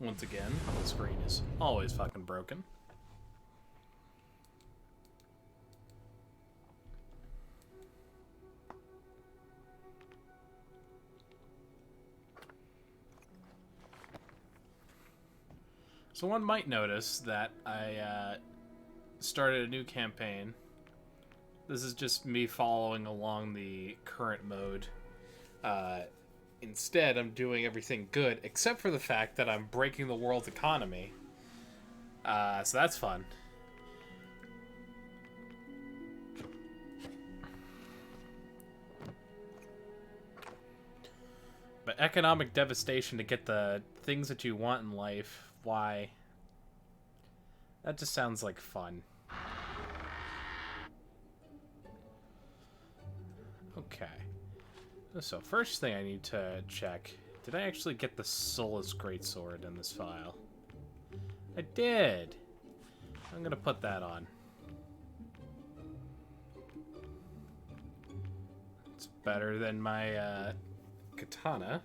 Once again, the screen is always fucking broken. So one might notice that I started a new campaign. This is just me following along the current mode. Instead, I'm doing everything good, except for the fact that I'm breaking the world's economy. So that's fun. But economic devastation to get the things that you want in life, why? That just sounds like fun. Okay. So first thing I need to check, did I actually get the Soulless Greatsword in this file? I did! I'm gonna put that on. It's better than my katana.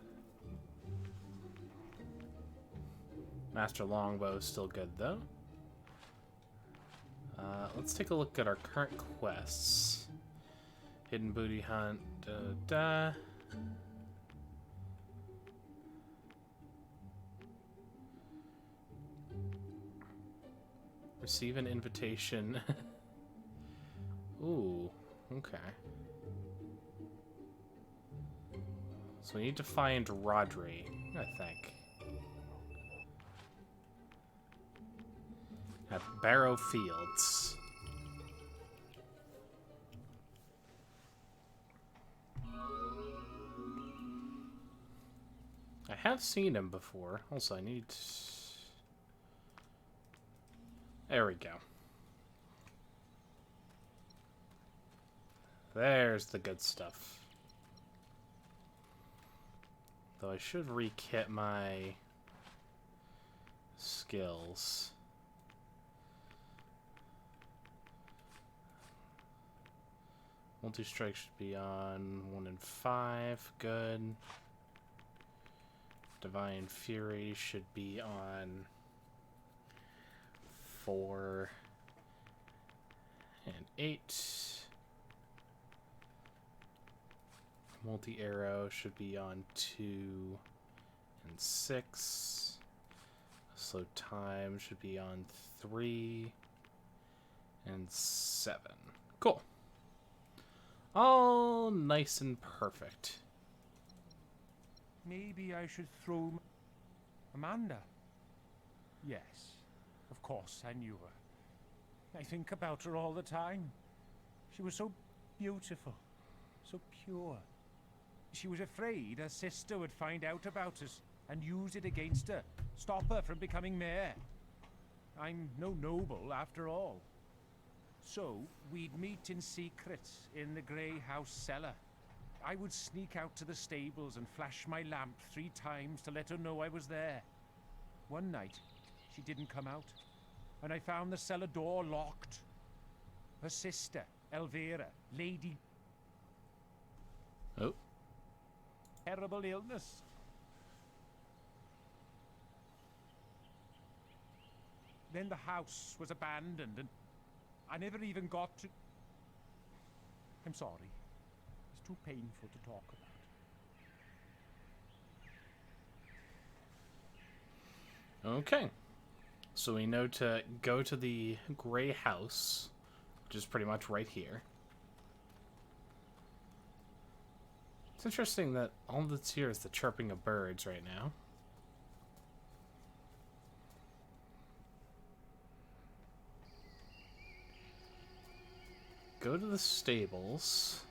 Master Longbow is still good though. Let's take a look at our current quests. Hidden Booty Hunt, Receive an invitation. Ooh, okay. So we need to find Rodri, I think. At Barrow Fields. I have seen him before. Also, I need... There we go. There's the good stuff. Though I should re-kit my skills. Multi-strike should be on 1 and 5. Good. Divine Fury should be on 4 and 8. Multi-arrow should be on 2 and 6. Slow time should be on 3 and 7. Cool. All nice and perfect. Maybe I should throw Amanda. Yes, of course, I knew her. I think about her all the time. She was so beautiful, so pure. She was afraid her sister would find out about us and use it against her, stop her from becoming mayor. I'm no noble, after all. So, we'd meet in secret in the Grey House cellar. I would sneak out to the stables and flash my lamp 3 times to let her know I was there. One night, she didn't come out, and I found the cellar door locked. Her sister, Elvira, Lady... Oh. Terrible illness. Then the house was abandoned, and I never even got to... I'm sorry. It's too painful to talk about. Okay. So we know to go to the Grey House, which is pretty much right here. It's interesting that all that's here is the chirping of birds right now. Go to the stables.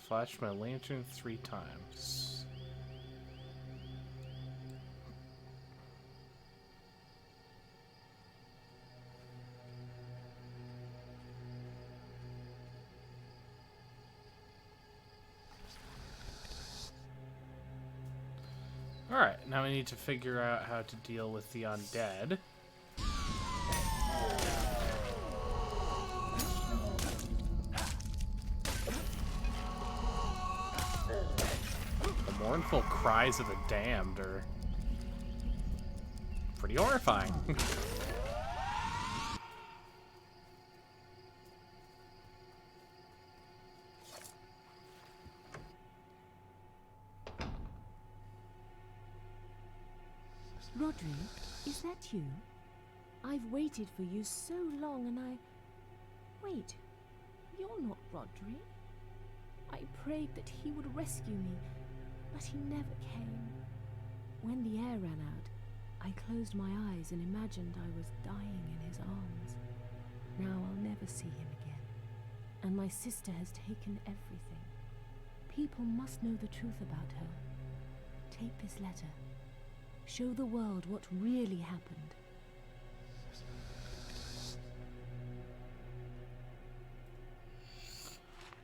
Flash my lantern 3 times. Alright, now we need to figure out how to deal with the undead. Mournful cries of the damned are pretty horrifying. Rodri, is that you? I've waited for you so long and I... Wait, you're not Rodri. I prayed that he would rescue me, but he never came. When the air ran out, I closed my eyes and imagined I was dying in his arms. Now I'll never see him again. And my sister has taken everything. People must know the truth about her. Take this letter. Show the world what really happened.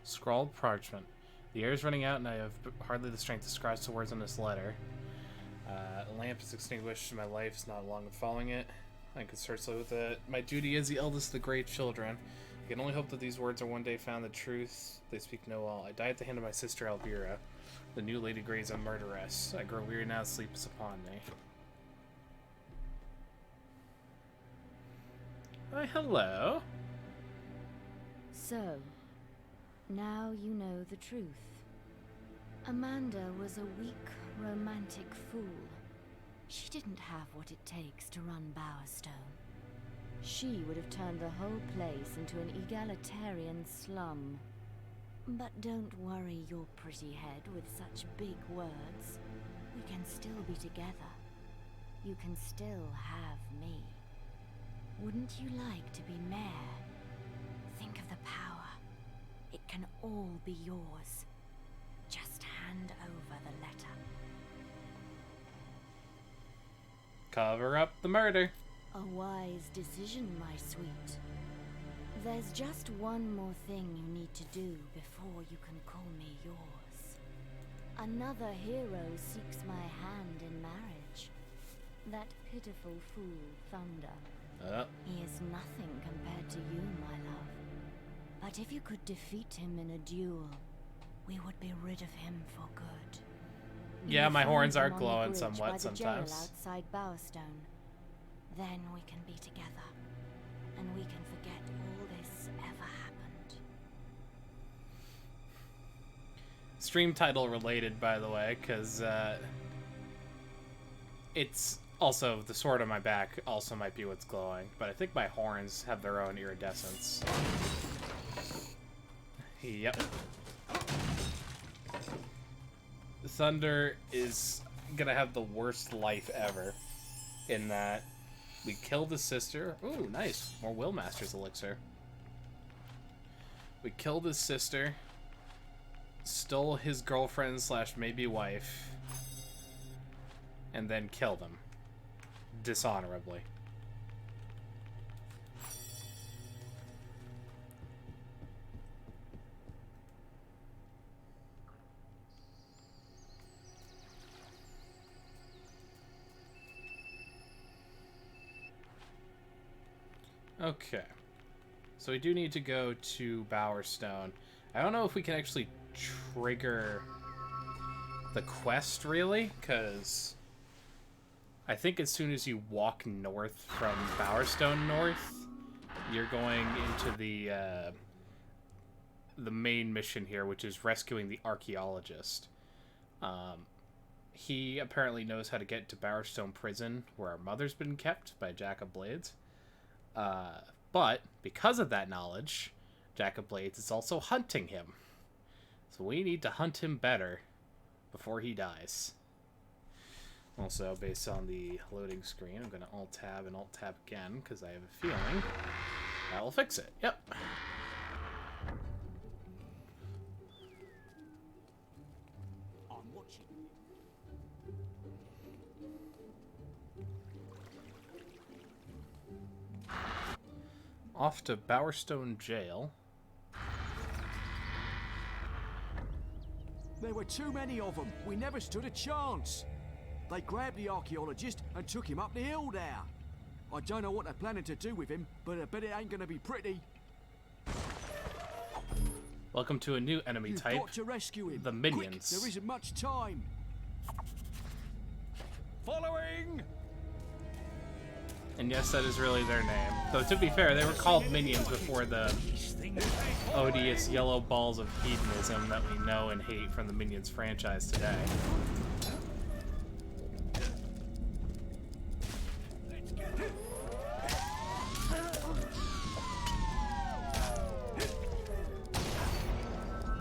Scrawled parchment. The air is running out and I have hardly the strength to scratch the words on this letter. The lamp is extinguished and my life is not long in following it. I can search with it. My duty as the eldest of the great children. I can only hope that these words are one day found the truth. They speak no all. I die at the hand of my sister Elvira. The new Lady Grey is a murderess. I grow weary now, sleep is upon me. Why, hello. So, now you know the truth. Amanda was a weak, romantic fool. She didn't have what it takes to run Bowerstone. She would have turned the whole place into an egalitarian slum. But don't worry your pretty head with such big words. We can still be together. You can still have me. Wouldn't you like to be mayor? Think of the power. It can all be yours. Just hand over the letter. Cover up the murder. A wise decision, my sweet. There's just one more thing you need to do before you can call me yours. Another hero seeks my hand in marriage. That pitiful fool, Thunder. He is nothing compared to you, my love. But if you could defeat him in a duel, we would be rid of him for good. Yeah, my horns are glowing by somewhat the sometimes. jail outside Bowerstone. Then we can be together, and we can forget all this ever happened. Stream title related, by the way, because it's also the sword on my back also might be what's glowing, but I think my horns have their own iridescence. Yep. Thunder is gonna have the worst life ever in that we killed his sister. Ooh, nice. More Willmaster's elixir. We killed his sister, stole his girlfriend slash maybe wife, and then killed him. Dishonorably. Okay. So we do need to go to Bowerstone. I don't know if we can actually trigger the quest, really, because I think as soon as you walk north from Bowerstone North, you're going into the main mission here, which is rescuing the archaeologist. He apparently knows how to get to Bowerstone Prison, where our mother's been kept by Jack of Blades. But because of that knowledge, Jack of Blades is also hunting him. So we need to hunt him better before he dies. Also, based on the loading screen, I'm going to Alt-Tab and Alt-Tab again, because I have a feeling that will fix it. Yep. I'm watching. Off to Bowerstone Jail. There were too many of them. We never stood a chance. They grabbed the archaeologist and took him up the hill there. I don't know what they're planning to do with him, but I bet it ain't gonna be pretty. Welcome to a new enemy You've type, got to rescue him. the Quick, minions. there isn't much time. Following! And yes, that is really their name. Though to be fair, they were called minions before the odious yellow balls of hedonism that we know and hate from the Minions franchise today.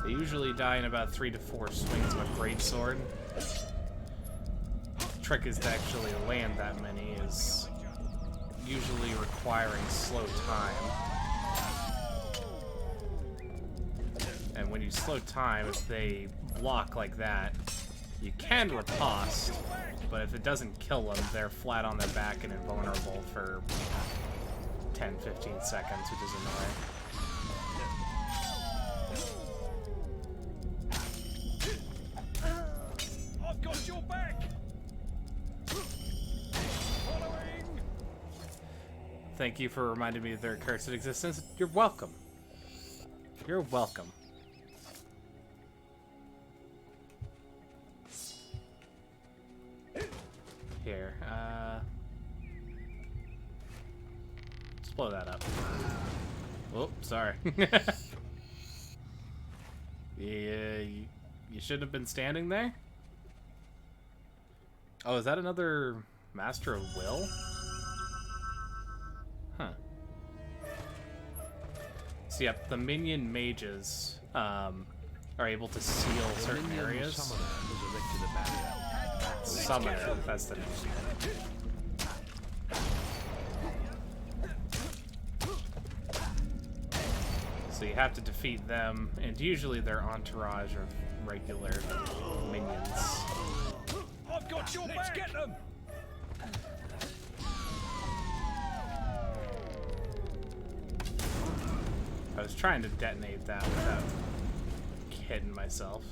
They usually die in about 3 to 4 swings of a greatsword. The trick is to actually land that many is usually requiring slow time. And when you slow time, if they block like that, you can riposte, but if it doesn't kill them, they're flat on their back and invulnerable for 10-15 seconds, which is annoying. I've got your back! Following! Thank you for reminding me of their cursed existence. You're welcome. You're welcome. Here, let's blow that up. Oh, sorry. You should have been standing there? Oh, is that another Master of Will? Huh. So, yep, the minion mages are able to seal certain areas. Summoner, that's the name. So you have to defeat them, and usually their entourage of regular minions. I've got your back! Let's get them! I was trying to detonate that without hitting myself.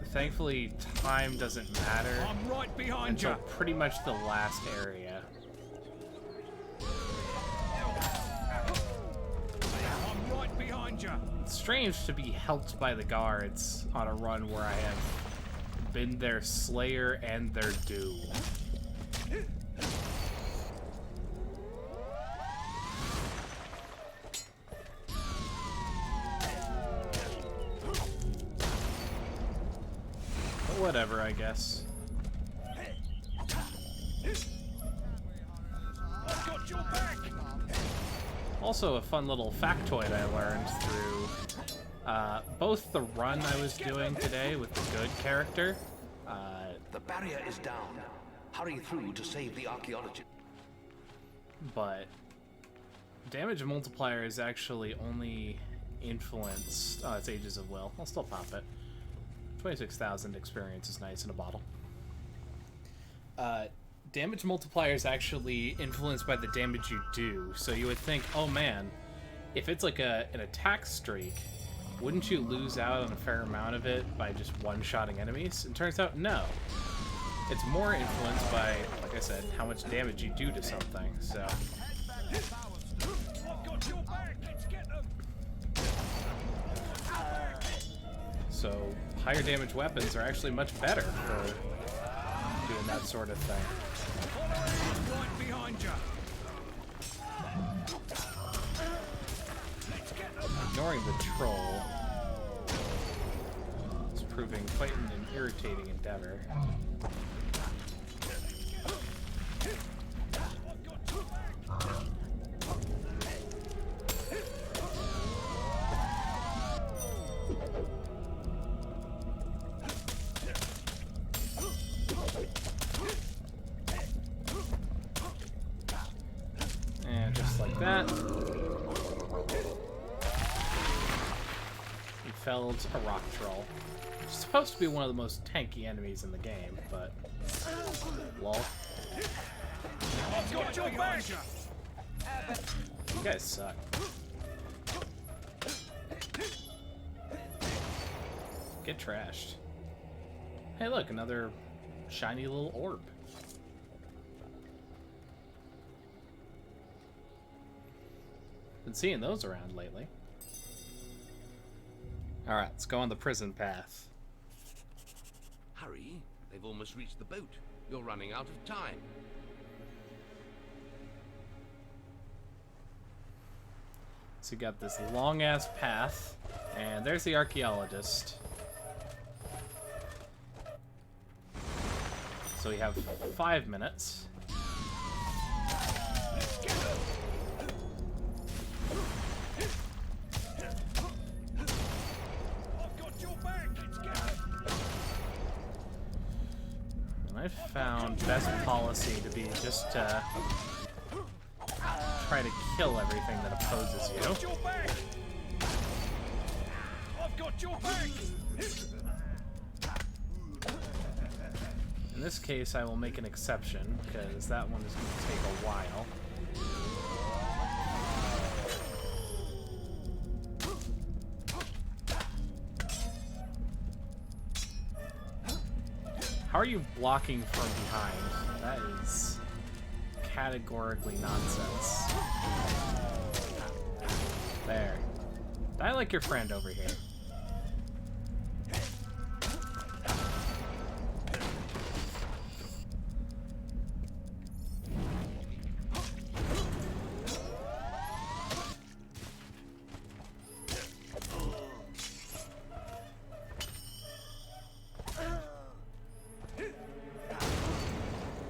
Thankfully, time doesn't matter I'm right behind until you! pretty much the last area. I'm right behind you! It's strange to be helped by the guards on a run where I have been their slayer and their doom. But whatever, I guess. I've got your back! Also, a fun little factoid I learned through both the run I was doing today with the good character. The barrier is down. Hurry through to save the archaeologist. But damage multiplier is actually only influenced. Oh, it's Ages of Will. I'll still pop it. 26,000 experience is nice in a bottle. Damage multiplier is actually influenced by the damage you do. So you would think, oh man, if it's like an attack streak, wouldn't you lose out on a fair amount of it by just one-shotting enemies? And turns out, no. It's more influenced by, like I said, how much damage you do to something, so... I've got your back! Let's get them! So, higher damage weapons are actually much better for doing that sort of thing. I'm right behind you! Let's get them! Ignoring the troll is proving quite an irritating endeavor. I've got your back! And just like that, we felled a rock troll. It's supposed to be one of the most tanky enemies in the game, but... lol. I've got your back! You guys suck. Get trashed. Hey look, another shiny little orb. Been seeing those around lately. Alright, let's go on the prison path. Hurry, They've almost reached the boat. You're running out of time. So you got this long-ass path, and there's the archaeologist. So we have 5 minutes. And I've found best policy to be just try to kill everything that opposes you. I've got your back. In this case, I will make an exception, because that one is going to take a while. How are you blocking from behind? That is categorically nonsense. There. I like your friend over here.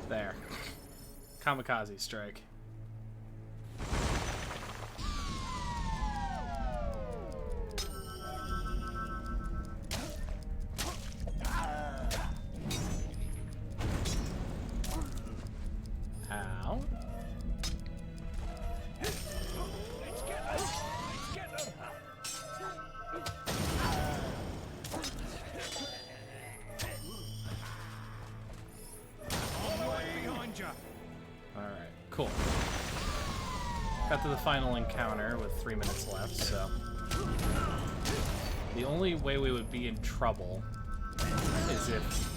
There. Kamikaze strike. Ow. Alright, cool. Got to the final encounter with 3 minutes left, so... The only way we would be in trouble is if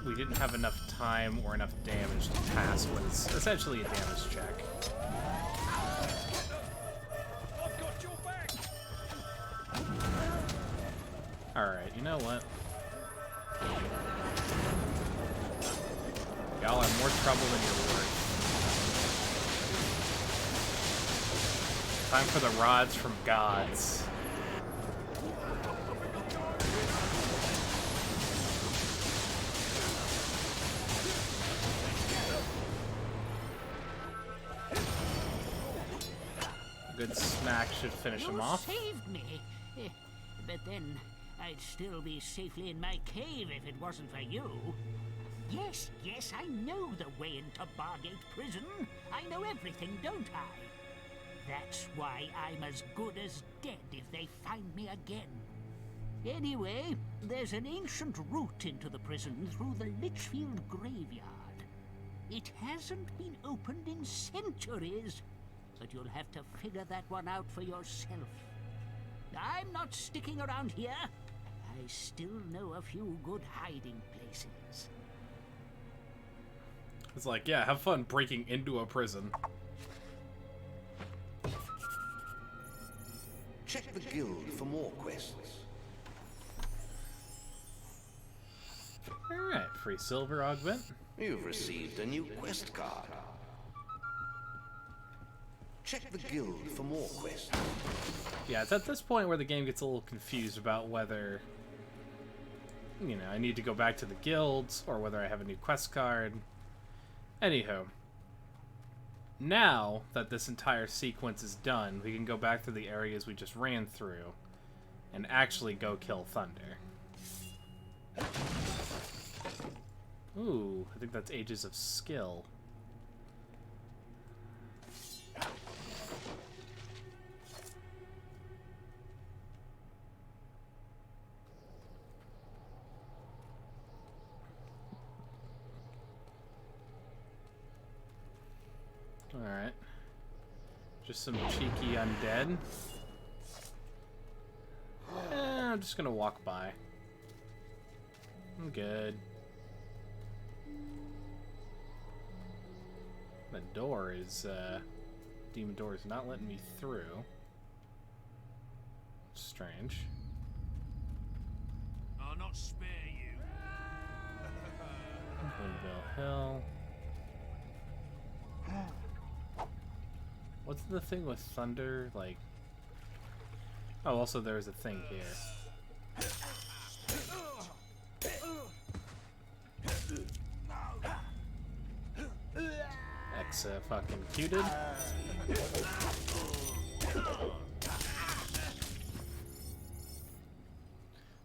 we didn't have enough time or enough damage to pass what is essentially a damage check. Alright, you know what? Y'all are more trouble than you're worth. Time for the rods from gods. A good smack should finish him off. Saved me. But then I'd still be safely in my cave if it wasn't for you. Yes, I know the way into Bargate Prison. I know everything, don't I? That's why I'm as good as dead if they find me again. Anyway, there's an ancient route into the prison through the Litchfield graveyard. It hasn't been opened in centuries, but you'll have to figure that one out for yourself. I'm not sticking around here. I still know a few good hiding places. It's like, yeah, have fun breaking into a prison. Check the guild for more quests. Alright, free silver augment. You've received a new quest card. Check the guild for more quests. Yeah, it's at this point where the game gets a little confused about whether, you know, I need to go back to the guilds or whether I have a new quest card. Anywho, now that this entire sequence is done, we can go back to the areas we just ran through and actually go kill Thunder. Ooh, I think that's Ages of Skill. Alright. Just some cheeky undead. I'm just gonna walk by. I'm good. The door is, demon door is not letting me through. Strange. I'll not spare you. hill. What's the thing with thunder? Like... Oh, also there's a thing here. Fucking cuted.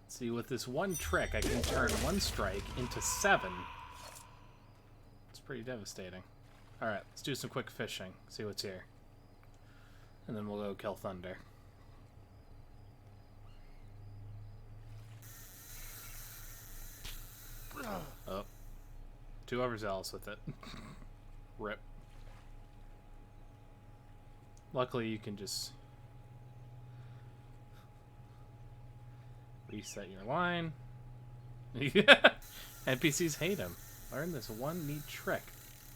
See, with this one trick, I can turn one strike into 7. It's pretty devastating. Alright, let's do some quick fishing. See what's here. And then we'll go kill Thunder. Oh. Too overzealous with it. Rip. Luckily, you can just reset your line. NPCs hate him. Learn this one neat trick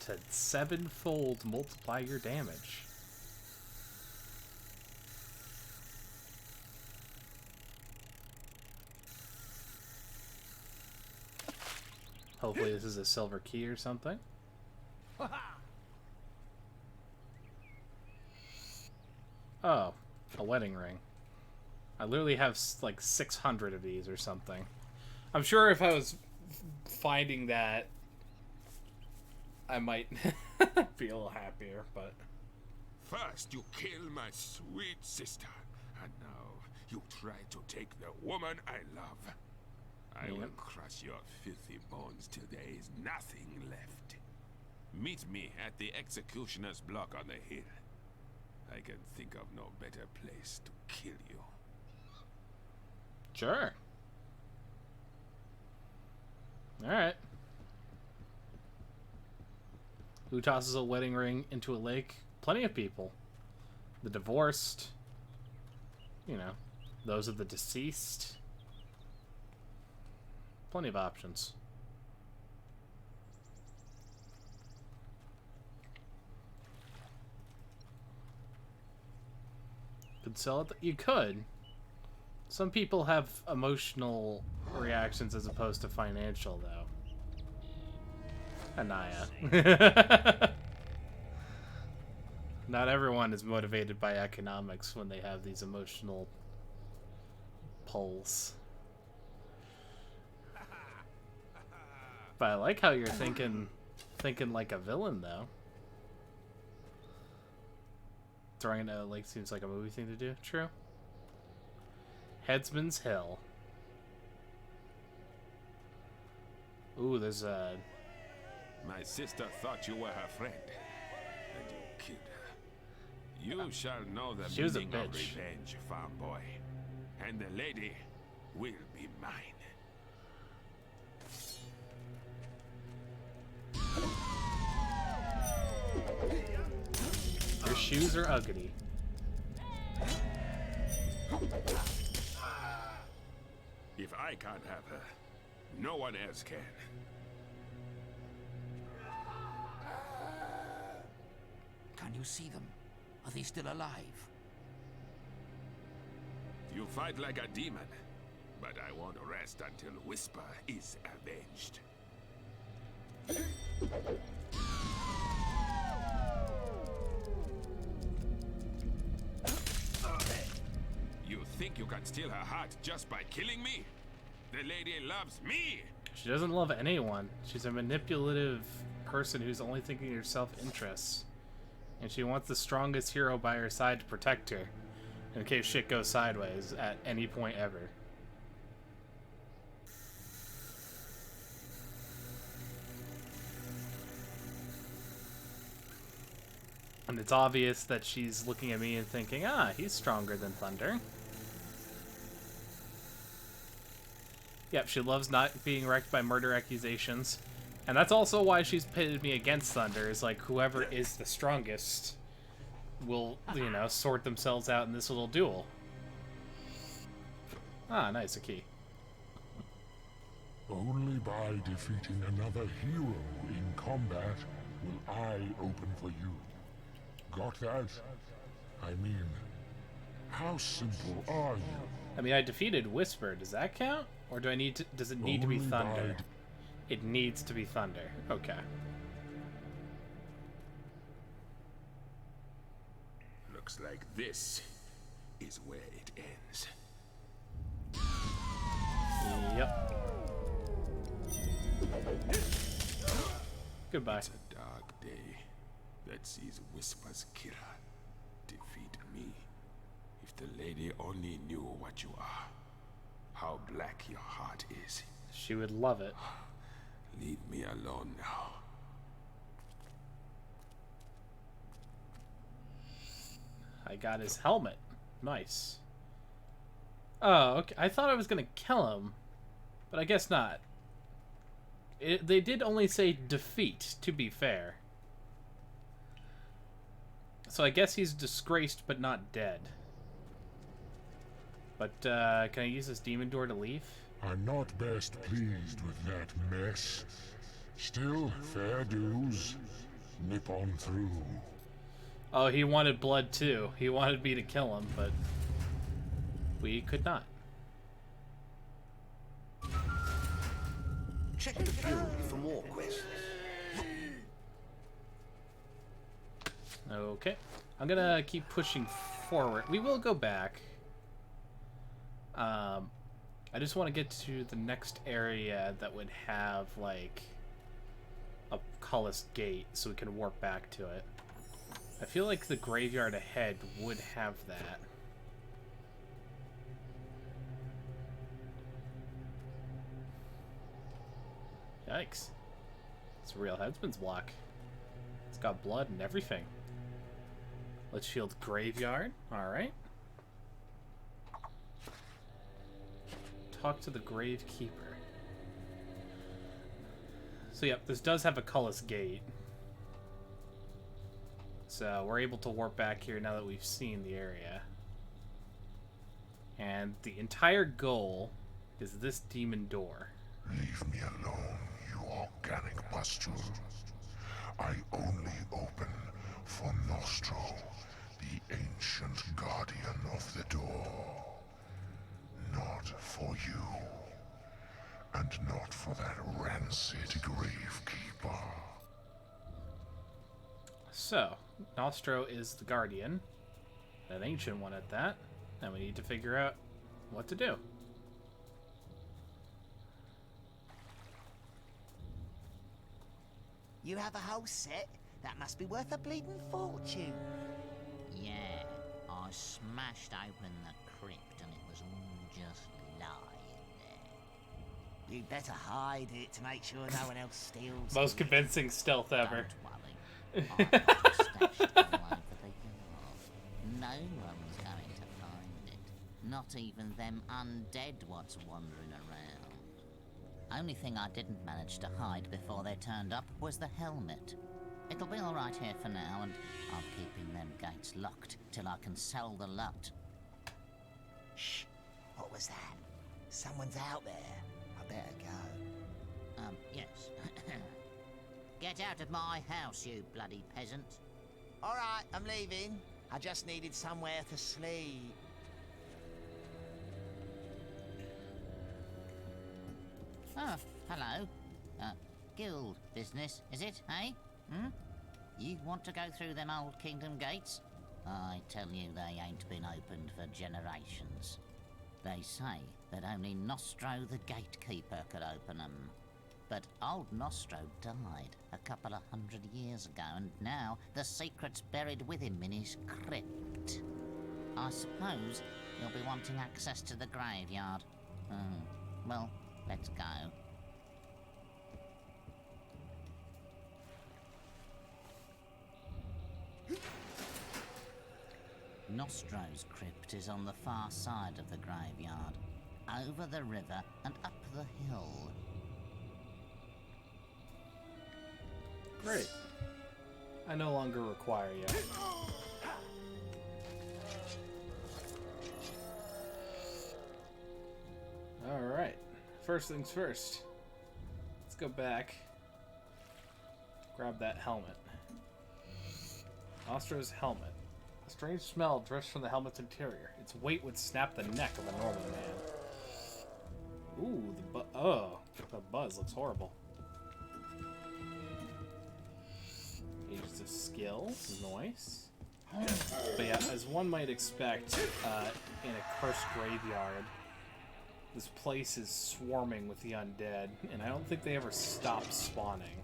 to 7-fold multiply your damage. Hopefully this is a silver key or something. Oh, a wedding ring. I literally have like 600 of these or something. I'm sure if I was finding that, I might be a little happier, but... First you kill my sweet sister, and now you try to take the woman I love. I will crush your filthy bones till there is nothing left. Meet me at the executioner's block on the hill. I can think of no better place to kill you. Sure. Alright. Who tosses a wedding ring into a lake? Plenty of people. The divorced. You know, those of the deceased. Plenty of options. Could sell it. You could. Some people have emotional reactions as opposed to financial, though. Anaya. Not everyone is motivated by economics when they have these emotional pulls. But I like how you're thinking like a villain, though. Throwing it at a lake seems like a movie thing to do. True. Headsman's Hill. Ooh, there's a... My sister thought you were her friend, and you killed her. You shall know the She was a meaning of bitch. revenge, farm boy. And the lady will be mine. Your shoes are ugly. If I can't have her, no one else can. Can you see them? Are they still alive? You fight like a demon, but I won't rest until Whisper is avenged. You think you can steal her heart just by killing me? The lady loves me! She doesn't love anyone. She's a manipulative person who's only thinking of her self-interests. And she wants the strongest hero by her side to protect her, in case shit goes sideways at any point ever. And it's obvious that she's looking at me and thinking, ah, he's stronger than Thunder. Yep, she loves not being wrecked by murder accusations. And that's also why she's pitted me against Thunder, is like, whoever is the strongest will, you know, sort themselves out in this little duel. Ah, nice, a key. Only by defeating another hero in combat will I open for you. Got that? I mean, how simple are you? I mean, I defeated Whisper. Does that count? Or do I need to, does it need to be Only Thunder? It needs to be thunder. Okay. Looks like this is where it ends. Yep. Goodbye. It's a dark day that sees Whisper's Kira defeat me. If the lady only knew what you are, how black your heart is. She would love it. Leave me alone now. I got his helmet. Nice. Oh, okay. I thought I was gonna kill him, but I guess not. They did only say defeat, to be fair. So I guess he's disgraced, but not dead. But, can I use this demon door to leave? I'm not best pleased with that mess. Still, fair dues. Nip on through. Oh, he wanted blood too. He wanted me to kill him, but we could not. Check the bureau for more quests. Okay. I'm gonna keep pushing forward. We will go back. I just want to get to the next area that would have, like, a Cullis gate so we can warp back to it. I feel like the graveyard ahead would have that. Yikes. It's a real headsman's block. It's got blood and everything. Litchfield Graveyard. Alright. Talk to the Gravekeeper. So yep, this does have a Cullis gate. So we're able to warp back here now that we've seen the area. And the entire goal is this demon door. Leave me alone, you organic pustule. I only open for Nostro, the ancient guardian of the door. Not for you. And not for that rancid gravekeeper. So, Nostro is the guardian, an ancient one at that, and we need to figure out what to do. You have a whole set? That must be worth a bleeding fortune. Yeah, I smashed open the crypt and it was all just lying there. You'd better hide it to make sure no one else steals Most it. convincing stealth ever. Don't worry. I've got it stashed all over the yard. No one's going to find it. Not even them undead what's wandering around. Only thing I didn't manage to hide before they turned up was the helmet. It'll be all right here for now, and I'm keeping them gates locked till I can sell the lot. Shh. What was that? Someone's out there. I better go. Yes. Get out of my house, you bloody peasant. All right, I'm leaving. I just needed somewhere to sleep. Oh, hello. Guild business, is it, eh? Hmm? You want to go through them old kingdom gates? I tell you, they ain't been opened for generations. They say that only Nostro the gatekeeper could open them. But old Nostro died a couple of 100 years ago, and now the secret's buried with him in his crypt. I suppose you'll be wanting access to the graveyard. Well, let's go. Nostro's crypt is on the far side of the graveyard, over the river and up the hill. Great. I no longer require you. Alright. First things first. Let's go back. Grab that helmet. Nostro's helmet. A strange smell drifts from the helmet's interior. Its weight would snap the neck of a normal man. Ooh, the buzz looks horrible. skill. Nice. But yeah, as one might expect, in a cursed graveyard, this place is swarming with the undead, and I don't think they ever stop spawning.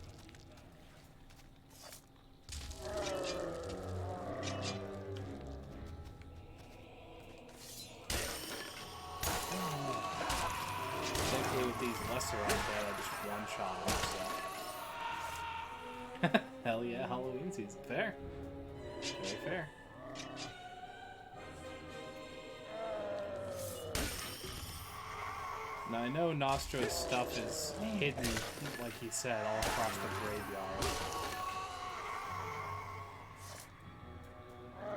Thankfully with these lesser undead, I just one-shot them, so... Hell yeah, Halloween season. Fair. Very fair. Now I know Nostro's stuff is hidden, like he said, all across the graveyard.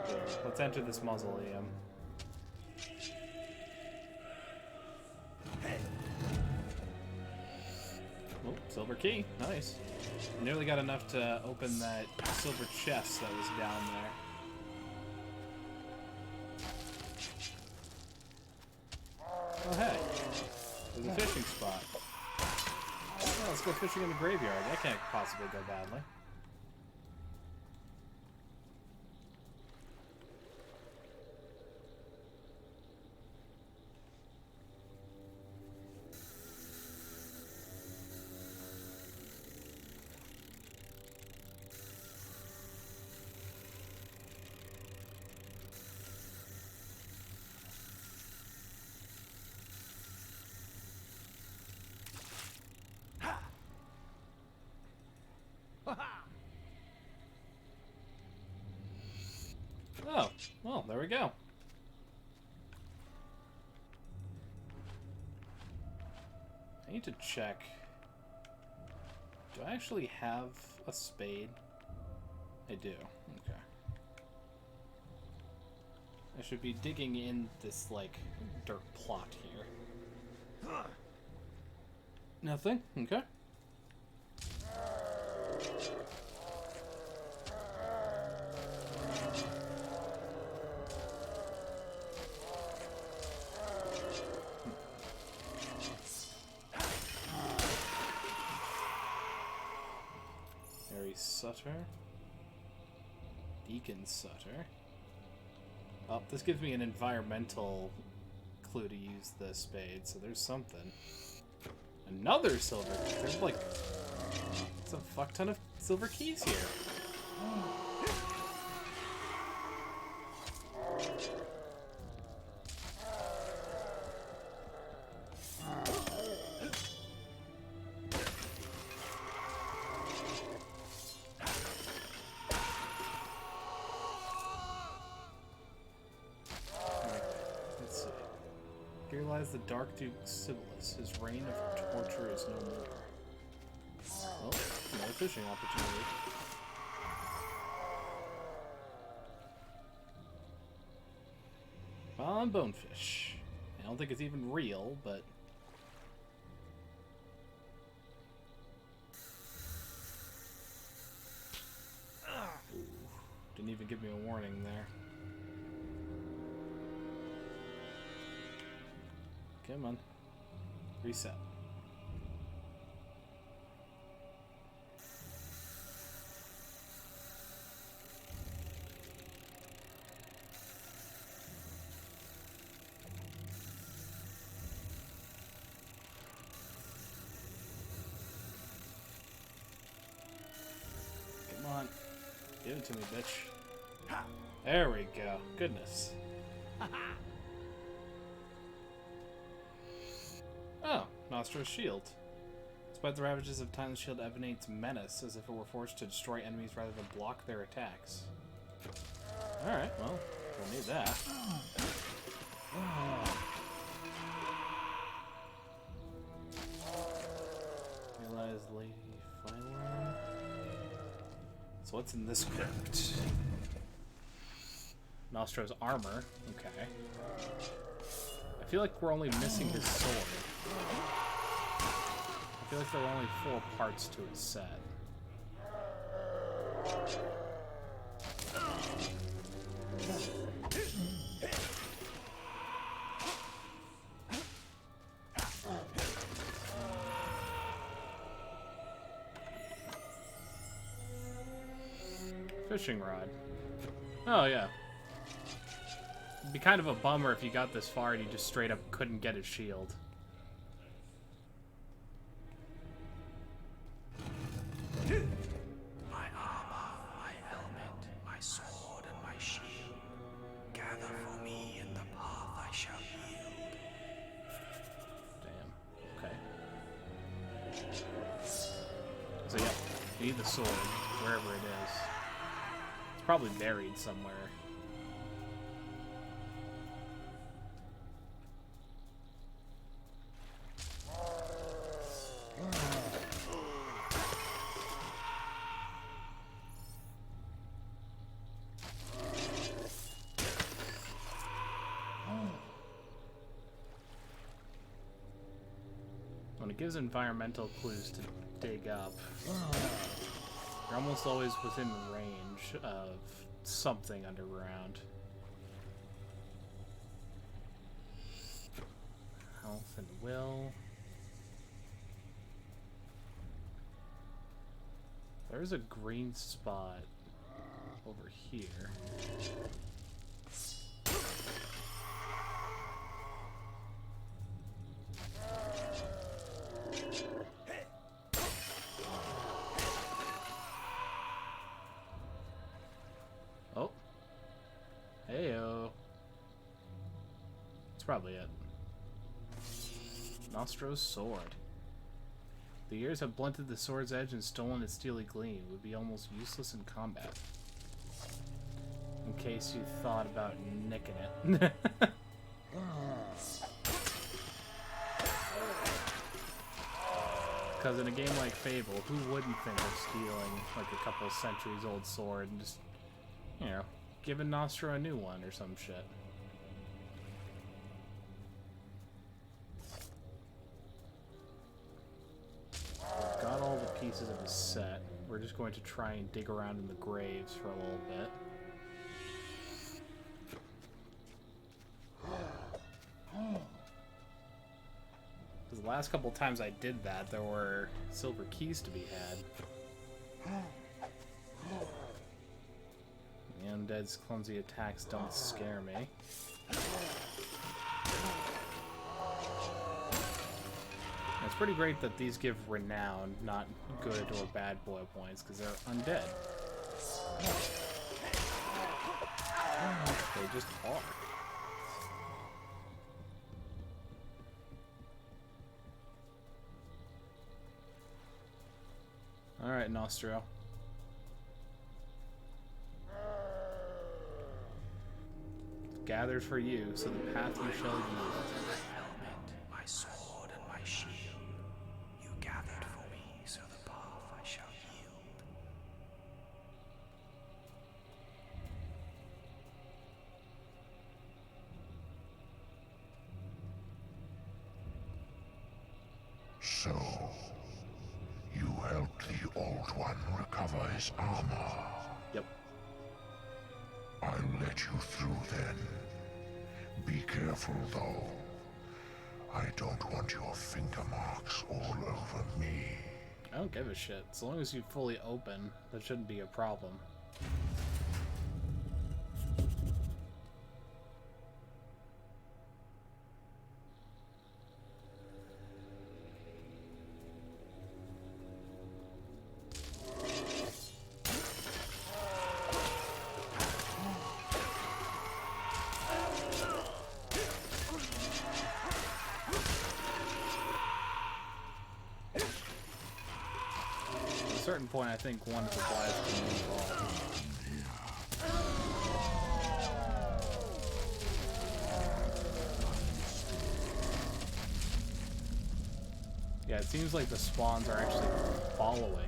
Here, let's enter this mausoleum. Oh, silver key. Nice. Nearly got enough to open that silver chest that was down there. Oh, hey. There's a fishing spot. Oh, let's go fishing in the graveyard. That can't possibly go badly. Oh, well, there we go. I need to check. Do I actually have a spade? I do. Okay. I should be digging in this, like, dirt plot here. Nothing? Okay. Sutter. Deacon Sutter. Oh, this gives me an environmental clue to use the spade, so there's something. Another silver. There's like... It's a fuck ton of silver keys here. The Dark Duke Sibyllus. His reign of torture is no more. Well, another fishing opportunity. On bonefish. I don't think it's even real, but... Ooh, didn't even give me a warning there. Come on. Reset. Come on. Give it to me, bitch. There we go. Goodness. Oh, Nostro's shield. Despite the ravages of time, the shield emanates menace, as if it were forced to destroy enemies rather than block their attacks. Alright, well, we'll need that. Realize Lady Fireworm. So what's in this crypt? Nostro's armor. Okay. I feel like we're only missing his sword. I feel like there are only 4 parts to his set. fishing rod. Oh, yeah. It'd be kind of a bummer if you got this far and you just straight up couldn't get his shield. My armor, my helmet, my sword, and my shield. Gather for me in the path I shall yield. Damn. Okay. So yeah, you need the sword, wherever it is. It's probably buried somewhere. When it gives environmental clues to dig up, you're almost always within range of something underground. Health and will. There's a green spot over here. Oh. Heyo. That's probably it. Nostro's sword. The years have blunted the sword's edge and stolen its steely gleam. It would be almost useless in combat. In case you thought about nicking it. Because in a game like Fable, who wouldn't think of stealing like a couple centuries old sword and just, you know, giving Nostro a new one or some shit. We've got all the pieces of the set. We're just going to try and dig around in the graves for a little bit. Because the last couple times I did that, there were silver keys to be had. The undead's clumsy attacks don't scare me. It's pretty great that these give renown, not good or bad boy points, because they're undead. They just are. Alright, Nostro. Gathered for you, so the path you shall yield. My sword and my shield. You gathered for me, so the path I shall yield. So, you helped the Old One recover his armor. Yep. I'll let you through then. Be careful, though. I don't want your finger marks all over me. I don't give a shit. As long as you fully open, that shouldn't be a problem. At a certain point, I think one is obliged to move off. Yeah, it seems like the spawns are actually following me.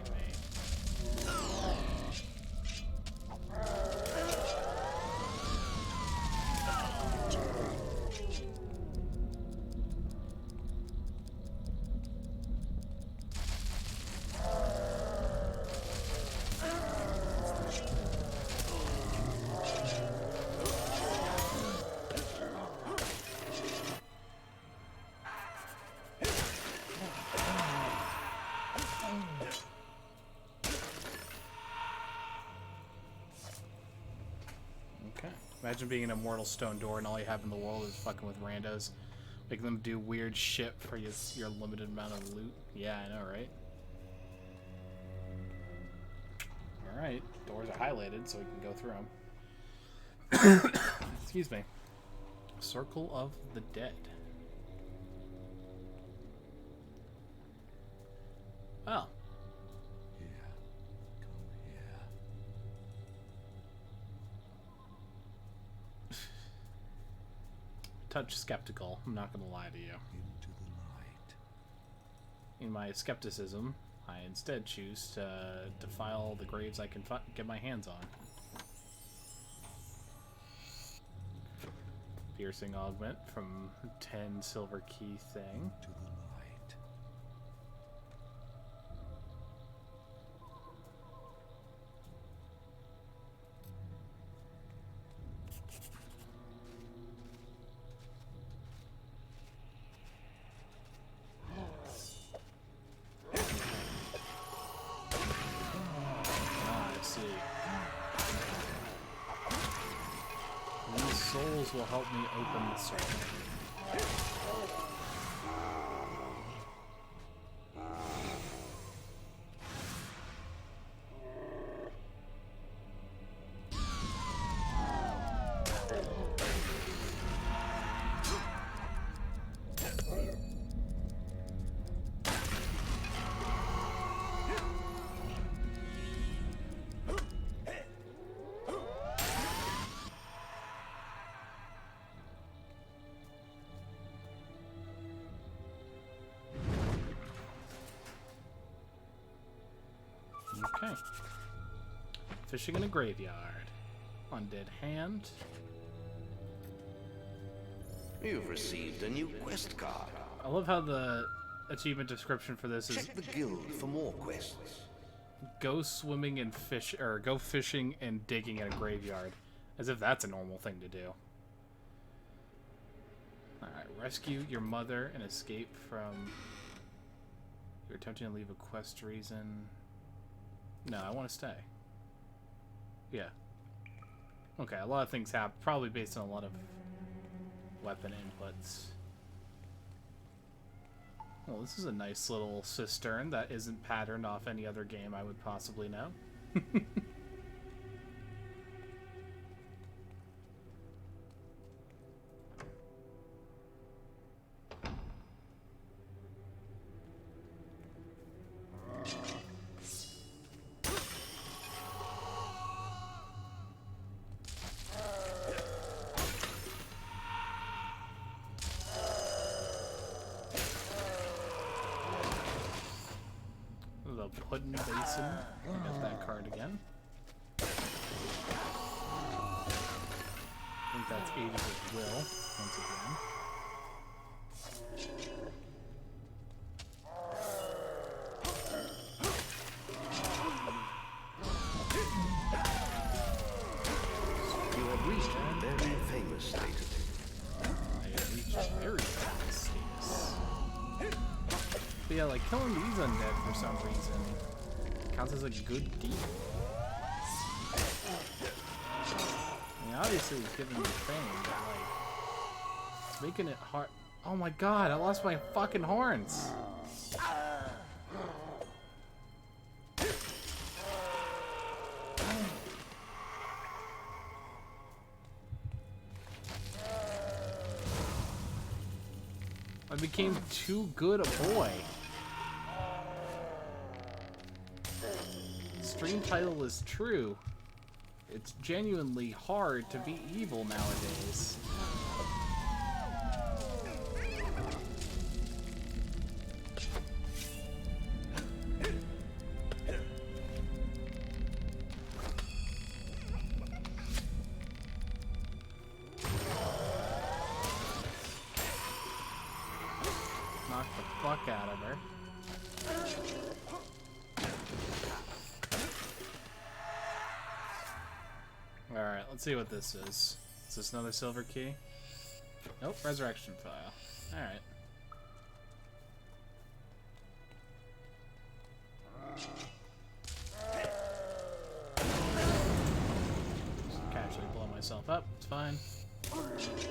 Imagine being an immortal stone door and all you have in the world is fucking with randos. Making them do weird shit for your limited amount of loot. Yeah, I know, right? Alright, doors are highlighted so we can go through them. Excuse me. Circle of the Dead. Oh. Here. Come here. Touch skeptical, I'm not gonna lie to you. Into the light. In my skepticism, I instead choose to defile the graves I can get my hands on. Piercing augment from 10 silver key thing. To the light. Ah, I see. These souls will help me open the circle. Okay. Fishing in a graveyard. Undead hand. You've received a new quest card. I love how the achievement description for this is Check the guild for more quests. go swimming and fish, or go fishing and digging in a graveyard. As if that's a normal thing to do. Alright, rescue your mother and escape from... You're attempting to leave a quest reason... No, I want to stay. Yeah. Okay, a lot of things happen, probably based on a lot of weapon inputs. Well, this is a nice little cistern that isn't patterned off any other game I would possibly know. The pudding basin. I got that card again. I think that's Ages of Will, once again. You have reached a very famous status. I have reached very famous status. But yeah, like killing these undead for some reason counts as a good deed. I mean, obviously it's giving me fame, but like, it's making it hard. Oh my god, I lost my fucking horns! I became too good a boy. Stream title is true. It's genuinely hard to be evil nowadays. Knock the fuck out of her. Alright, let's see what this is. Is this another silver key? Nope, resurrection file. Alright. Just casually blow myself Oh, it's fine.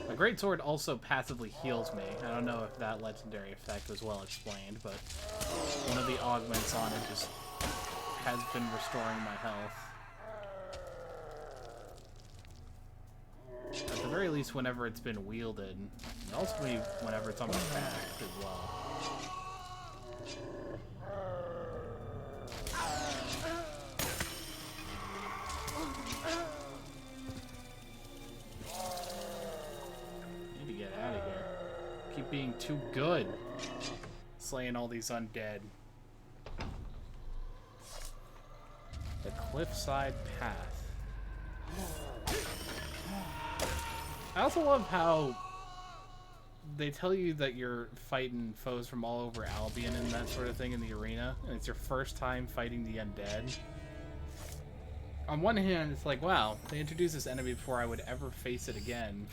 A greatsword also passively heals me. I don't know if that legendary effect was well explained, but one of the augments on it just has been restoring my health. At the very least, whenever it's been wielded. And also whenever it's on my back as well. Need to get out of here. Keep being too good. Slaying all these undead. The cliffside path. I also love how they tell you that you're fighting foes from all over Albion and that sort of thing in the arena, and it's your first time fighting the undead. On one hand, it's like, wow, they introduced this enemy before I would ever face it again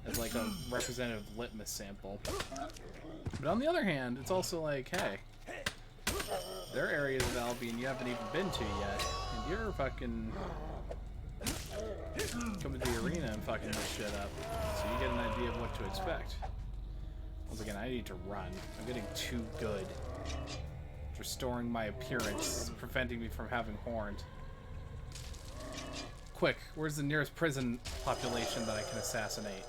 as like a representative litmus sample. But on the other hand, it's also like, hey, there are areas of Albion you haven't even been to yet, and you're fucking coming to the arena and fucking this shit up, so you get an idea of what to expect. Once again, I need to run. I'm getting too good. It's restoring my appearance, preventing me from having horns. Quick, where's the nearest prison population that I can assassinate?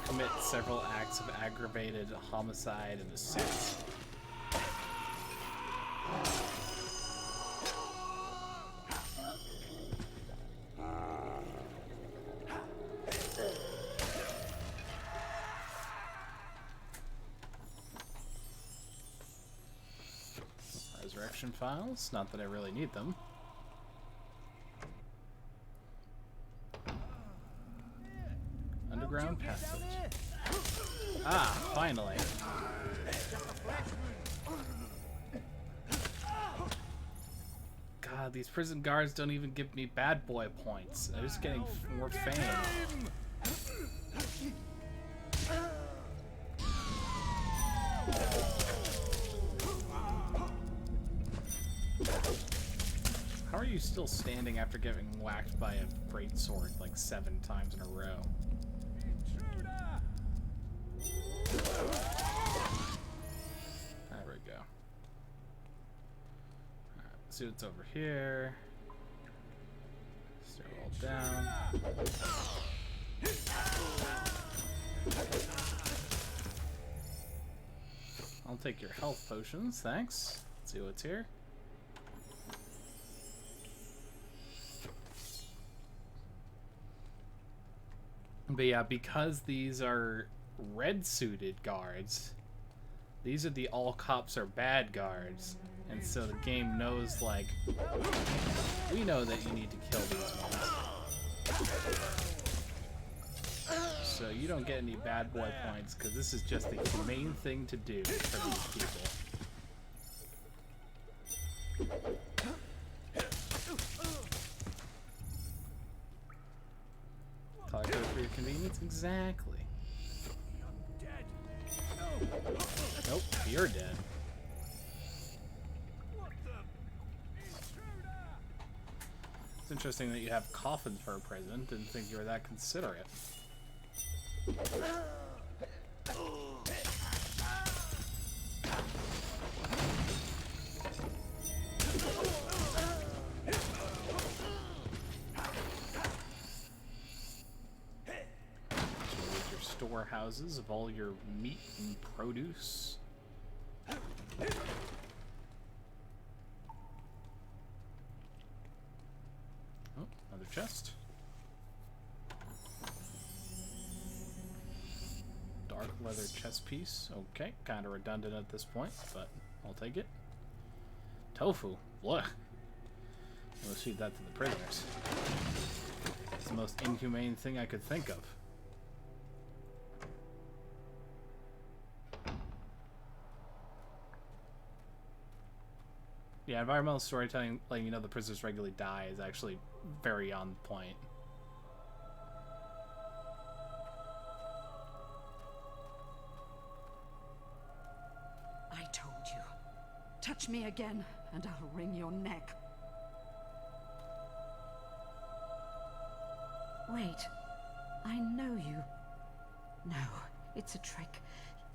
Commit several acts of aggravated homicide and assault. Resurrection files, not that I really need them. Underground passage. Ah, finally. God, these prison guards don't even give me bad boy points. I'm just getting more fame. How are you still standing after getting whacked by a greatsword like 7 times in a row? There we go. Alright, let's see what's over here. Stairwell down. I'll take your health potions, thanks. Let's see what's here. But yeah, because these are red-suited guards, these are the all cops are bad guards, and so the game knows, like, we know that you need to kill these ones, so you don't get any bad boy points because this is just the humane thing to do for these people. Color code for your convenience? Exactly. Nope, you're dead. It's interesting that you have coffins for a prison. Didn't think you were that considerate. Storehouses of all your meat and produce. Oh, another chest. Dark leather chest piece. Okay, kind of redundant at this point, but I'll take it. Tofu. Blech. Let's feed that to the prisoners. It's the most inhumane thing I could think of. Yeah, environmental storytelling, letting you know the prisoners regularly die, is actually very on point. I told you. Touch me again, and I'll wring your neck. Wait. I know you. No, it's a trick.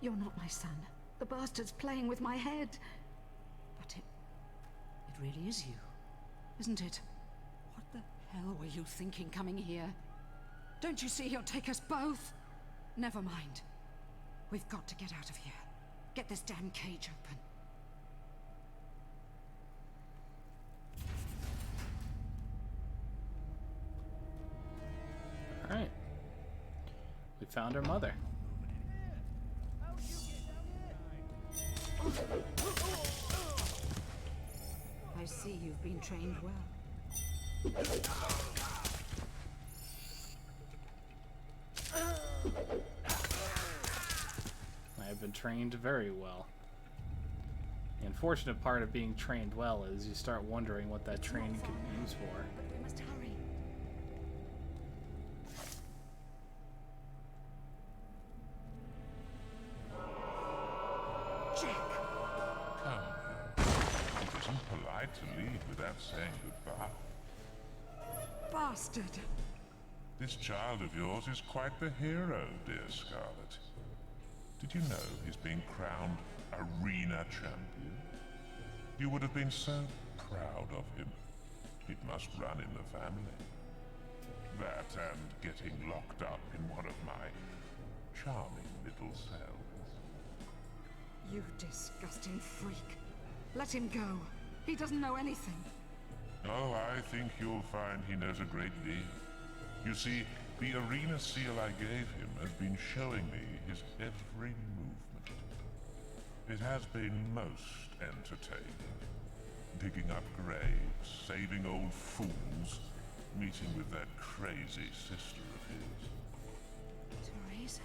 You're not my son. The bastard's playing with my head. But it really is you, isn't it? What the hell were you thinking coming here? Don't you see he'll take us both? Never mind. We've got to get out of here. Get this damn cage open. Alright. We found our mother. I see you've been trained well. I have been trained very well. The unfortunate part of being trained well is you start wondering what that training can be used for. But we must hurry. Jack! Come. It isn't polite to leave without saying goodbye. Bastard! This child of yours is quite the hero, dear Scarlet. Did you know he's being crowned arena champion? You would have been so proud of him. It must run in the family. That and getting locked up in one of my charming little cells. You disgusting freak. Let him go. He doesn't know anything. Oh, I think you'll find he knows a great deal. You see, the arena seal I gave him has been showing me his every movement. It has been most entertaining. Digging up graves, saving old fools, meeting with that crazy sister of his. Teresa?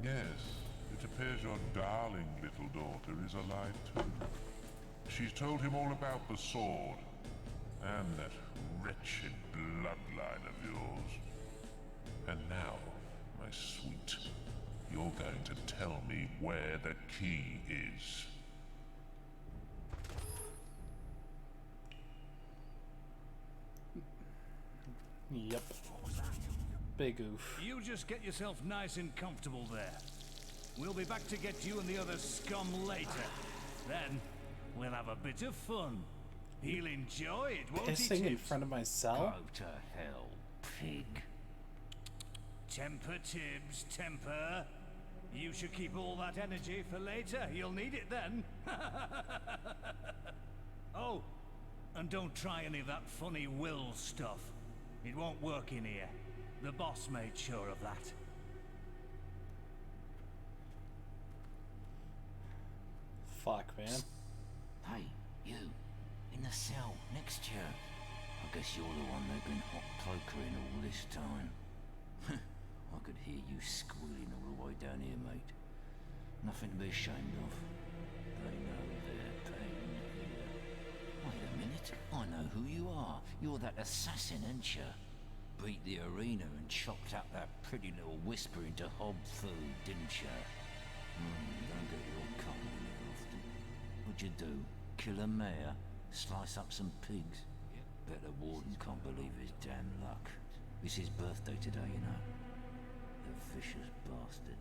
Yes, it appears your darling little daughter is alive too. She's told him all about the sword, and that wretched bloodline of yours. And now, my sweet, you're going to tell me where the key is. Yep. Big oof. You just get yourself nice and comfortable there. We'll be back to get you and the other scum later. Then, we'll have a bit of fun. He'll enjoy it, won't he, Pissing in Tibbs? front of my cell? Go to hell, pig. Temper, Tibbs, temper. You should keep all that energy for later. You'll need it then. Oh, and don't try any of that funny will stuff. It won't work in here. The boss made sure of that. Fuck, man. Hey, you. In the cell, next to you. I guess you're the one they've been hot pokering all this time. I could hear you squealing all the way down here, mate. Nothing to be ashamed of. They know their pain here. Wait a minute. I know who you are. You're that assassin, ain't you? Beat the arena and chopped up that pretty little whisper into hob food, didn't you? Don't get your cold in here often. What'd you do? Kill a mare? Slice up some pigs? Bet the warden can't believe his damn luck. It's his birthday today, you know. The vicious bastard.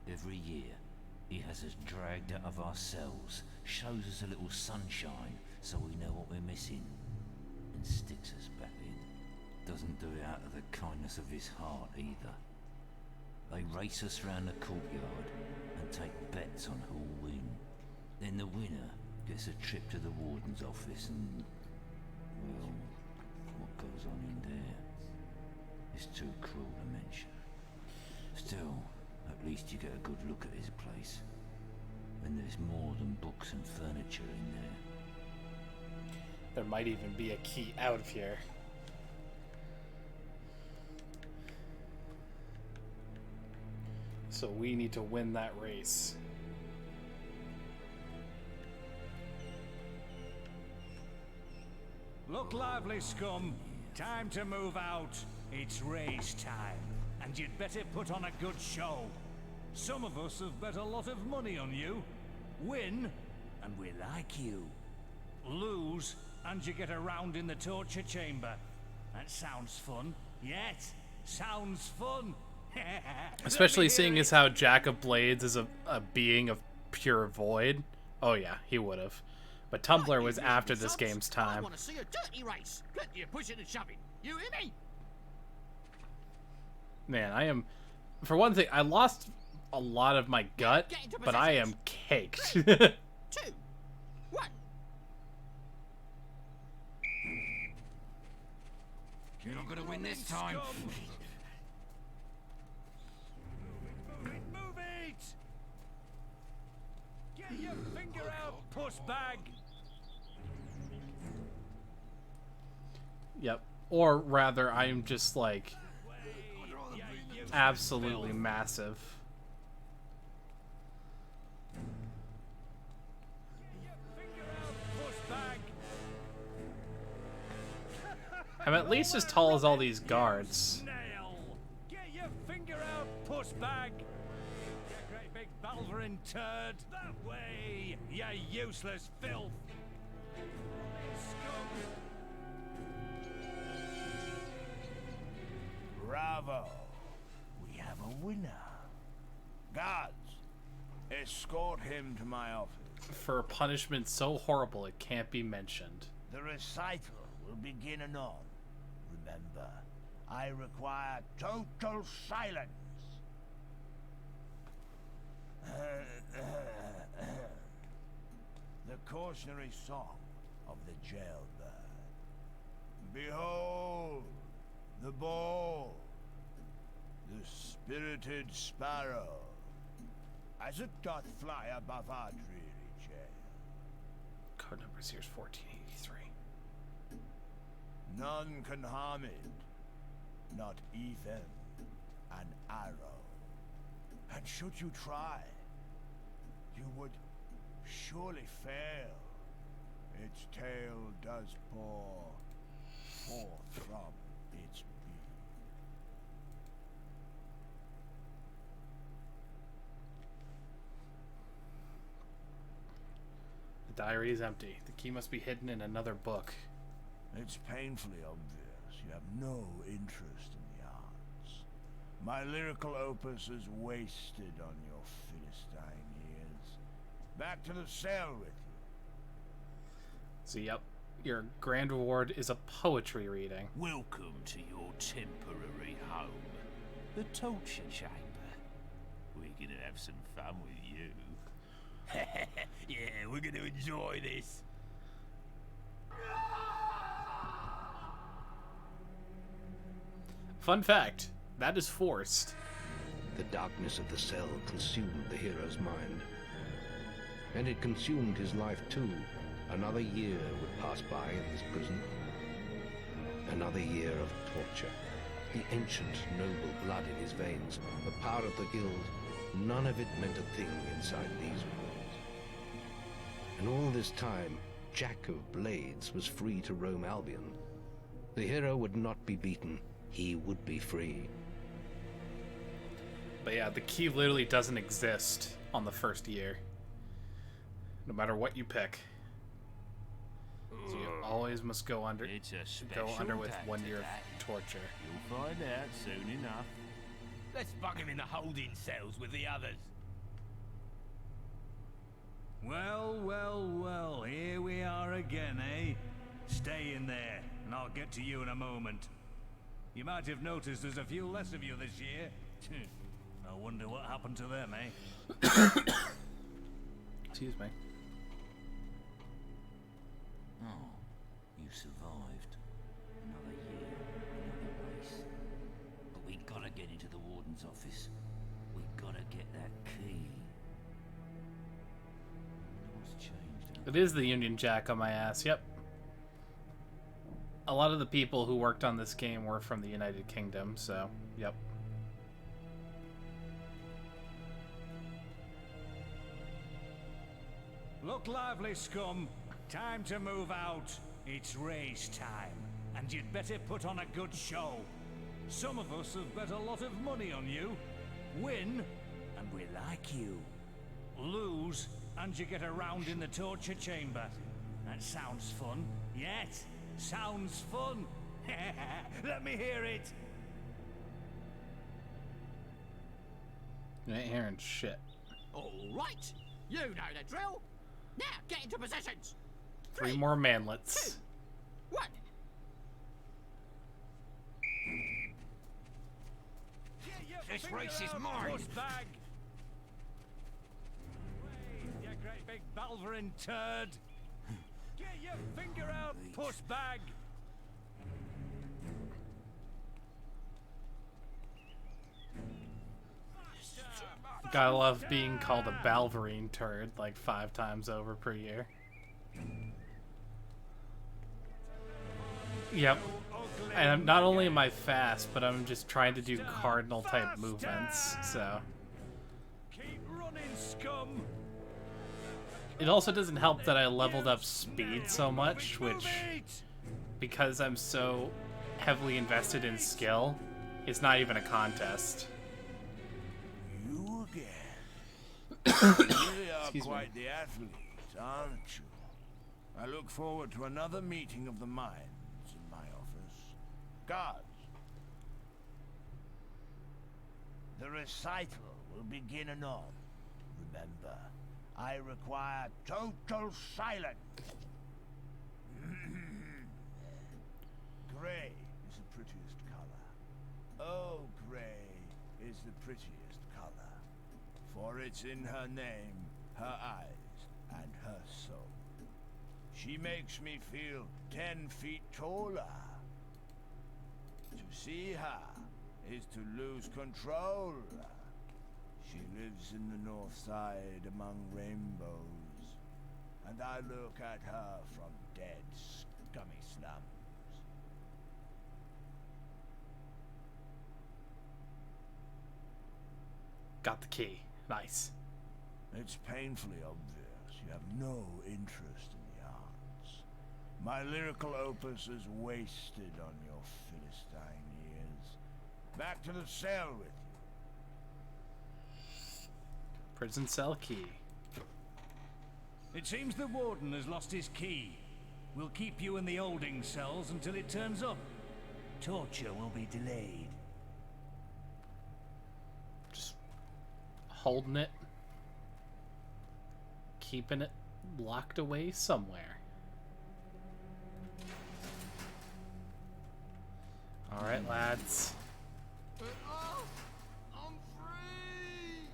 Every year, he has us dragged out of our cells, shows us a little sunshine so we know what we're missing, and sticks us back in. Doesn't do it out of the kindness of his heart either. They race us round the courtyard and take bets on who'll win. Then the winner gets a trip to the warden's office and, well, what goes on in there is too cruel to mention. Still, at least you get a good look at his place. And there's more than books and furniture in there. There might even be a key out of here. So we need to win that race. Look lively, scum. Time to move out. It's race time. And you'd better put on a good show. Some of us have bet a lot of money on you. Win, and we like you. Lose, and you get a round in the torture chamber. That sounds fun. Yes, sounds fun. Especially seeing as how Jack of Blades is a being of pure void. Oh yeah, he would have. But Tumblr was after this game's I time. want to see a dirty race. Plenty of pushing and shoving. You hear me? Man, I am... For one thing, I lost a lot of my gut, but I am caked. 2, 1. You're not gonna win this time. Move it! Get your finger out, puss bag! Yep. Or rather, I am just like... absolutely massive. I'm at least as tall as all these guards. Get your finger out, puss bag! You great big Balverin turd! That way, you useless filth! Bravo! We have a winner. Guards, escort him to my office. For a punishment so horrible it can't be mentioned. The recital will begin anon. Remember, I require total silence. The cautionary song of the jailbird. Behold, the ball, the spirited sparrow, as it doth fly above our dreary jail. Code number is here's 1483. None can harm it, not even an arrow. And should you try, you would surely fail. Its tail does pour forth from its beak. The diary is empty. The key must be hidden in another book. It's painfully obvious you have no interest in the arts. My lyrical opus is wasted on your Philistine years. Back to the cell with you. So, yep. Your grand reward is a poetry reading. Welcome to your temporary home, the torture chamber. We're gonna have some fun with you. Yeah, we're gonna enjoy this. Fun fact, that is forced. The darkness of the cell consumed the hero's mind. And it consumed his life too. Another year would pass by in this prison. Another year of torture. The ancient, noble blood in his veins, the power of the guild, none of it meant a thing inside these walls. And all this time, Jack of Blades was free to roam Albion. The hero would not be beaten. He would be free. But yeah, the key literally doesn't exist on the first year. No matter what you pick. So you always must go under with 1 year of torture. You'll find out soon enough. Let's bug him in the holding cells with the others. Well, well, well, here we are again, eh? Stay in there, and I'll get to you in a moment. You might have noticed there's a few less of you this year. I wonder what happened to them, eh? Excuse me. Oh, you survived. Another year, another race. But we gotta get into the warden's office. We gotta get that key. What's changed? It is the Union Jack on my ass, yep. A lot of the people who worked on this game were from the United Kingdom, so, yep. Look lively, scum. Time to move out. It's race time, and you'd better put on a good show. Some of us have bet a lot of money on you. Win, and we like you. Lose, and you get a round in the torture chamber. That sounds fun. Yes, sounds fun. Let me hear it. You ain't hearing shit. All right. You know the drill. Now get into positions. 3 more manlets. 1. This race is mine. Push bag. You great big Balverin turd. Get your finger out, push bag. Gotta love being called a Balverine turd like 5 times over per year. Yep. And I'm, not only am I fast, but I'm just trying to do cardinal type movements, so. Keep running, scum. It also doesn't help that I leveled up speed so much, which, because I'm so heavily invested in skill, it's not even a contest. You again. You really are Excuse quite me. the athlete, aren't you? I look forward to another meeting of the minds in my office. Guards. The recital will begin anon. Remember, I require total silence. Gray is the prettiest color. Oh, gray is the prettiest color. For it's in her name, her eyes, and her soul. She makes me feel 10 feet taller. To see her is to lose control. She lives in the north side among rainbows, and I look at her from dead, scummy slums. Got the key. Nice. It's painfully obvious you have no interest in the arts. My lyrical opus is wasted on your Philistine years. Back to the cell with you. Prison cell key. It seems the warden has lost his key. We'll keep you in the holding cells until it turns up. Torture will be delayed. Just holding it. Keeping it locked away somewhere. Alright, lads. I'm free!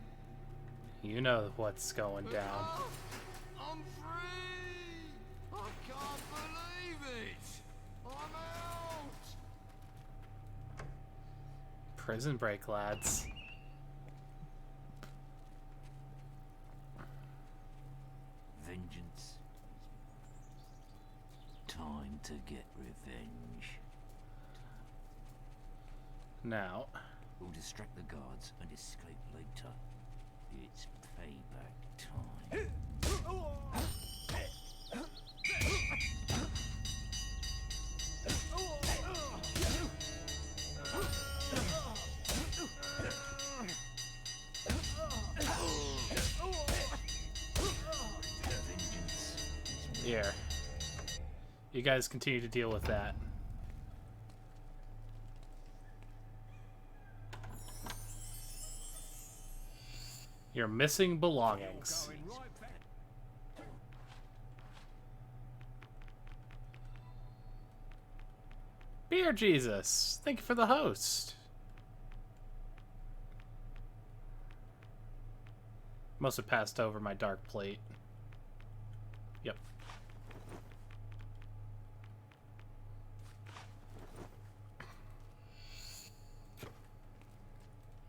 You know what's going down. I'm free! I can't believe it! I'm out! Prison break, lads. Vengeance. Time to get revenge. Now. We'll distract the guards and escape later. It's payback time. Here. You guys continue to deal with that. Your missing belongings. Beer Jesus, thank you for the host. Must have passed over my dark plate. Yep.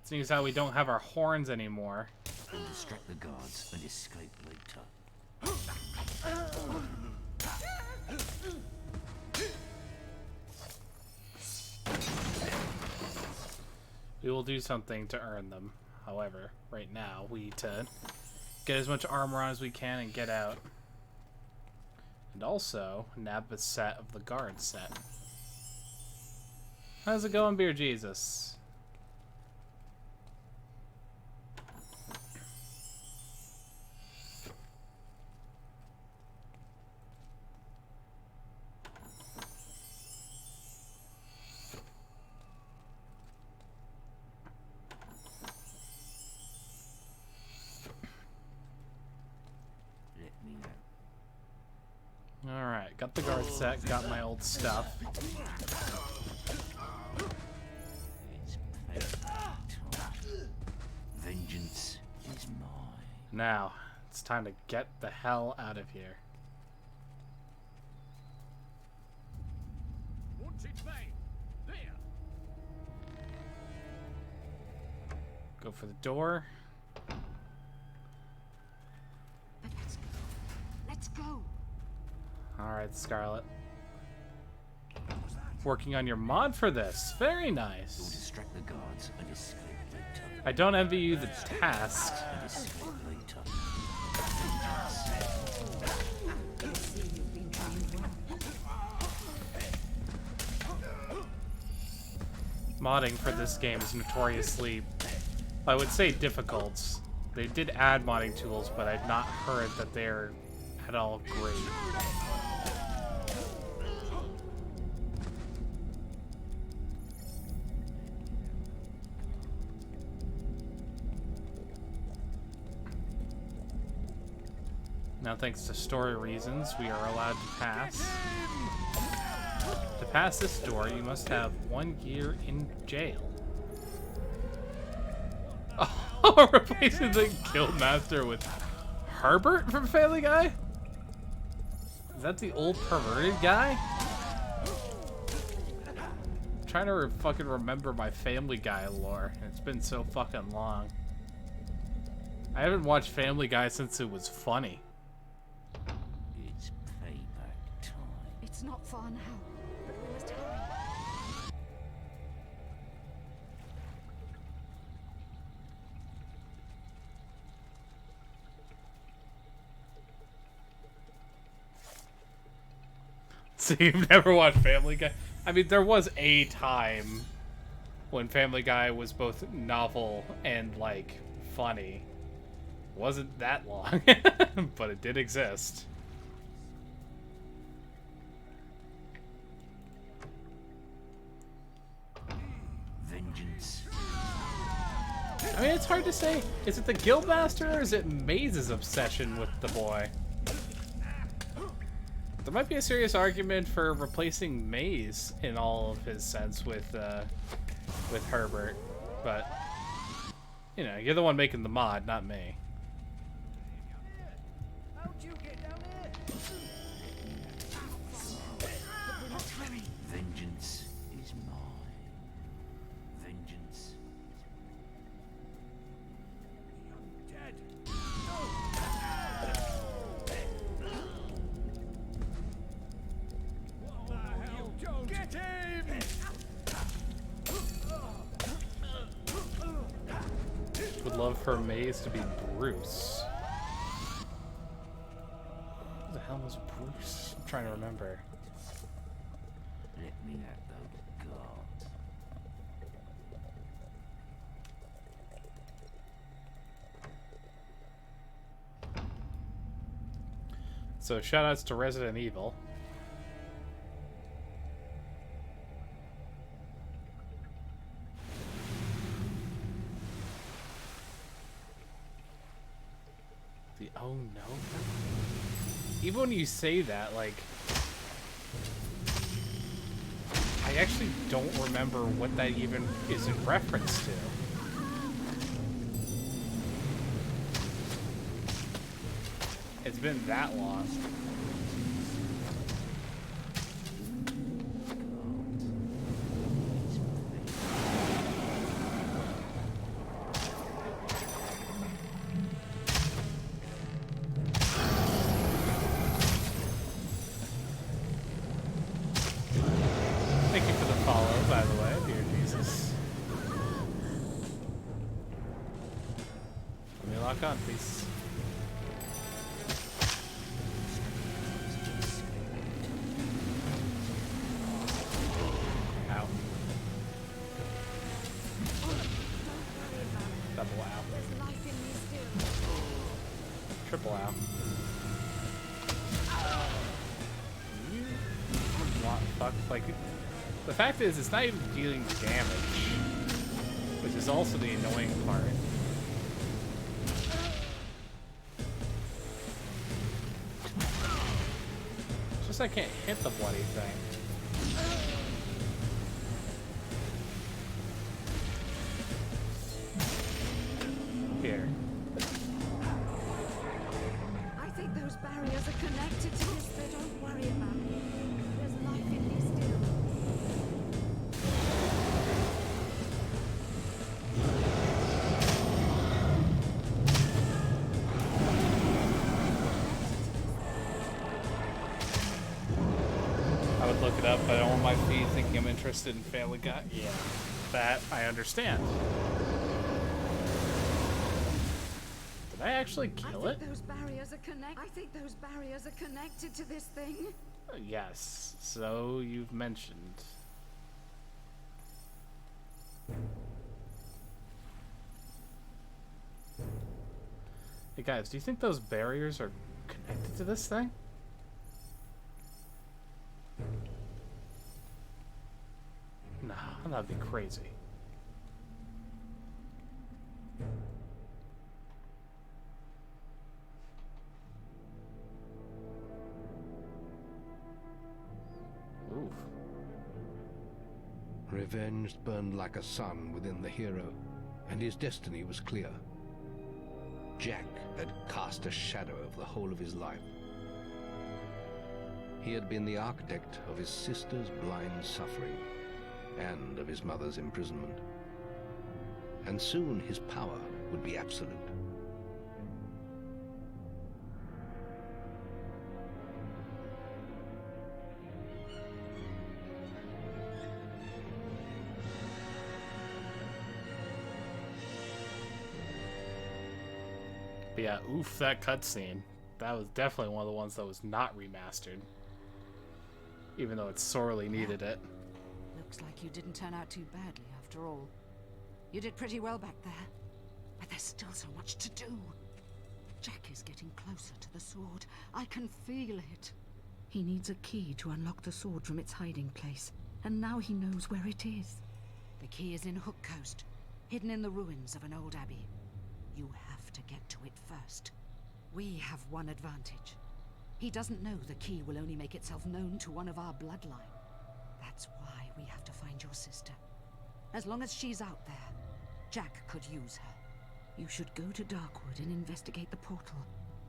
Seeing as how we don't have our horns anymore. We'll distract the guards and escape later. We will do something to earn them. However, right now we need to get as much armor on as we can and get out. And also, nab a set of the guard set. How's it going, Beer Jesus? Alright, got the guard set, got my old stuff. Vengeance is mine. Now, it's time to get the hell out of here. Go for the door. But let's go. Let's go. Alright, Scarlet. Working on your mod for this. Very nice. You'll distract the guards and escape later. I don't envy you the task. And escape later. Modding for this game is notoriously, I would say, difficult. They did add modding tools, but I've not heard that they're at all great. Now, thanks to story reasons, we are allowed to pass. To pass this door, you must have 1 year in jail. Oh, replacing the Guildmaster with Herbert from Family Guy? Is that the old perverted guy? I'm trying to fucking remember my Family Guy lore, and it's been so fucking long. I haven't watched Family Guy since it was funny. It's payback time. It's not far now, but we must hurry. So you've never watched Family Guy? I mean, there was a time when Family Guy was both novel and, like, funny. It wasn't that long, but it did exist. Vengeance. I mean, it's hard to say. Is it the Guildmaster or is it Maze's obsession with the boy? There might be a serious argument for replacing Maze in all of his sense with Herbert, but you know, you're the one making the mod, not me. Vengeance is mine. Vengeance. Get him! Would love for Maze to be Bruce. Who the hell was Bruce? I'm trying to remember. Let me have those guards. So shoutouts to Resident Evil. The oh no. Even when you say that, like, I actually don't remember what that even is in reference to. It's been that long. Thank you for the follow, by the way, dear Jesus. Let me lock on, please. triple out. Fuck, like, the fact is, it's not even dealing damage, which is also the annoying part. It's just I can't hit the bloody thing. Here. I think those barriers are connected to this. They don't worry about me. There's life in me still. I would look it up, but I don't want my feed thinking I'm interested in Family Guy. Yeah, that I understand. Did I actually kill it? Those barriers are I think those barriers are connected to this thing. Yes, so you've mentioned. Hey guys, do you think those barriers are connected to this thing? Nah, that'd be crazy. Oof. Revenge burned like a sun within the hero, and his destiny was clear. Jack had cast a shadow over the whole of his life. He had been the architect of his sister's blind suffering and of his mother's imprisonment. And soon his power would be absolute. But yeah, oof, that cutscene. That was definitely one of the ones that was not remastered. Even though it sorely needed it. Looks like you didn't turn out too badly after all. You did pretty well back there. But there's still so much to do. Jack is getting closer to the sword. I can feel it. He needs a key to unlock the sword from its hiding place. And now he knows where it is. The key is in Hook Coast, hidden in the ruins of an old abbey. You have to get to it first. We have one advantage. He doesn't know the key will only make itself known to one of our bloodline. That's why we have to find your sister. As long as she's out there, Jack could use her. You should go to Darkwood and investigate the portal.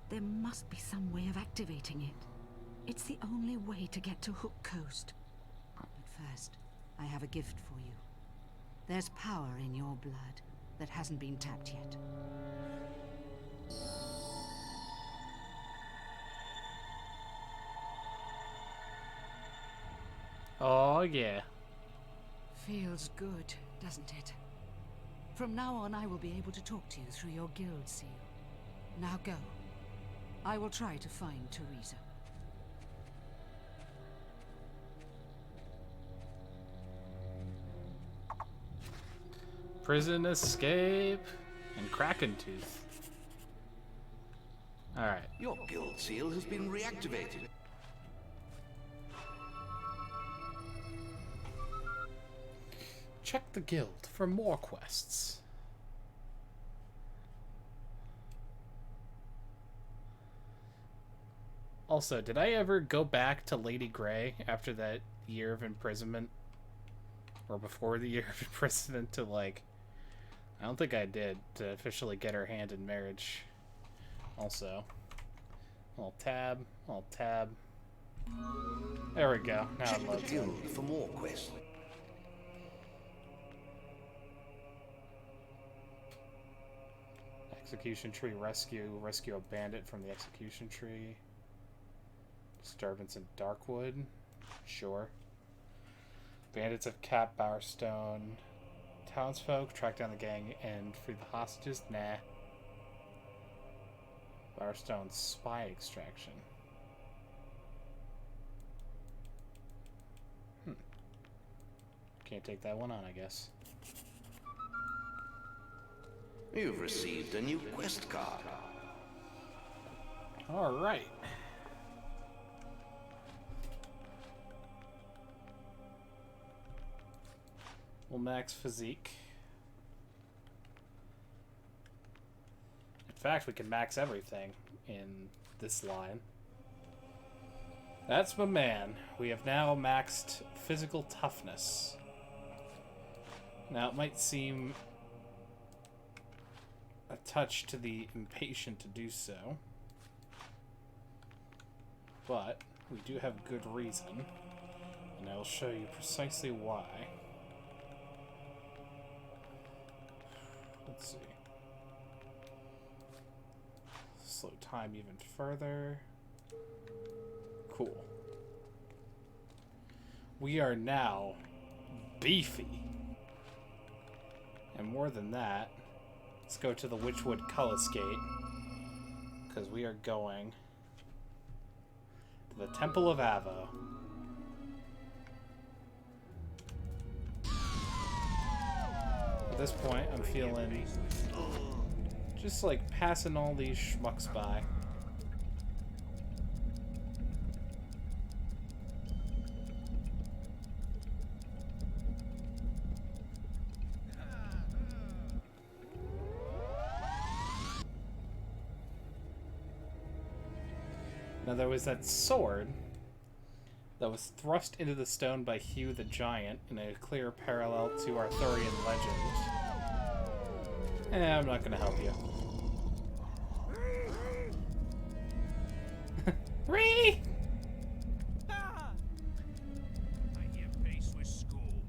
There must be some way of activating it. It's the only way to get to Hook Coast. But first, I have a gift for you. There's power in your blood that hasn't been tapped yet. Oh, yeah. Feels good, doesn't it? From now on, I will be able to talk to you through your guild seal. Now go. I will try to find Teresa. Prison escape and Kraken Tooth. Alright. Your guild seal has been reactivated. Check the guild for more quests. Also, did I ever go back to Lady Grey after that year of imprisonment? Or before the year of imprisonment to, like... I don't think I did, to officially get her hand in marriage. Also. I'll tab. There we go. Now Check it the loads guild up. for more quests. Execution tree rescue. Rescue a bandit from the execution tree. Disturbance in Darkwood. Sure. Bandits of Cap Bowerstone. Townsfolk. Track down the gang and free the hostages. Nah. Bowerstone spy extraction. Can't take that one on, I guess. You've received a new quest card. Alright. We'll max physique. In fact, we can max everything in this line. That's my man. We have now maxed physical toughness. Now, it might seem a touch to the impatient to do so, but we do have good reason, and I will show you precisely why. Let's see. Slow time even further. Cool. We are now beefy. And more than that, let's go to the Witchwood Cullis Gate, because we are going to the Temple of Avo. At this point, I'm feeling just like passing all these schmucks by. Now there was that sword that was thrust into the stone by Hugh the Giant in a clear parallel to Arthurian legend. I'm not gonna help you. Ree! I hear pace with school.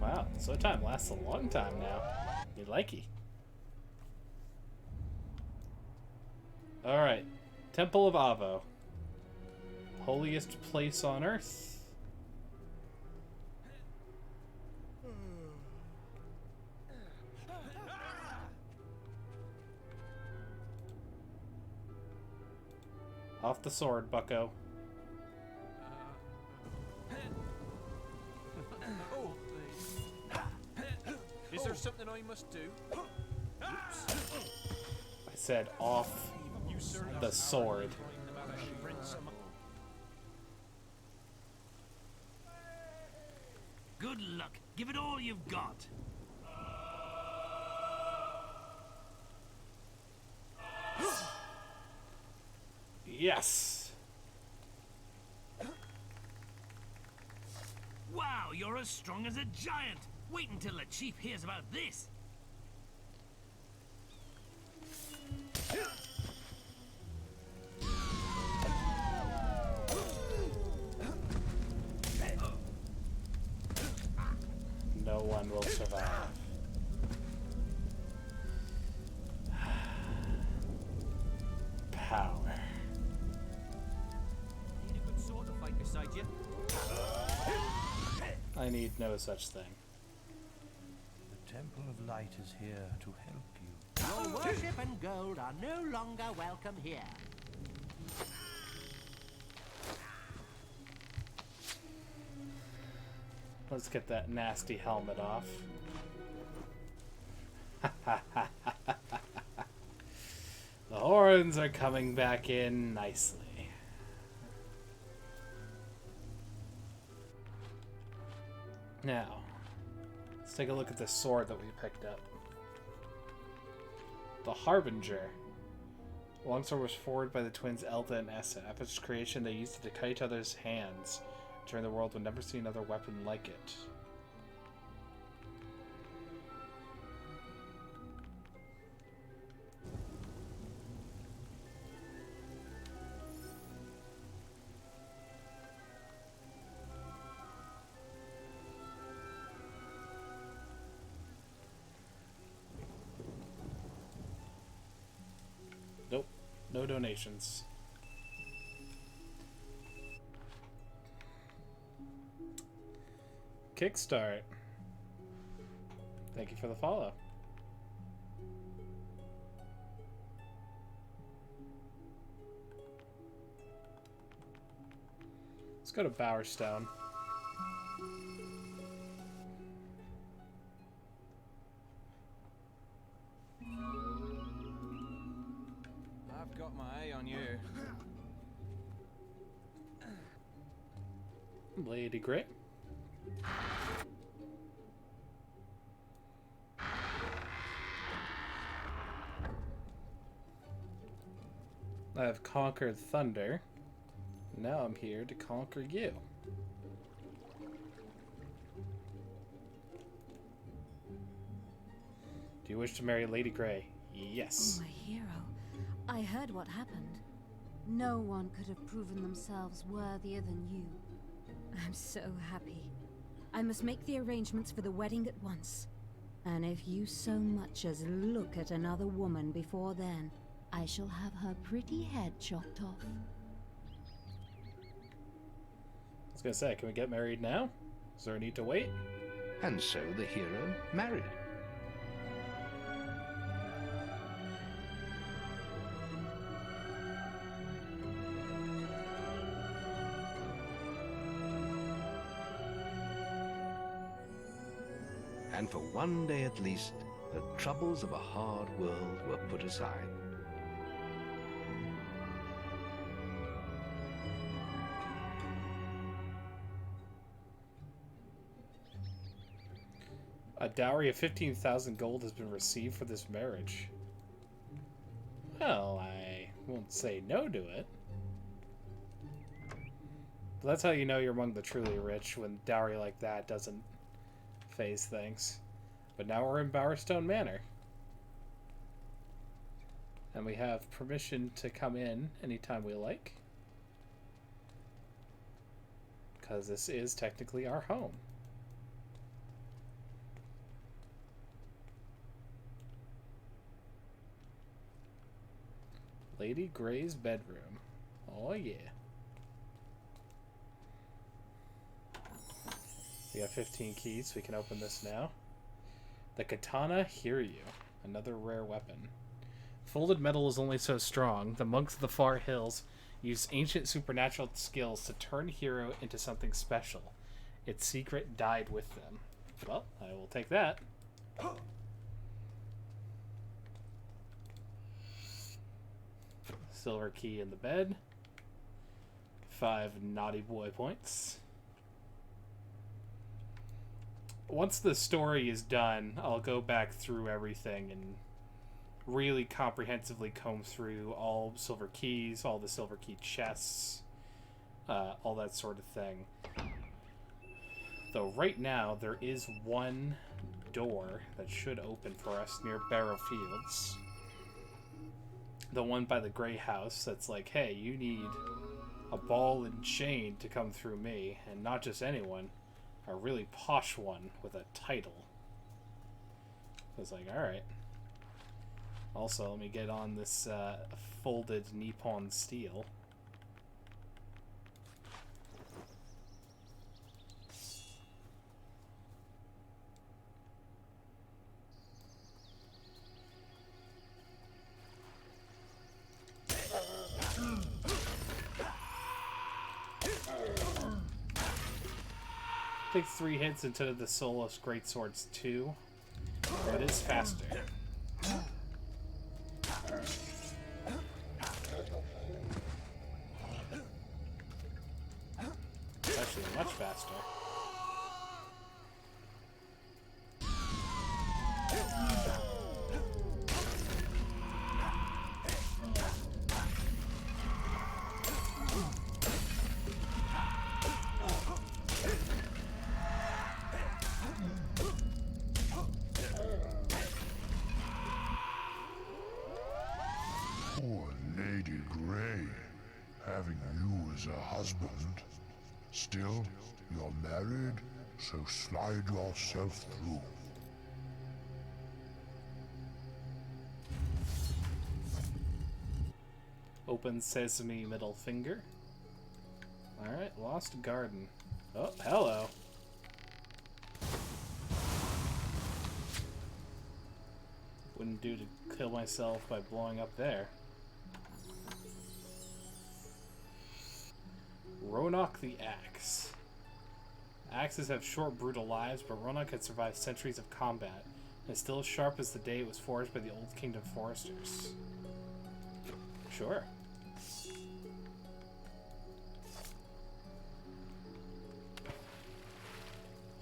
Wow, so time lasts a long time now. Me likey. Alright, Temple of Avo. Holiest place on earth. Off the sword, bucko. Is there something I must do? I said off the sword. Good luck. Give it all you've got. Yes. Wow, you're as strong as a giant. Wait until the chief hears about this. No one will survive. Power. Need a good sword to fight beside you. I need no such thing. The Temple of Light is here to help you. Your worship and gold are no longer welcome here. Let's get that nasty helmet off. The horns are coming back in nicely. Now, let's take a look at the sword that we picked up. The Harbinger. The longsword was forged by the twins Elta and Essa. After its creation, they used it to cut each other's hands. During the world would never see another weapon like it. Nope, no donations. Kickstart. Thank you for the follow. Let's go to Bowerstone. got my eye on you. Lady Grey. I have conquered thunder. Now I'm here to conquer you. Do you wish to marry Lady Grey? Yes. Oh, my hero. I heard what happened. No one could have proven themselves worthier than you. I'm so happy. I must make the arrangements for the wedding at once. And if you so much as look at another woman before then, I shall have her pretty head chopped off. I was gonna say, can we get married now? Is there a need to wait? And so the hero married. And for one day at least, the troubles of a hard world were put aside. A dowry of 15,000 gold has been received for this marriage. Well, I won't say no to it. But that's how you know you're among the truly rich, when dowry like that doesn't phase things. But now we're in Bowerstone Manor. And we have permission to come in anytime we like. Because this is technically our home. Lady Grey's bedroom. Oh yeah. We got 15 keys, so we can open this now. The Katana Hiryu, another rare weapon. Folded metal is only so strong. The monks of the far hills use ancient supernatural skills to turn Hero into something special. Its secret died with them. Well, I will take that. Silver key in the bed. 5 naughty boy points. Once the story is done, I'll go back through everything and really comprehensively comb through all silver keys, all the silver key chests, all that sort of thing. Though right now there is one door that should open for us near Barrow Fields. The one by the Grey House that's like, hey, you need a ball and chain to come through me, and not just anyone, a really posh one with a title. I was like, alright. Also, let me get on this folded Nippon steel. Takes 3 hits instead of the Solos Greatsword's 2, but it is faster. It's actually much faster. Poor Lady Grey, having you as a husband. Still, you're married, so slide yourself through. Open sesame, middle finger. Alright, lost garden. Oh, hello. Wouldn't do to kill myself by blowing up there. Roanoke the Axe. Axes have short, brutal lives, but Roanoke had survived centuries of combat, and is still as sharp as the day it was forged by the Old Kingdom foresters. Sure.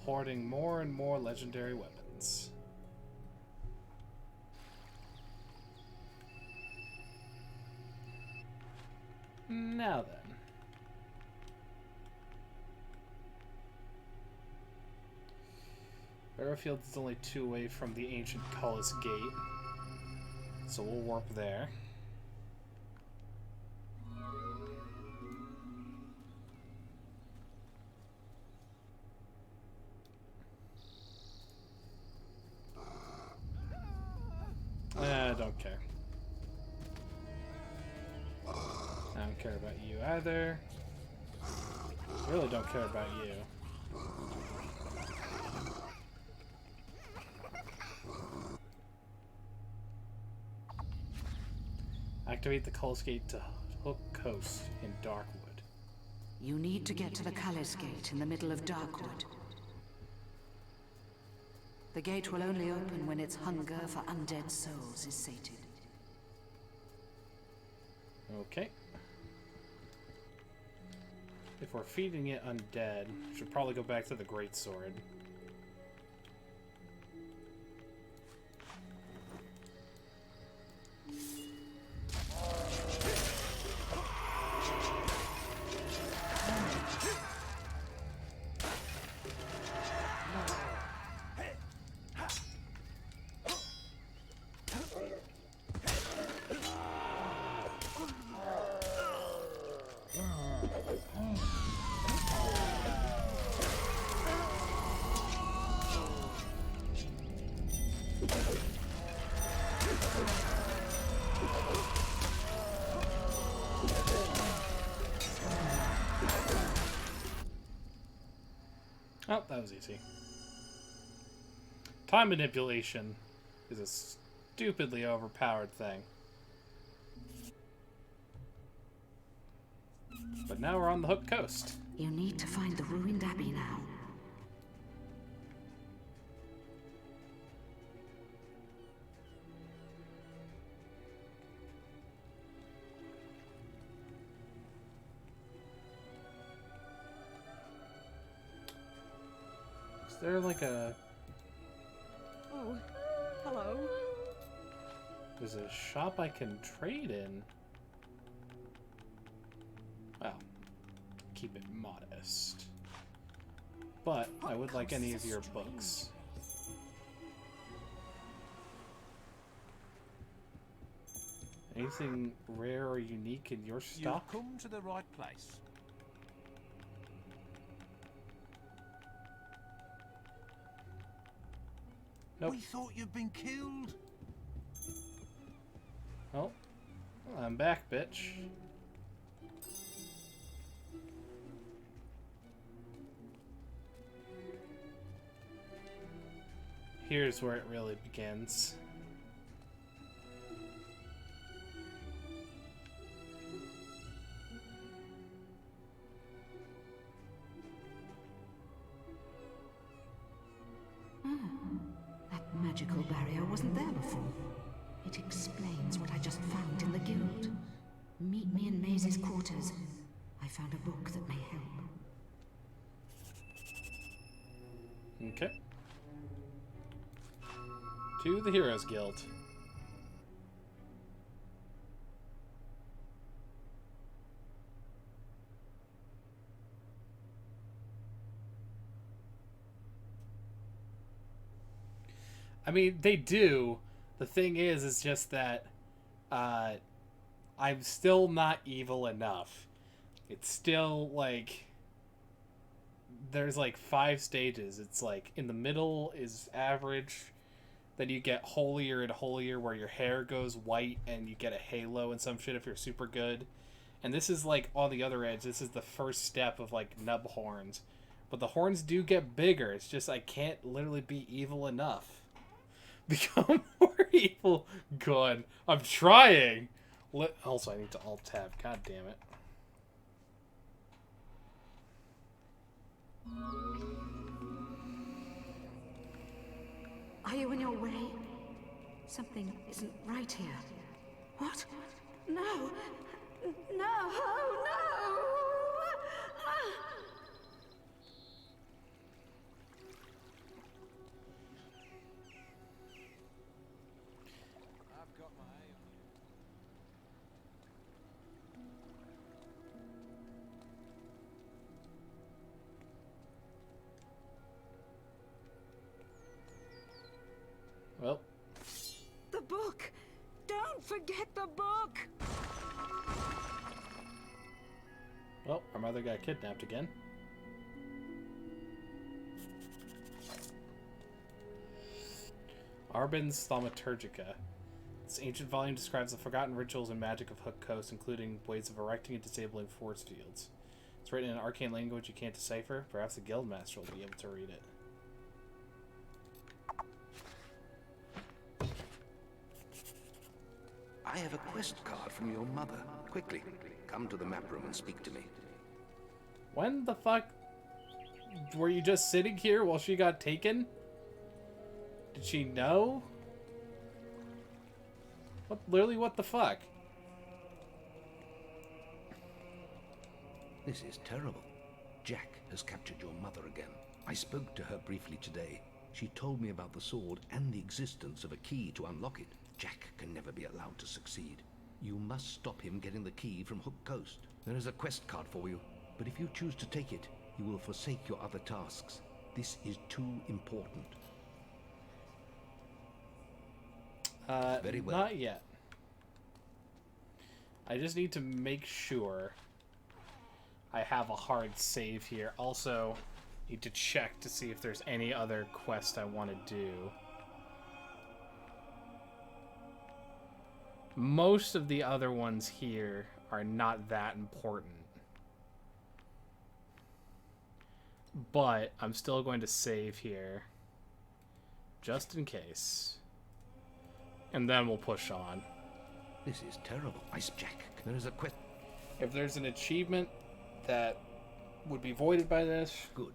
Hoarding more and more legendary weapons. Now then. Barrowfield is only 2 away from the ancient Cullis Gate, so we'll warp there. I don't care. I don't care about you either. I really don't care about you. Activate the Cullis Gate to Hook Coast in Darkwood. You need to get to the Cullis Gate in the middle of Darkwood. The gate will only open when its hunger for undead souls is sated. Okay. If we're feeding it undead, we should probably go back to the Greatsword. Oh, that was easy. Time manipulation is a stupidly overpowered thing. But now we're on the Hook Coast. You need to find the ruined abbey now. Is there like a... Oh, hello. There's a shop I can trade in. Well, keep it modest. But I would like any of your books. Anything rare or unique in your stock? You've come to the right place. Nope. We thought you'd been killed. Oh, well, I'm back, bitch. Here's where it really begins. That magical barrier wasn't there before. It explains what I just found in the guild. Meet me in Maisie's quarters. I found a book that may help. Okay. To the Heroes Guild. I mean, they do. The thing is just that I'm still not evil enough. It's still like there's like 5 stages. It's like in the middle is average. Then you get holier and holier where your hair goes white and you get a halo and some shit if you're super good. And this is like on the other edge. This is the first step of like nub horns. But the horns do get bigger. It's just I can't literally be evil enough. Become more evil. Good. I'm trying. Also, I need to alt-tab. God damn it. Are you in your way? Something isn't right here. What? No! No! No! I've got my eye on Well. The book! Don't forget the book! Well, our mother got kidnapped again. Arbin's Thaumaturgica. This ancient volume describes the forgotten rituals and magic of Hook Coast, including ways of erecting and disabling force fields. It's written in an arcane language you can't decipher. Perhaps the guildmaster will be able to read it. I have a quest card from your mother. Quickly, come to the map room and speak to me. When the fuck were you just sitting here while she got taken? Did she know? What, literally, what the fuck? This is terrible. Jack has captured your mother again. I spoke to her briefly today. She told me about the sword and the existence of a key to unlock it. Jack can never be allowed to succeed. You must stop him getting the key from Hook Coast. There is a quest card for you, but if you choose to take it, you will forsake your other tasks. This is too important. Very well. Not yet. I just need to make sure I have a hard save here. Also, need to check to see if there's any other quest I want to do. Most of the other ones here are not that important. But I'm still going to save here, just in case. And then we'll push on. This is terrible. Ice Jack, there is a quest. If there's an achievement that would be voided by this... Good.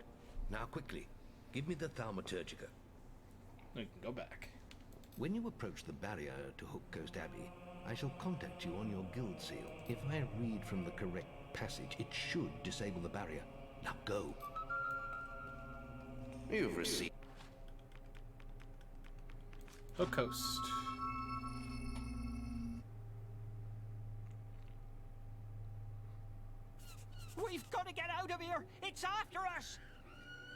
Now quickly, give me the Thaumaturgica. We can go back. When you approach the barrier to Hook Coast Abbey, I shall contact you on your guild seal. If I read from the correct passage, it should disable the barrier. Now go. You've received... Hook Coast. We've got to get out of here! It's after us!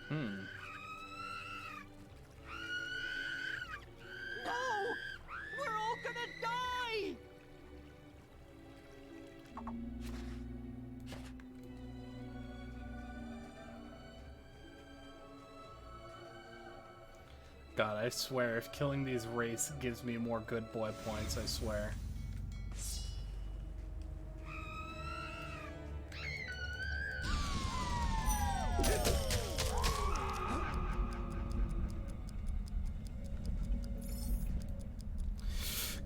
Hmm. No! We're all gonna die! God, I swear, if killing these wraiths gives me more good boy points, I swear.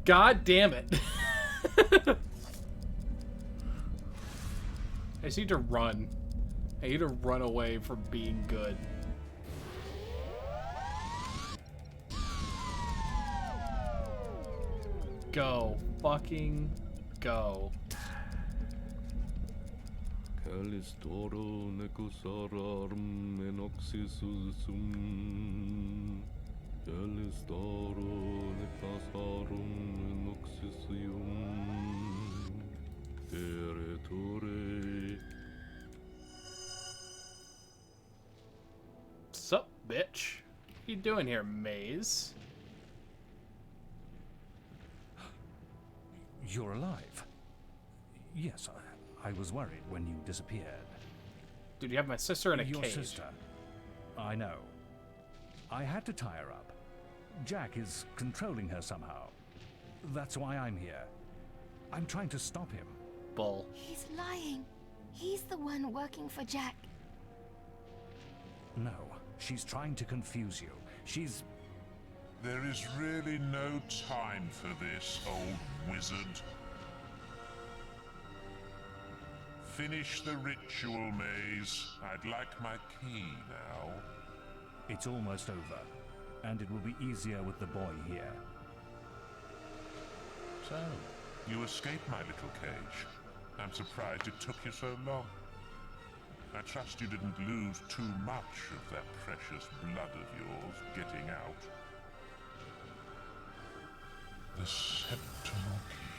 God damn it. I just need to run. I need to run away from being good. Go. Fucking go. Calistoro necosarum enoxisum. Calistoro necasarum enoxisium. Eretore. Sup, bitch? What you doing here, Maze? You're alive. Yes, I was worried when you disappeared. Dude, you have my sister in a Your cage. sister. I know. I had to tie her up. Jack is controlling her somehow. That's why I'm here. I'm trying to stop him. Bull. He's lying. He's the one working for Jack. No, she's trying to confuse you. She's... There is really no time for this, old wizard. Finish the ritual, Maze. I'd like my key now. It's almost over, and it will be easier with the boy here. So, You escaped my little cage. I'm surprised it took you so long. I trust you didn't lose too much of that precious blood of yours getting out. The Sentinel Key.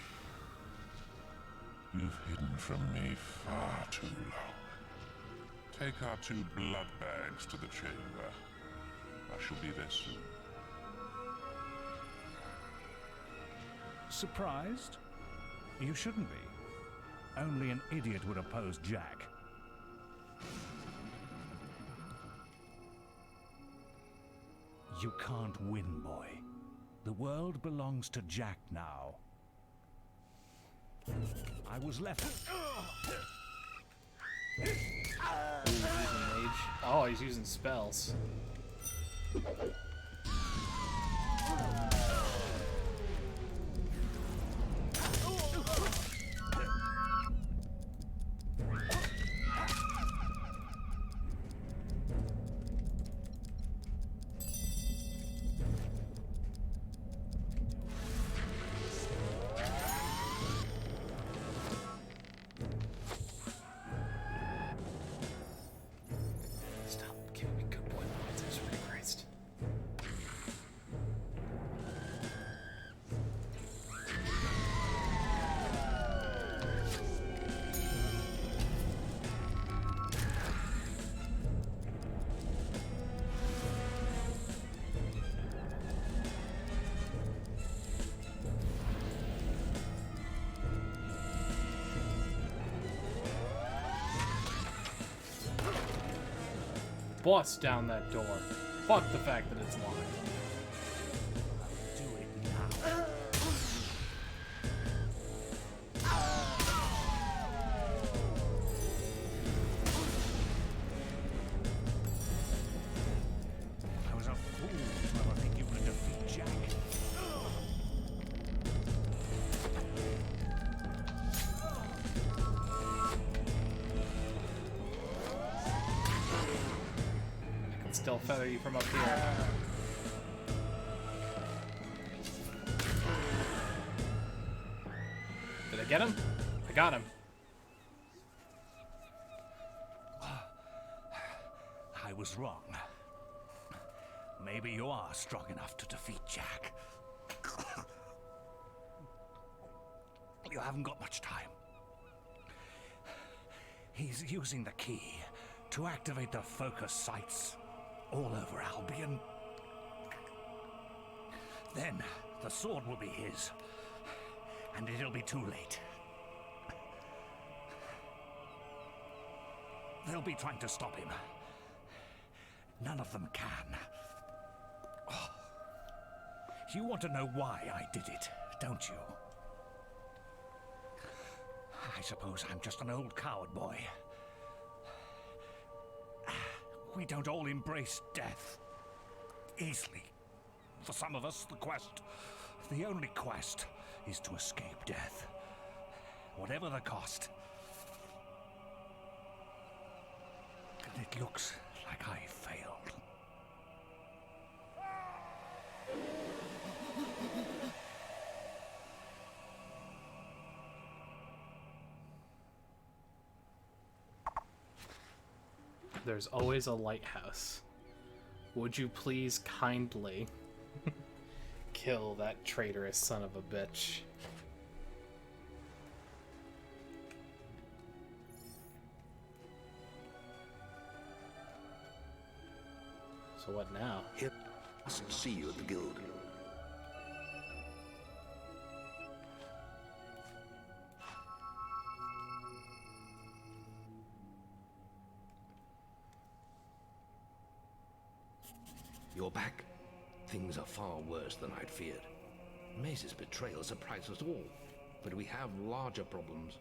You've hidden from me far too long. Take our 2 blood bags to the chamber. I shall be there soon. Surprised? You shouldn't be. Only an idiot would oppose Jack. You can't win, boy. The world belongs to Jack now. I was left... Ooh, he's using mage. Oh, he's using spells. Bust down that door. Fuck the fact that it's locked. Do it now. I was a fool to ever think you could defeat Jack. Still feather you from up here. Did I get him? I got him. I was wrong. Maybe you are strong enough to defeat Jack. You haven't got much time. He's using the key to activate the focus sites all over Albion. Then the sword will be his, and it'll be too late. They'll be trying to stop him. None of them can. Oh. You want to know why I did it, don't you? I suppose I'm just an old coward boy. We don't all embrace death easily. For some of us, the only quest, is to escape death, whatever the cost. And it looks like I failed. There's always a lighthouse. Would you please kindly kill that traitorous son of a bitch? So what now? He must see you at the guild. You're back. Things are far worse than I'd feared. Mace's betrayal surprised us all, but we have larger problems.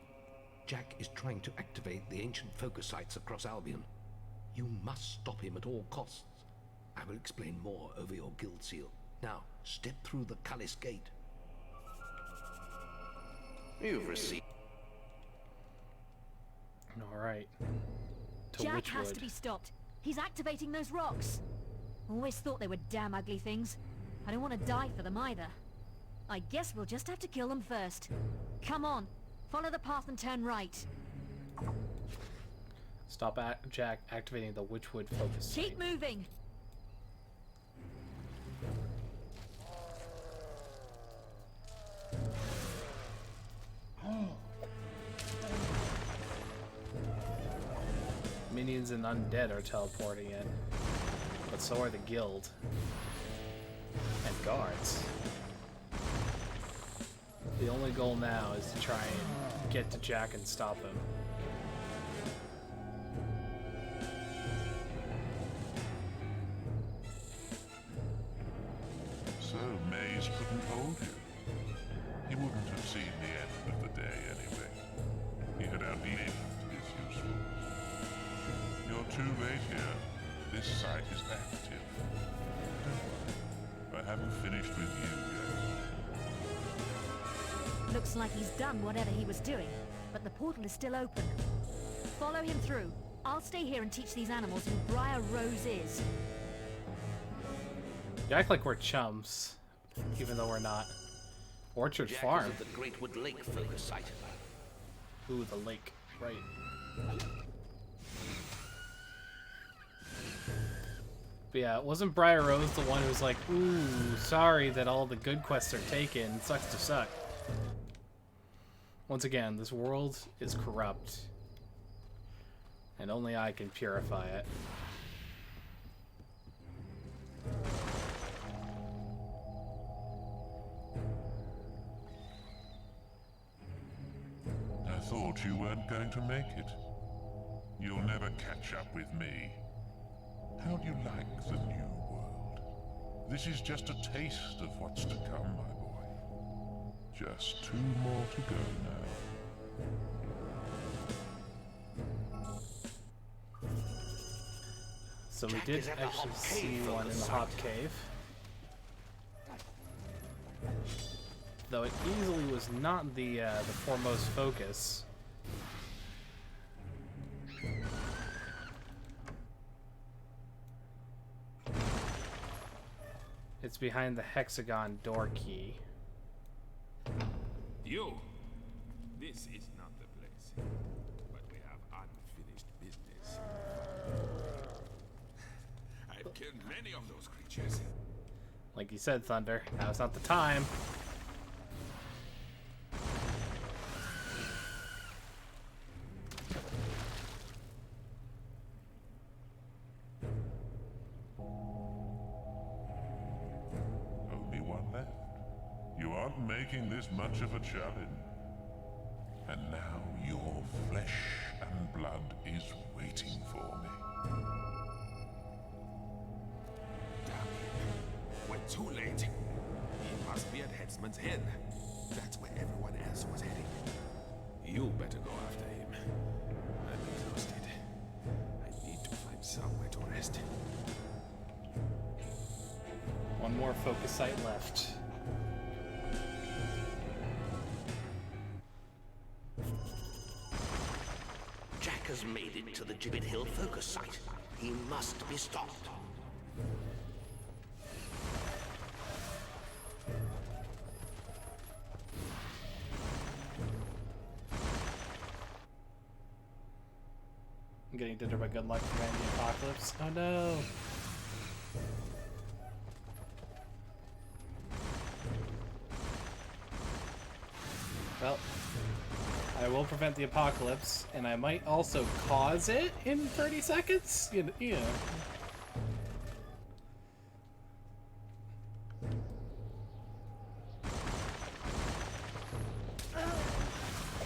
Jack is trying to activate the ancient focus sites across Albion. You must stop him at all costs. I will explain more over your guild seal. Now, step through the Cullis gate. You've received... Alright. Jack has to be stopped. He's activating those rocks. Always thought they were damn ugly things. I don't want to die for them either. I guess we'll just have to kill them first. Come on, follow the path and turn right. Stop Jack activating the Witchwood focus. Keep moving. Minions and undead are teleporting in, but so are the guild and guards. The only goal now is to try and get to Jack and stop him. So Maze couldn't hold you. He wouldn't have seen the end of the day anyway. He had outlived his useful. You're too late here. This site is active. Don't worry. I haven't finished with you yet. Looks like he's done whatever he was doing, but the portal is still open. Follow him through. I'll stay here and teach these animals who Briar Rose is. You act like we're chums, even though we're not. Orchard Jack Farm. is at the Greatwood Lake focus site. Ooh, the lake. Right. But yeah, wasn't Briar Rose the one who was like, ooh, sorry that all the good quests are taken. Sucks to suck. Once again, this world is corrupt. And only I can purify it. I thought you weren't going to make it. You'll never catch up with me. How do you like the new world? This is just a taste of what's to come, my boy. Just 2 more to go now. So we did actually see one in the Hop Cave. Though it easily was not the foremost focus. It's behind the hexagon door key. You! This is not the place. But we have unfinished business. I've killed many of those creatures. Like you said, Thunder, now's not the time. Only one left. You aren't making this much of a challenge. And now your flesh and blood is waiting for me. We're too late. He must be at Headsman's Hill. That's where everyone else was heading. You better go after him. I'm exhausted. I need to find somewhere to rest. One more focus site left. Jack has made it to the Gibbet Hill focus site. He must be stopped. I'm getting dinner by good luck to the apocalypse. Oh no! Well, I will prevent the apocalypse, and I might also cause it in 30 seconds. You know.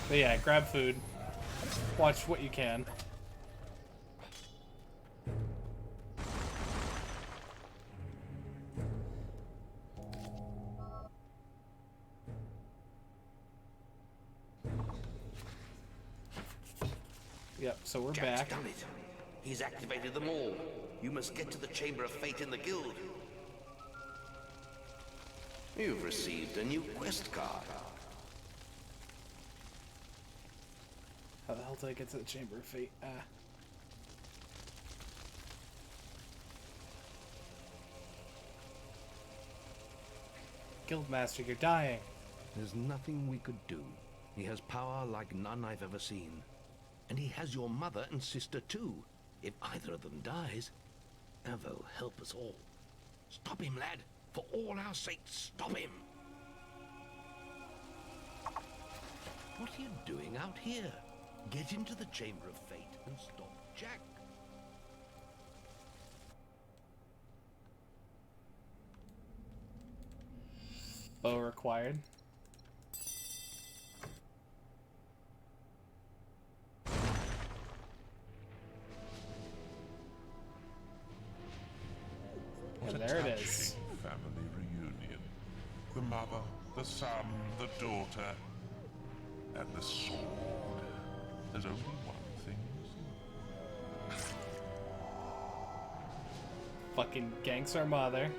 But yeah, grab food. Watch what you can. Yep, so we're Jack's back. done it. He's activated them all. You must get to the Chamber of Fate in the Guild. You've received a new quest card. How the hell did I get to the Chamber of Fate? Guildmaster, you're dying. There's nothing we could do. He has power like none I've ever seen. And he has your mother and sister too. If either of them dies, Avo help us all. Stop him, lad. For all our sakes, stop him. What are you doing out here? Get into the Chamber of Fate and stop Jack. Bow required. What And a there it touching is. family reunion. The mother, the son, the daughter, and the sword. There's only one thing missing. Fucking ganks our mother.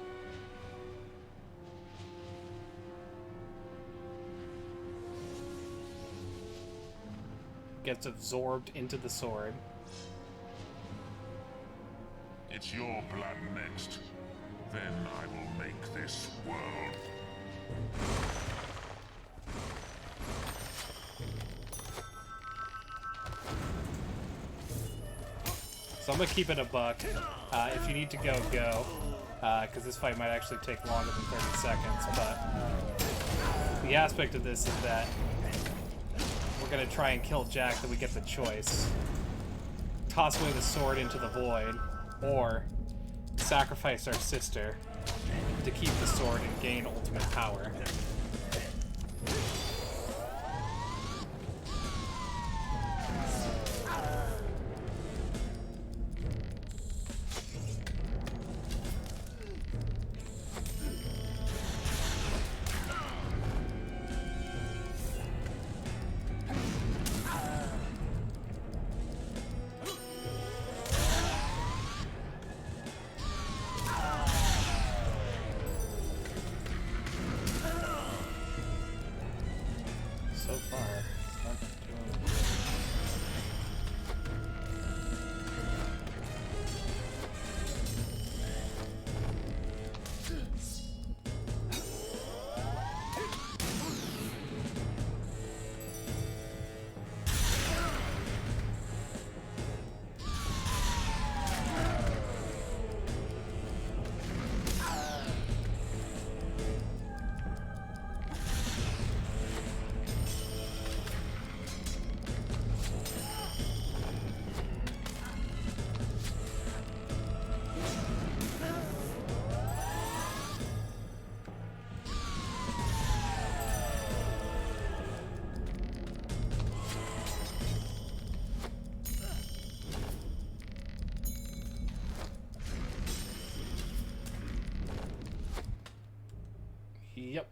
Gets absorbed into the sword. It's your blood next. Then I will make this world. So I'm gonna keep it a buck. If you need to go, go. Because this fight might actually take longer than 30 seconds. But the aspect of this is that we're gonna try and kill Jack, then we get the choice. Toss away the sword into the void, or sacrifice our sister to keep the sword and gain ultimate power. So far, it's not doing good. Yep.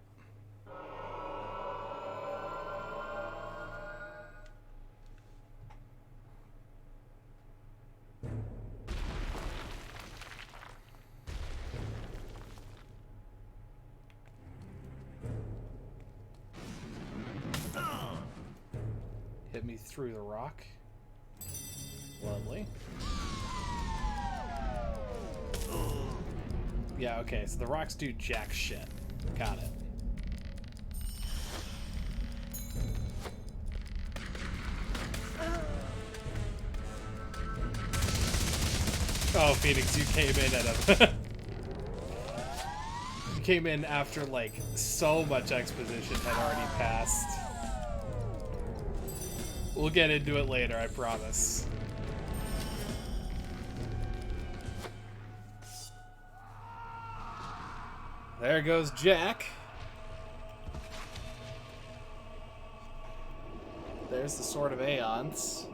Hit me through the rock. Lovely. Yeah, okay, so the rocks do jack shit. Got it. Oh, Phoenix, you came in at a... You came in after, like, so much exposition had already passed. We'll get into it later, I promise. There goes Jack. There's the Sword of Aeons.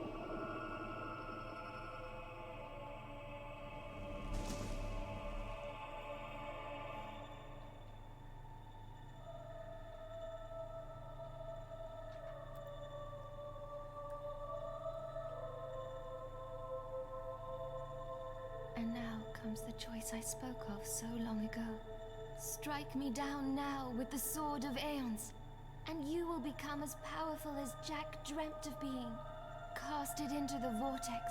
And now comes the choice I spoke of so long ago. Strike me down now with the Sword of Aeons, and you will become as powerful as Jack dreamt of being. Cast it into the vortex,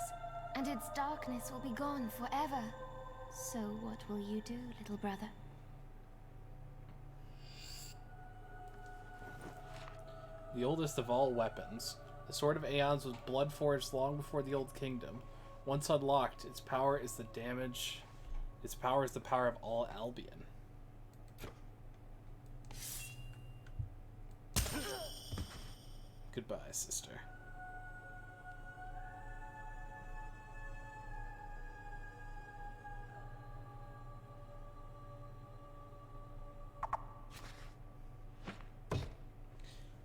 and its darkness will be gone forever. So what will you do, little brother? the oldest of all weapons. The Sword of Aeons was blood forged long before the Old Kingdom. Once unlocked, its power is the power of all Albion. Goodbye, sister.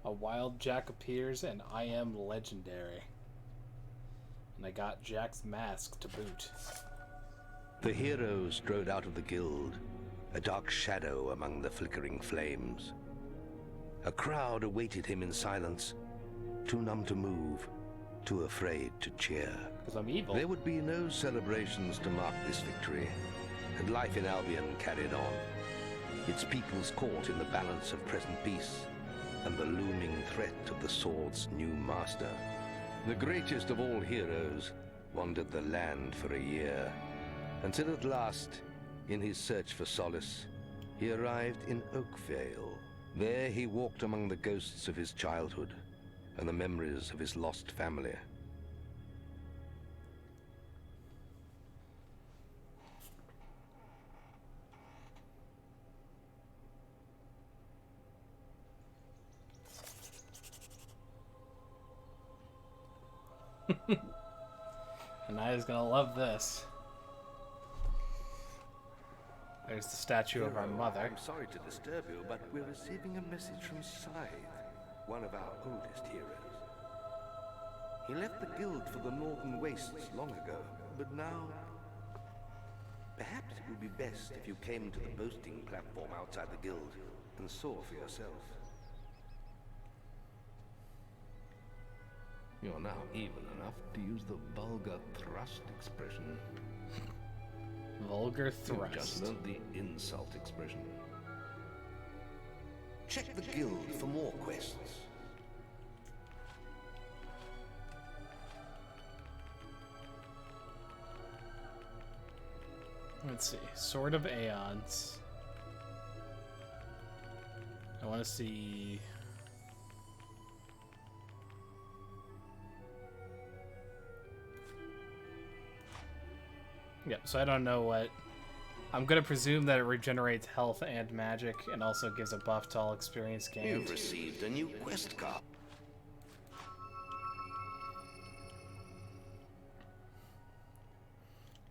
A wild Jack appears, and I am legendary. And I got Jack's mask to boot. The hero strode out of the guild, a dark shadow among the flickering flames. A crowd awaited him in silence, too numb to move, too afraid to cheer. Because I'm evil. There would be no celebrations to mark this victory, and life in Albion carried on, its peoples caught in the balance of present peace and the looming threat of the sword's new master. The greatest of all heroes wandered the land for a year, until at last, in his search for solace, he arrived in Oakvale. There he walked among the ghosts of his childhood and the memories of his lost family. Anaya's gonna love this. There's the statue of our mother. I'm sorry to disturb you, but we're receiving a message from Scythe, one of our oldest heroes. He left the guild for the Northern Wastes long ago, but now... Perhaps it would be best if you came to the boasting platform outside the guild and saw for yourself. You're now evil enough to use the vulgar thrust expression. Vulgar You've thrust. just learned the insult expression. Check the guild for more quests. Let's see. Sword of Aeons. I want to see... Yep, so I don't know what... I'm going to presume that it regenerates health and magic, and also gives a buff to all experience gained. You've received a new quest card.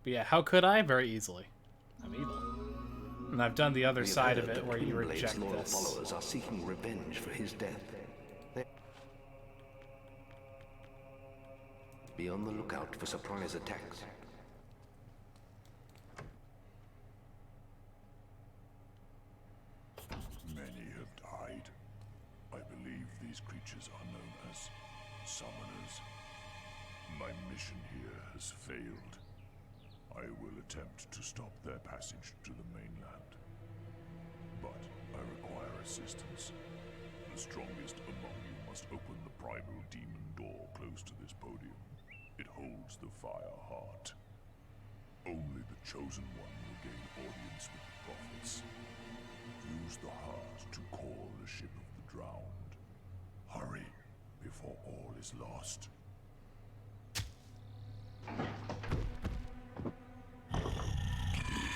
But yeah, how could I? Very easily. I'm evil. And I've done the other We've side of heard it that where you Twinblade's reject loyal this. followers are seeking revenge for his death. Be on the lookout for surprise attacks. Many have died. I believe these creatures are known as summoners. My mission here has failed. I will attempt to stop their passage to the mainland. But I require assistance. The strongest among you must open the primal demon door close to this podium. It holds the fire heart. Only the chosen one will gain audience with the prophets. Use the heart to call the ship of the drowned. Hurry, before all is lost.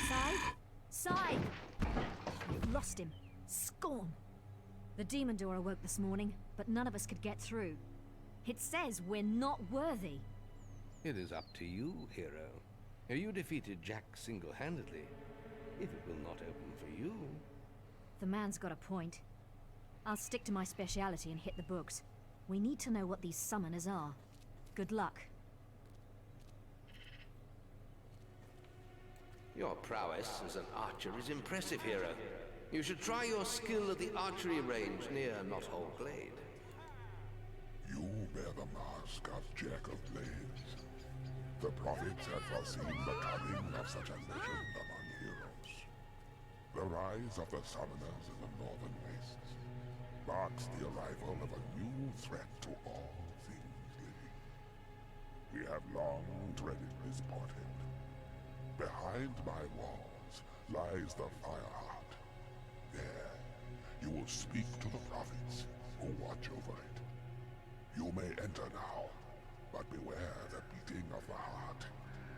Scythe? Scythe! We've lost him. Scorn! The demon door awoke this morning, but none of us could get through. It says we're not worthy. It is up to you, hero. You defeated Jack single-handedly. If it will not open for you... The man's got a point. I'll stick to my speciality and hit the books. We need to know what these summoners are. Good luck. Your prowess as an archer is impressive, hero. You should try your skill at the archery range near Knothole Glade. You bear the mask of Jack of Blades. The prophets had foreseen the coming of such a legend among heroes. The rise of the summoners in the northern wastes marks the arrival of a new threat to all things living. We have long dreaded this portent. Behind my walls lies the Fireheart. There, you will speak to the prophets, who watch over it. You may enter now, but beware the beating of the heart.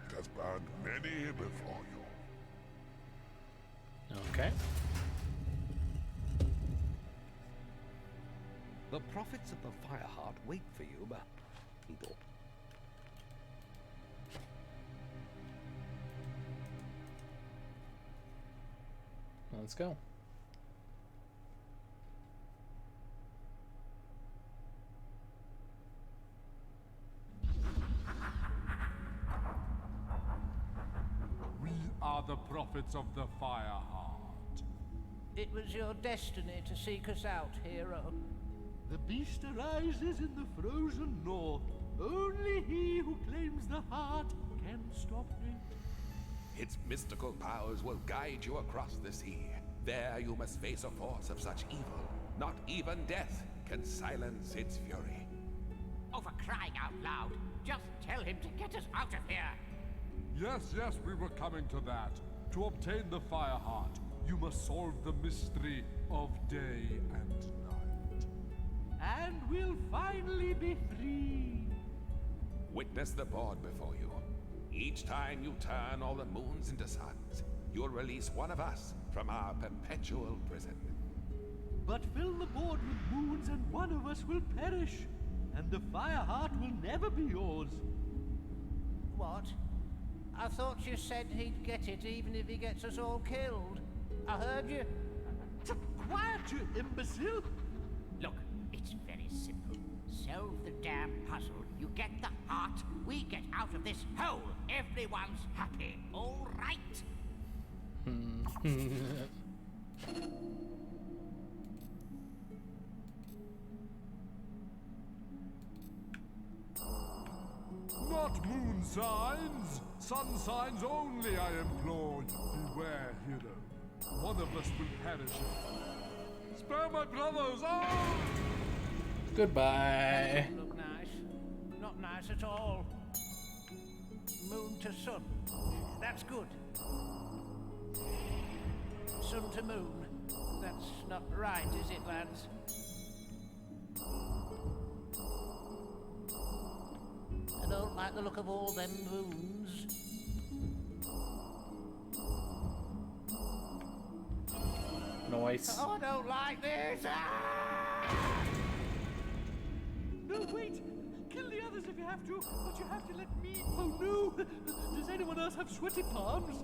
It has burned many before you. Okay. The prophets of the Fireheart wait for you, but... Let's go. We are the prophets of the Fireheart. It was your destiny to seek us out, hero. The beast arises in the frozen north. Only he who claims the heart can stop him. Its mystical powers will guide you across the sea. There you must face a force of such evil. Not even death can silence its fury. Oh, for crying out loud, just tell him to get us out of here. Yes, we were coming to that. To obtain the Fireheart, you must solve the mystery of day and night. And we'll finally be free. Witness the board before you. Each time you turn all the moons into suns, you'll release one of us from our perpetual prison. But fill the board with moons and one of us will perish. And the Fireheart will never be yours. What? I thought you said he'd get it even if he gets us all killed. I heard you. Quiet, you imbecile! Look, it's very simple. Solve the damn puzzle. You get the heart, we get out of this hole. Everyone's happy, all right? Not moon signs! Sun signs only, I implore you. Beware, hero. One of us will perish. Spare my brothers! Oh! Goodbye. Doesn't look nice. Not nice at all. Moon to sun. That's good. Sun to moon. That's not right, is it, lads? I don't like the look of all them moons. Noise. Oh, I don't like this! Ah! No, wait! Kill the others if you have to, but you have to let me... Oh no! Does anyone else have sweaty palms?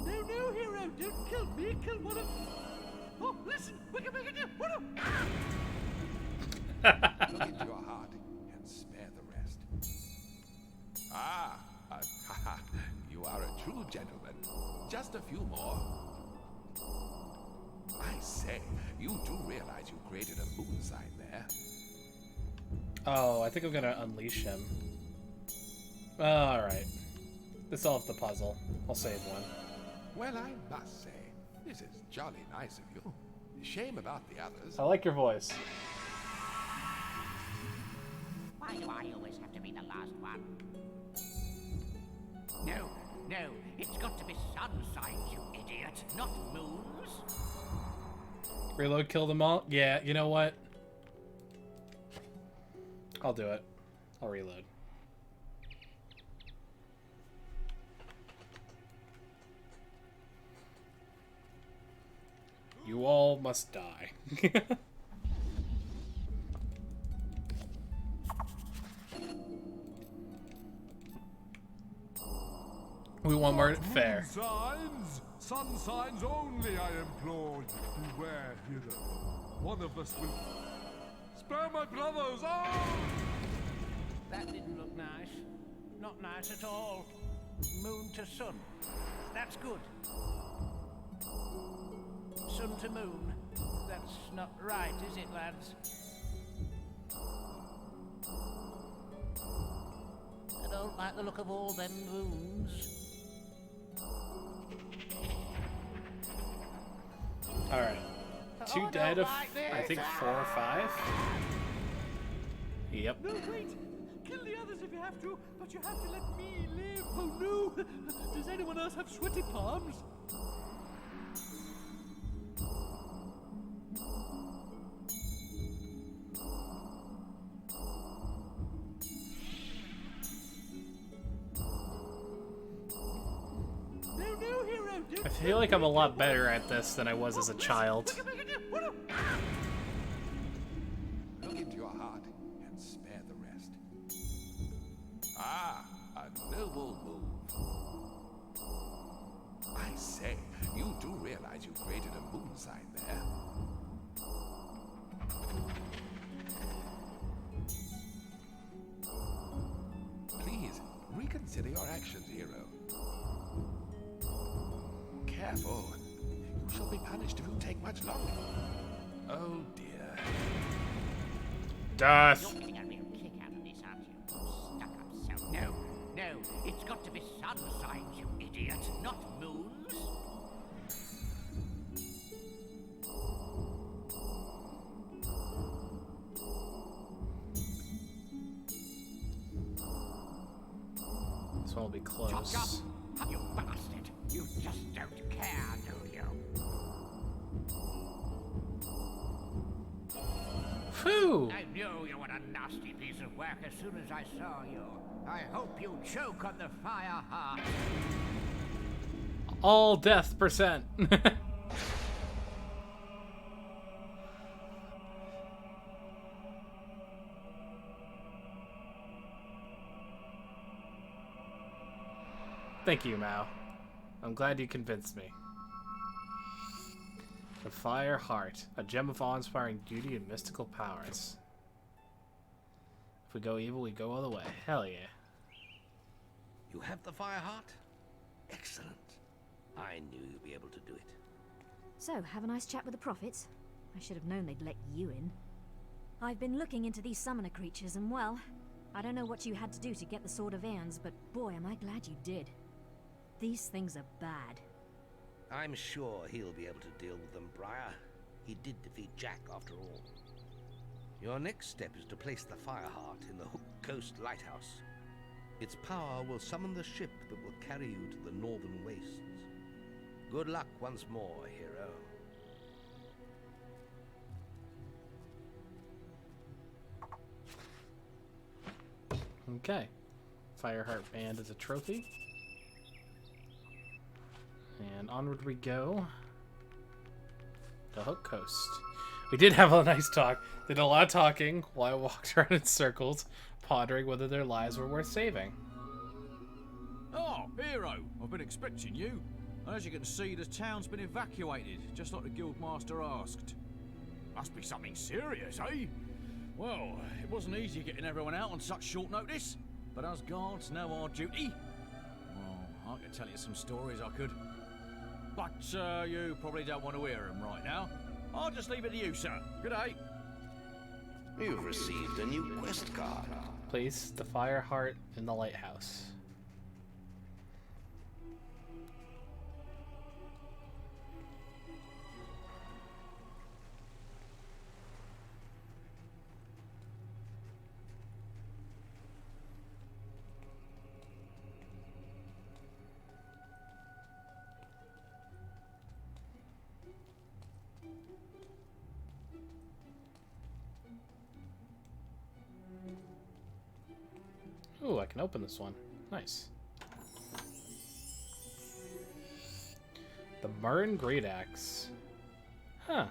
No, hero! Don't kill me! Kill one of... Oh, listen! We can make it do... Look into your heart and spare the rest. You are a true gentleman. Just a few more. I say, you do realize you created a moon sign there. Oh, I think I'm gonna unleash him. Alright. This solved the puzzle. I'll save one. Well, I must say, this is jolly nice of you. Shame about the others. I like your voice. Why do I always have to be the last one? No, it's got to be sun signs, you idiot, not moons. Reload, kill them all? Yeah, you know what? I'll do it. I'll reload. You all must die. We want more fair. Signs! Sun signs only, I implore you. Beware, hero. One of us will... Spare my brothers! Oh! That didn't look nice. Not nice at all. Moon to sun. That's good. Sun to moon. That's not right, is it, lads? I don't like the look of all them moons. Alright. Two dead of, I think, 4 or 5. Yep. No, wait. Kill the others if you have to, but you have to let me live. Oh no! Does anyone else have sweaty palms? I feel like I'm a lot better at this than I was as a child. Look into your heart and spare the rest. Ah, a noble move. I say, you do realize you created a moon sign there. Please, reconsider your actions, hero. Careful. You shall be punished if you take much longer. Oh dear. Death. You're getting a real kick out of this, aren't you? Stuck up self. No, no, it's got to be sun signs, you idiot, not moons. This one will be close. You bastard! You just don't care, do you? Phew! I knew you were a nasty piece of work as soon as I saw you. I hope you choke on the fire heart. All death percent. Thank you, Mao. I'm glad you convinced me. The Fire Heart, a gem of awe-inspiring beauty and mystical powers. If we go evil, we go all the way. Hell yeah. You have the fire heart? Excellent. I knew you'd be able to do it. So, have a nice chat with the prophets? I should have known they'd let you in. I've been looking into these summoner creatures, and well, I don't know what you had to do to get the Sword of Aeons, but boy, am I glad you did. These things are bad. I'm sure he'll be able to deal with them, Briar. He did defeat Jack after all. Your next step is to place the fire heart in the Hook Coast Lighthouse. Its power will summon the ship that will carry you to the northern wastes. Good luck once more, hero. Okay. Fireheart Band is a trophy. And onward we go. To Hook Coast. We did have a nice talk. Did a lot of talking while I walked around in circles, pondering whether their lives were worth saving. Oh, hero! I've been expecting you. And as you can see, the town's been evacuated, just like the Guildmaster asked. Must be something serious, eh? Well, it wasn't easy getting everyone out on such short notice, but us guards know our duty. Well, I could tell you some stories I could. But you probably don't want to hear them right now. I'll just leave it to you, sir. Good day. You've received a new quest card. Place the Fireheart in the lighthouse. Ooh, I can open this one. Nice. The Murren Great Axe. Huh.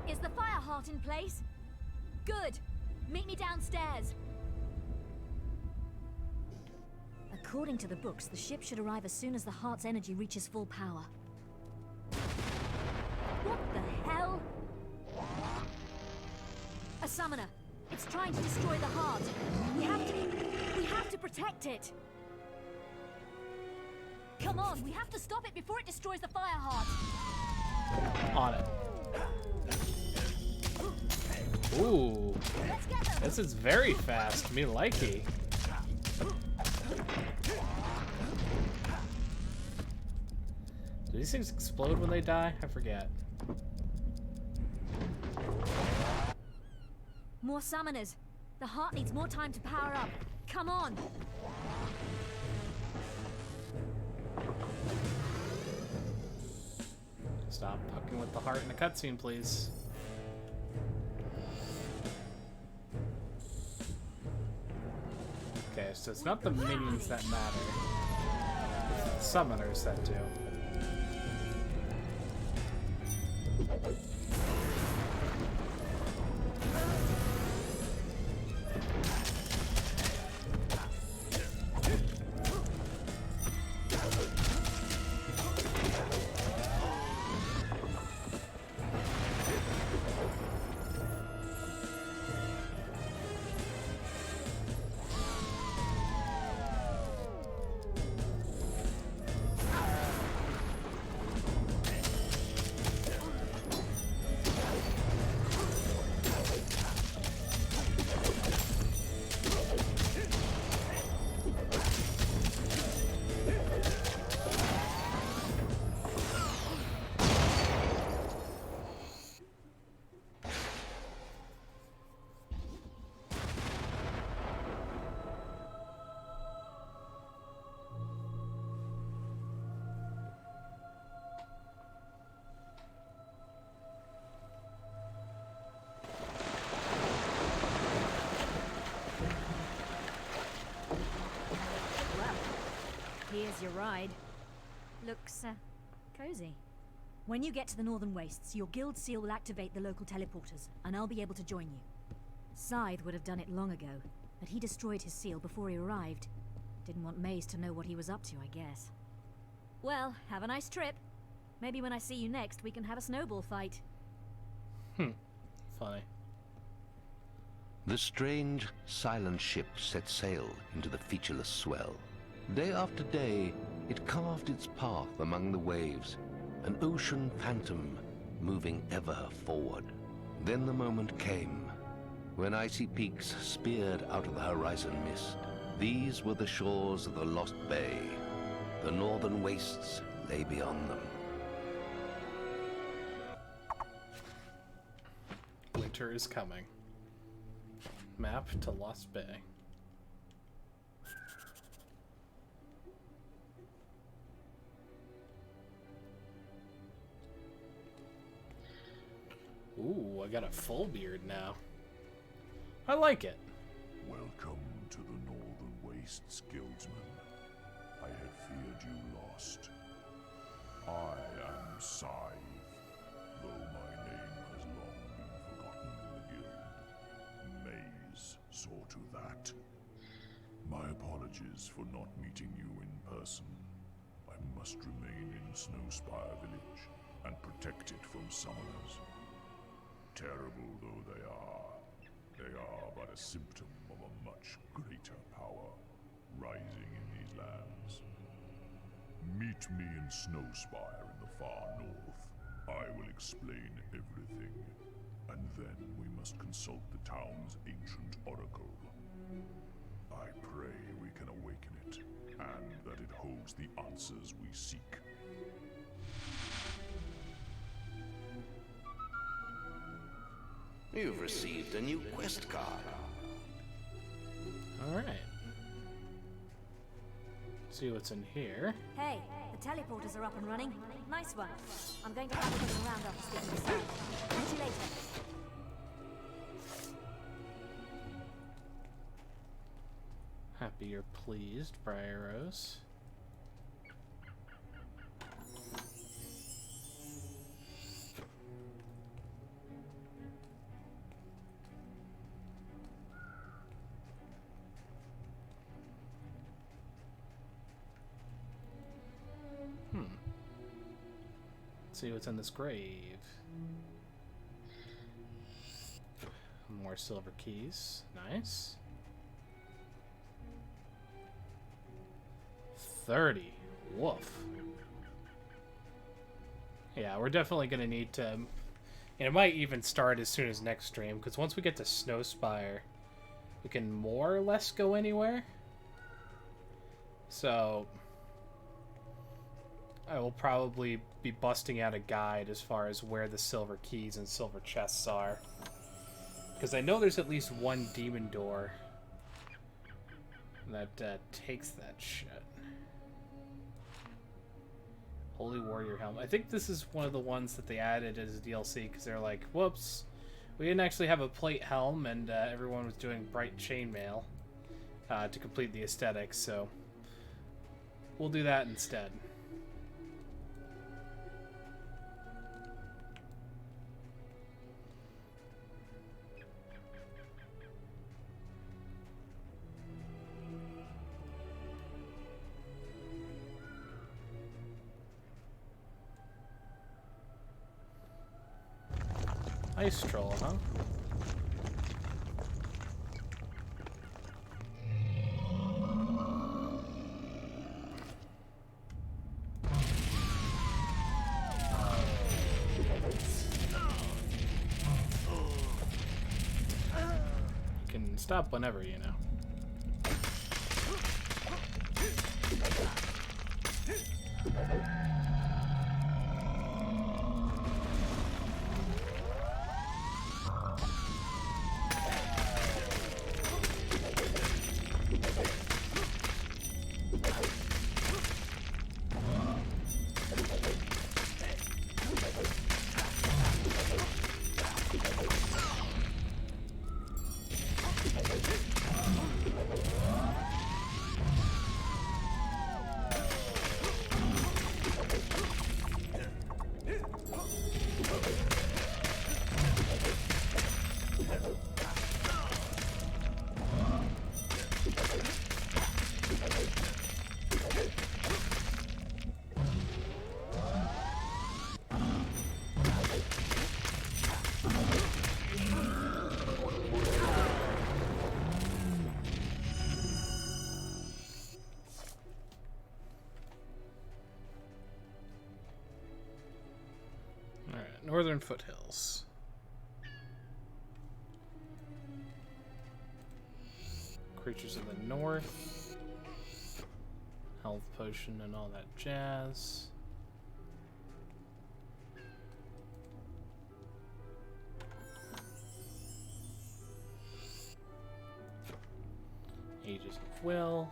Is the Fireheart in place? Good. Meet me downstairs. According to the books, the ship should arrive as soon as the heart's energy reaches full power. What the hell? A summoner. It's trying to destroy the heart. We have to protect it. Come on, we have to stop it before it destroys the Fireheart. On it. Ooh. This is very fast. Me likey. Do these things explode when they die? I forget. More summoners. The heart needs more time to power up. Come on! Stop fucking with the heart in the cutscene, please. Okay, so it's not the minions that matter. It's the summoners that do. Here's your ride. Looks, cozy. When you get to the Northern Wastes, your guild seal will activate the local teleporters, and I'll be able to join you. Scythe would have done it long ago, but he destroyed his seal before he arrived. Didn't want Maze to know what he was up to, I guess. Well, have a nice trip. Maybe when I see you next, we can have a snowball fight. Funny. The strange, silent ship set sail into the featureless swell. Day after day, it carved its path among the waves, an ocean phantom moving ever forward. Then the moment came, when icy peaks speared out of the horizon mist. These were the shores of the Lost Bay. The Northern Wastes lay beyond them. Winter is coming. Map to Lost Bay. Ooh, I got a full beard now. I like it. Welcome to the Northern Wastes, Guildsman. I had feared you lost. I am Scythe, though my name has long been forgotten in the guild. Maze saw to that. My apologies for not meeting you in person. I must remain in Snowspire Village and protect it from summoners. Terrible though they are but a symptom of a much greater power rising in these lands. Meet me in Snowspire in the far north. I will explain everything, and then we must consult the town's ancient oracle. I pray we can awaken it, and that it holds the answers we seek. You've received a new quest card. Alright. See what's in here. Hey, the teleporters are up and running. Nice one. I'm going to have a look around after speaking to Scythe. Catch you later. Happy you're pleased, Briar Rose. Let's see what's in this grave. More silver keys. Nice. 30. Woof. Yeah, we're definitely going to need to... And it might even start as soon as next stream, because once we get to Snowspire, we can more or less go anywhere. So... I will probably be busting out a guide as far as where the silver keys and silver chests are. Because I know there's at least one demon door that takes that shit. Holy Warrior Helm. I think this is one of the ones that they added as a DLC because they're like, whoops, we didn't actually have a plate helm and everyone was doing bright chainmail to complete the aesthetics, so we'll do that instead. Ice troll, huh? You can stop whenever, you know. Northern Foothills. Creatures of the North. Health potion and all that jazz. Ages of Will.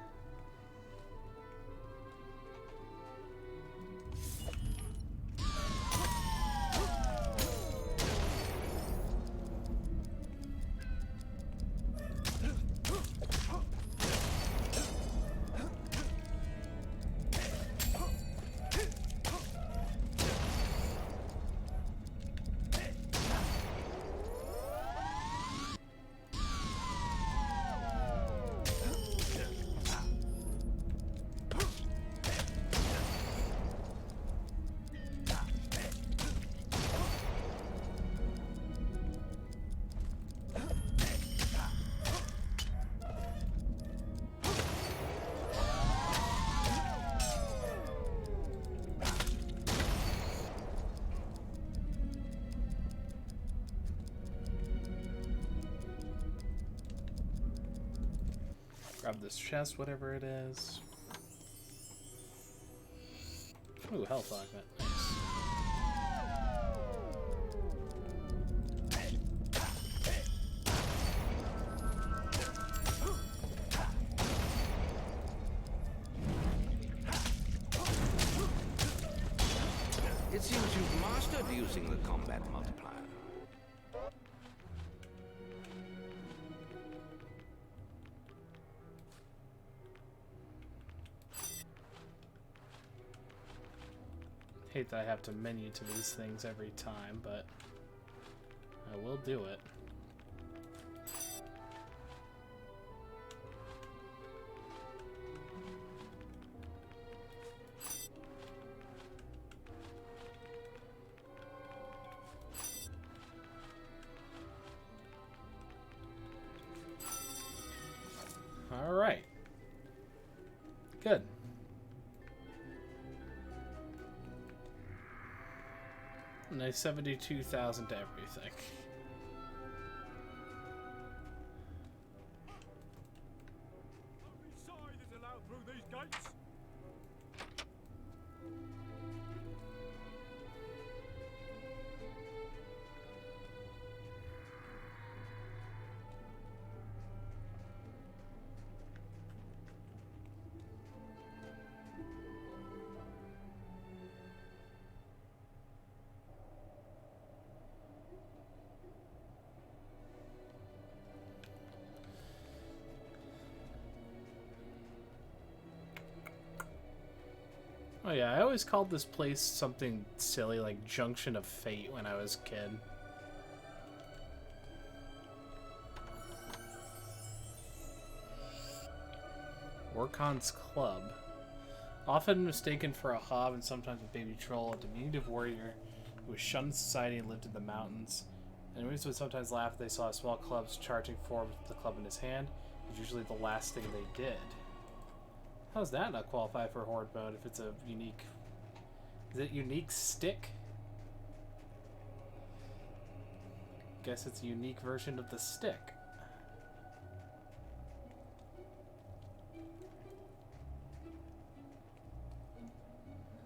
Grab this chest, whatever it is. Ooh, health augment. Nice. It seems you've mastered using the combat multiplier. Hate that I have to menu to these things every time, but I will do it. All right. Good. Nice 72,000 to everything. Only side is allowed through these gates. Oh yeah, I always called this place something silly like Junction of Fate when I was a kid. Orkon's Club. Often mistaken for a hob and sometimes a baby troll, a diminutive warrior who was shunned in society and lived in the mountains. Enemies would sometimes laugh if they saw small clubs charging forward with the club in his hand. It was usually the last thing they did. How does that not qualify for horde mode if it's a unique... Is it unique stick? Guess it's a unique version of the stick.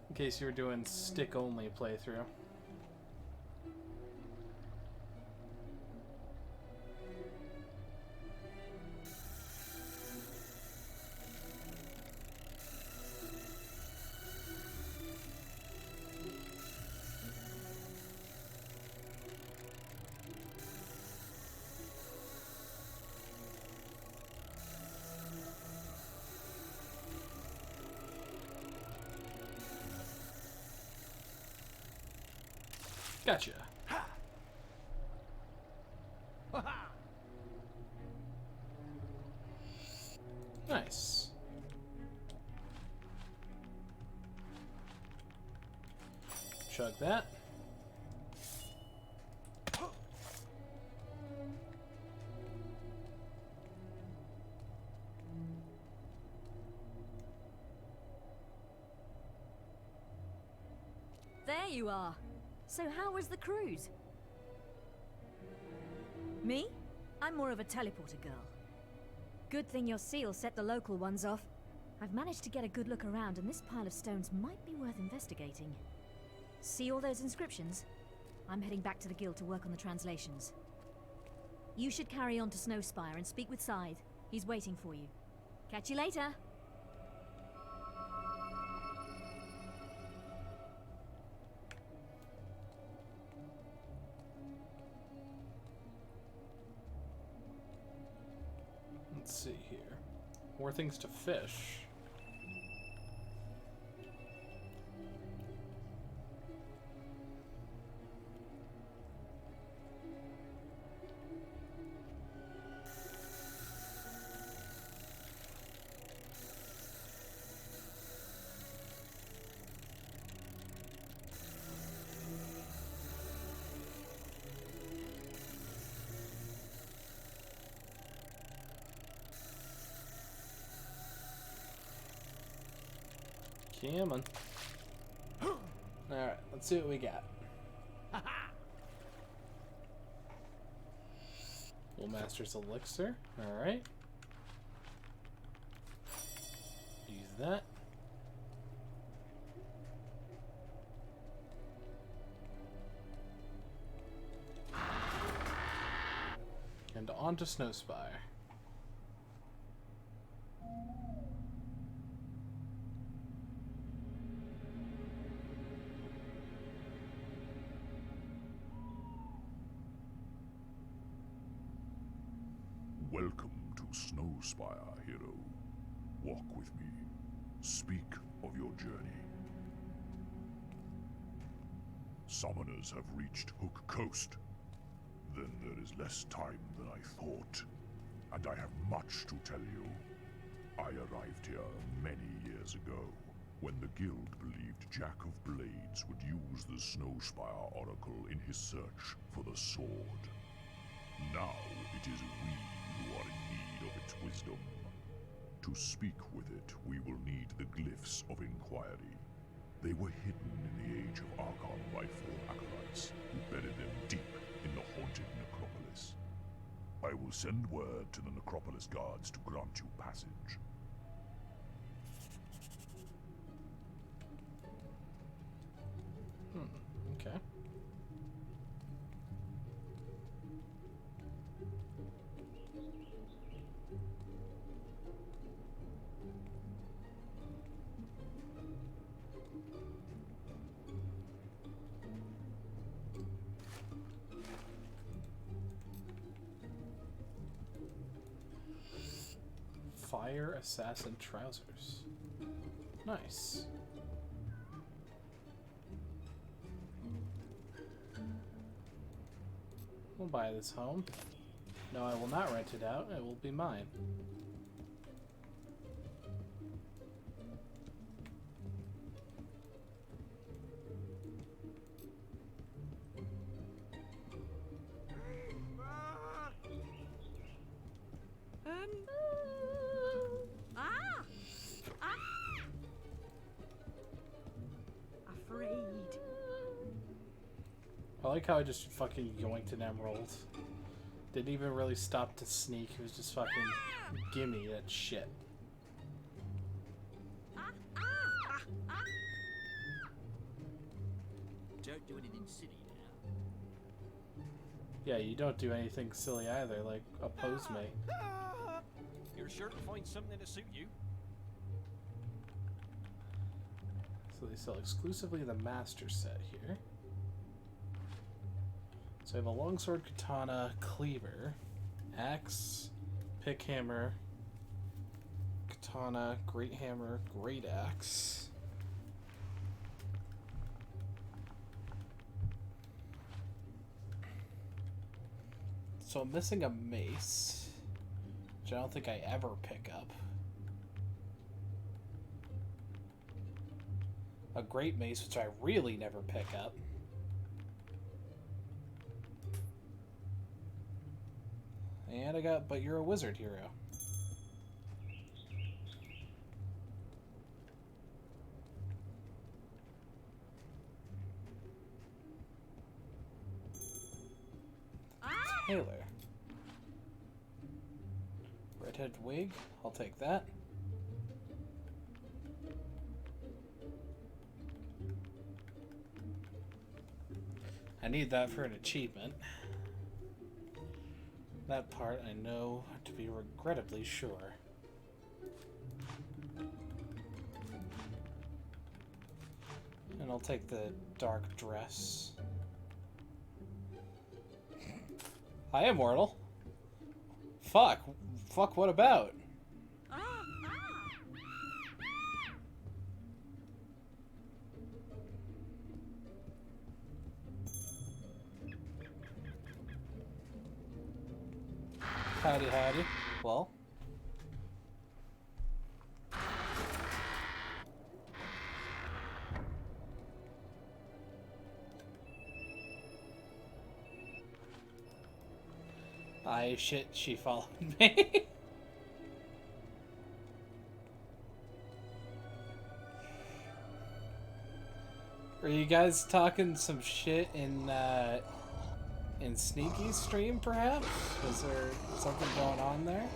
In case you were doing stick-only playthrough. Gotcha. Nice. Chug that. There you are. So how was the cruise? Me? I'm more of a teleporter girl. Good thing your seal set the local ones off. I've managed to get a good look around, and this pile of stones might be worth investigating. See all those inscriptions? I'm heading back to the guild to work on the translations. You should carry on to Snowspire and speak with Scythe. He's waiting for you. Catch you later! Let's see here. More things to fish. Come on. Alright, let's see what we got. Full Master's Elixir. Alright. Use that. And on to Snowspire. Welcome to Snowspire, hero. Walk with me. Speak of your journey. Summoners have reached Hook Coast. Then there is less time than I thought. And I have much to tell you. I arrived here many years ago, when the guild believed Jack of Blades would use the Snowspire Oracle in his search for the sword. Now it is we who are in need of its wisdom. To speak with it, we will need the glyphs of inquiry. They were hidden in the Age of Archon by 4 acolytes, who buried them deep in the haunted necropolis. I will send word to the necropolis guards to grant you passage. Okay. Fire Assassin Trousers. Nice. We'll buy this home. No, I will not rent it out. It will be mine. Afraid. I like how I just fucking yoinked an emerald. Didn't even really stop to sneak. It was just fucking gimme that shit. Don't do anything silly now. Yeah, you don't do anything silly either, like oppose me. You're sure to find something to suit you. So they sell exclusively the master set here. So I have a longsword, katana, cleaver, axe, pick hammer, katana, great hammer, great axe. So I'm missing a mace, which I don't think I ever pick up. A great mace, which I really never pick up. And I got, but you're a wizard hero. Taylor. Redhead wig, I'll take that. I need that for an achievement. That part I know to be regrettably sure. And I'll take the dark dress. I am mortal. Fuck. Fuck, what about? Howdy, howdy. Well. Shit, she followed me. Are you guys talking some shit in Sneaky's stream, perhaps? Was there something going on there?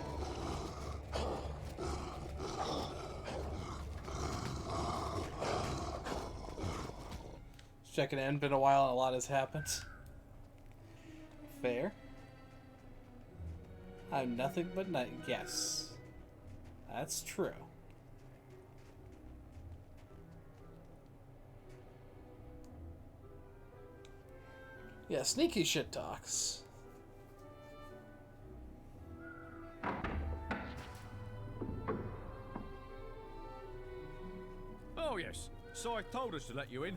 Just checking in. Been a while and a lot has happened. Fair. I'm nothing but night. Yes. That's true. Yeah, Sneaky shit talks. Oh, yes. Sai told us to let you in.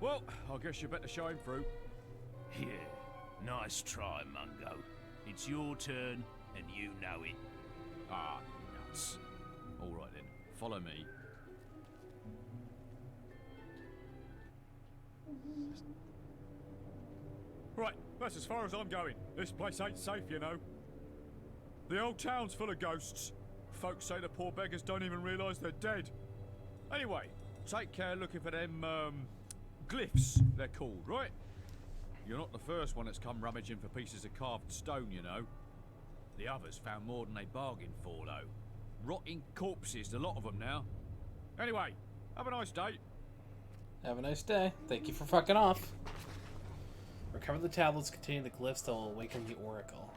Well, I guess you better show him through. Yeah, nice try, Mungo. It's your turn, and you know it. Ah, nuts. All right, then. Follow me. Right, that's as far as I'm going. This place ain't safe, you know. The old town's full of ghosts. Folks say the poor beggars don't even realise they're dead. Anyway, take care looking for them, glyphs, they're called, right? You're not the first one that's come rummaging for pieces of carved stone, you know. The others found more than they bargained for, though. Rotting corpses, a lot of them now. Anyway, have a nice day. Have a nice day. Thank you for fucking off. Recover the tablets containing the glyphs that will awaken the oracle.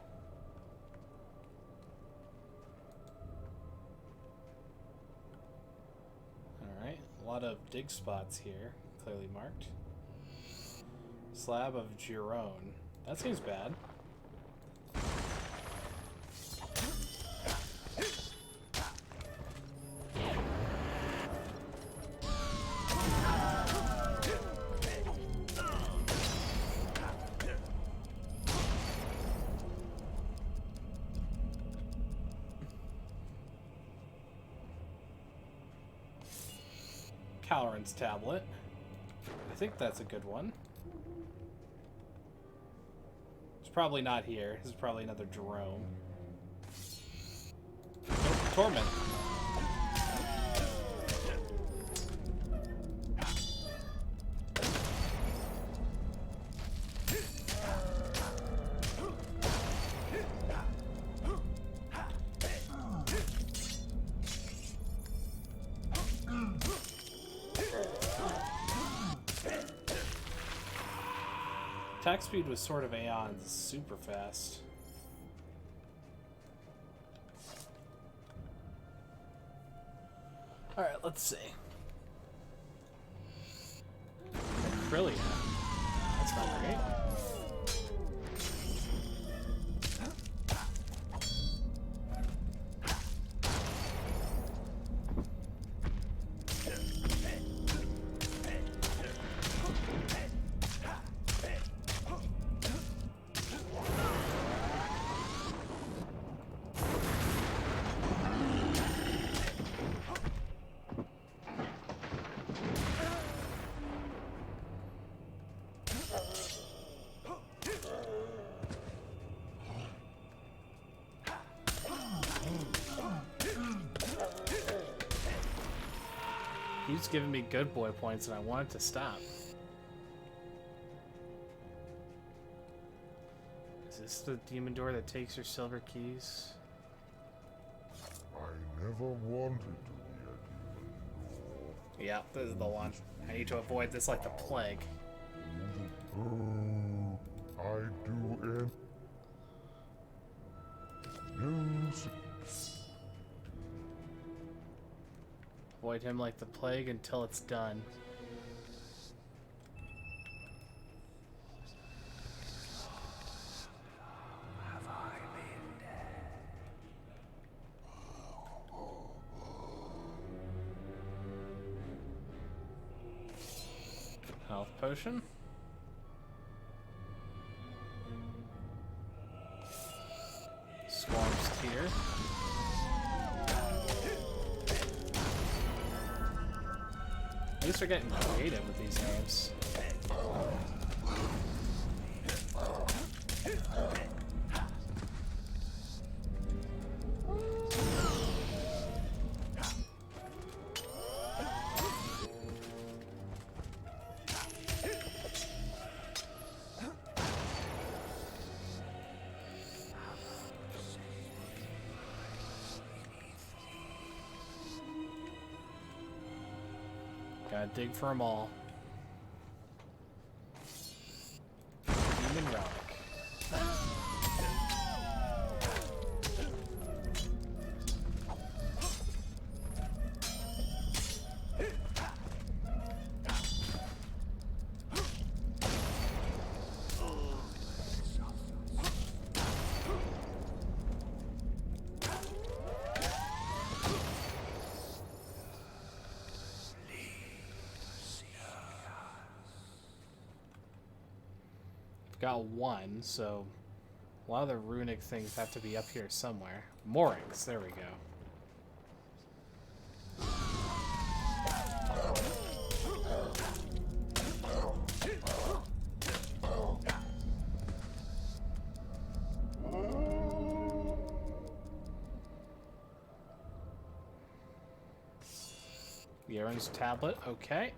Alright, a lot of dig spots here, clearly marked. Slab of Girone. That seems bad. Halloran's tablet. I think that's a good one. It's probably not here. This is probably another Jerome. Nope, Torment. Attack speed with Sword of Aeons is super fast. Alright, let's see. Acrylia. That's not great. He's giving me good boy points and I want it to stop. Is this the demon door that takes your silver keys? I never wanted to be a demon. Yeah, this is the one. I need to avoid this like the plague. I do Avoid him like the plague until it's done. Have I been dead? Health potion. Swarm's Tear. At least we're getting creative with these names. Gotta dig for them all. Demon Relic. Got one, so a lot of the runic things have to be up here somewhere. Moorings, there we go. The Aaron's tablet, okay.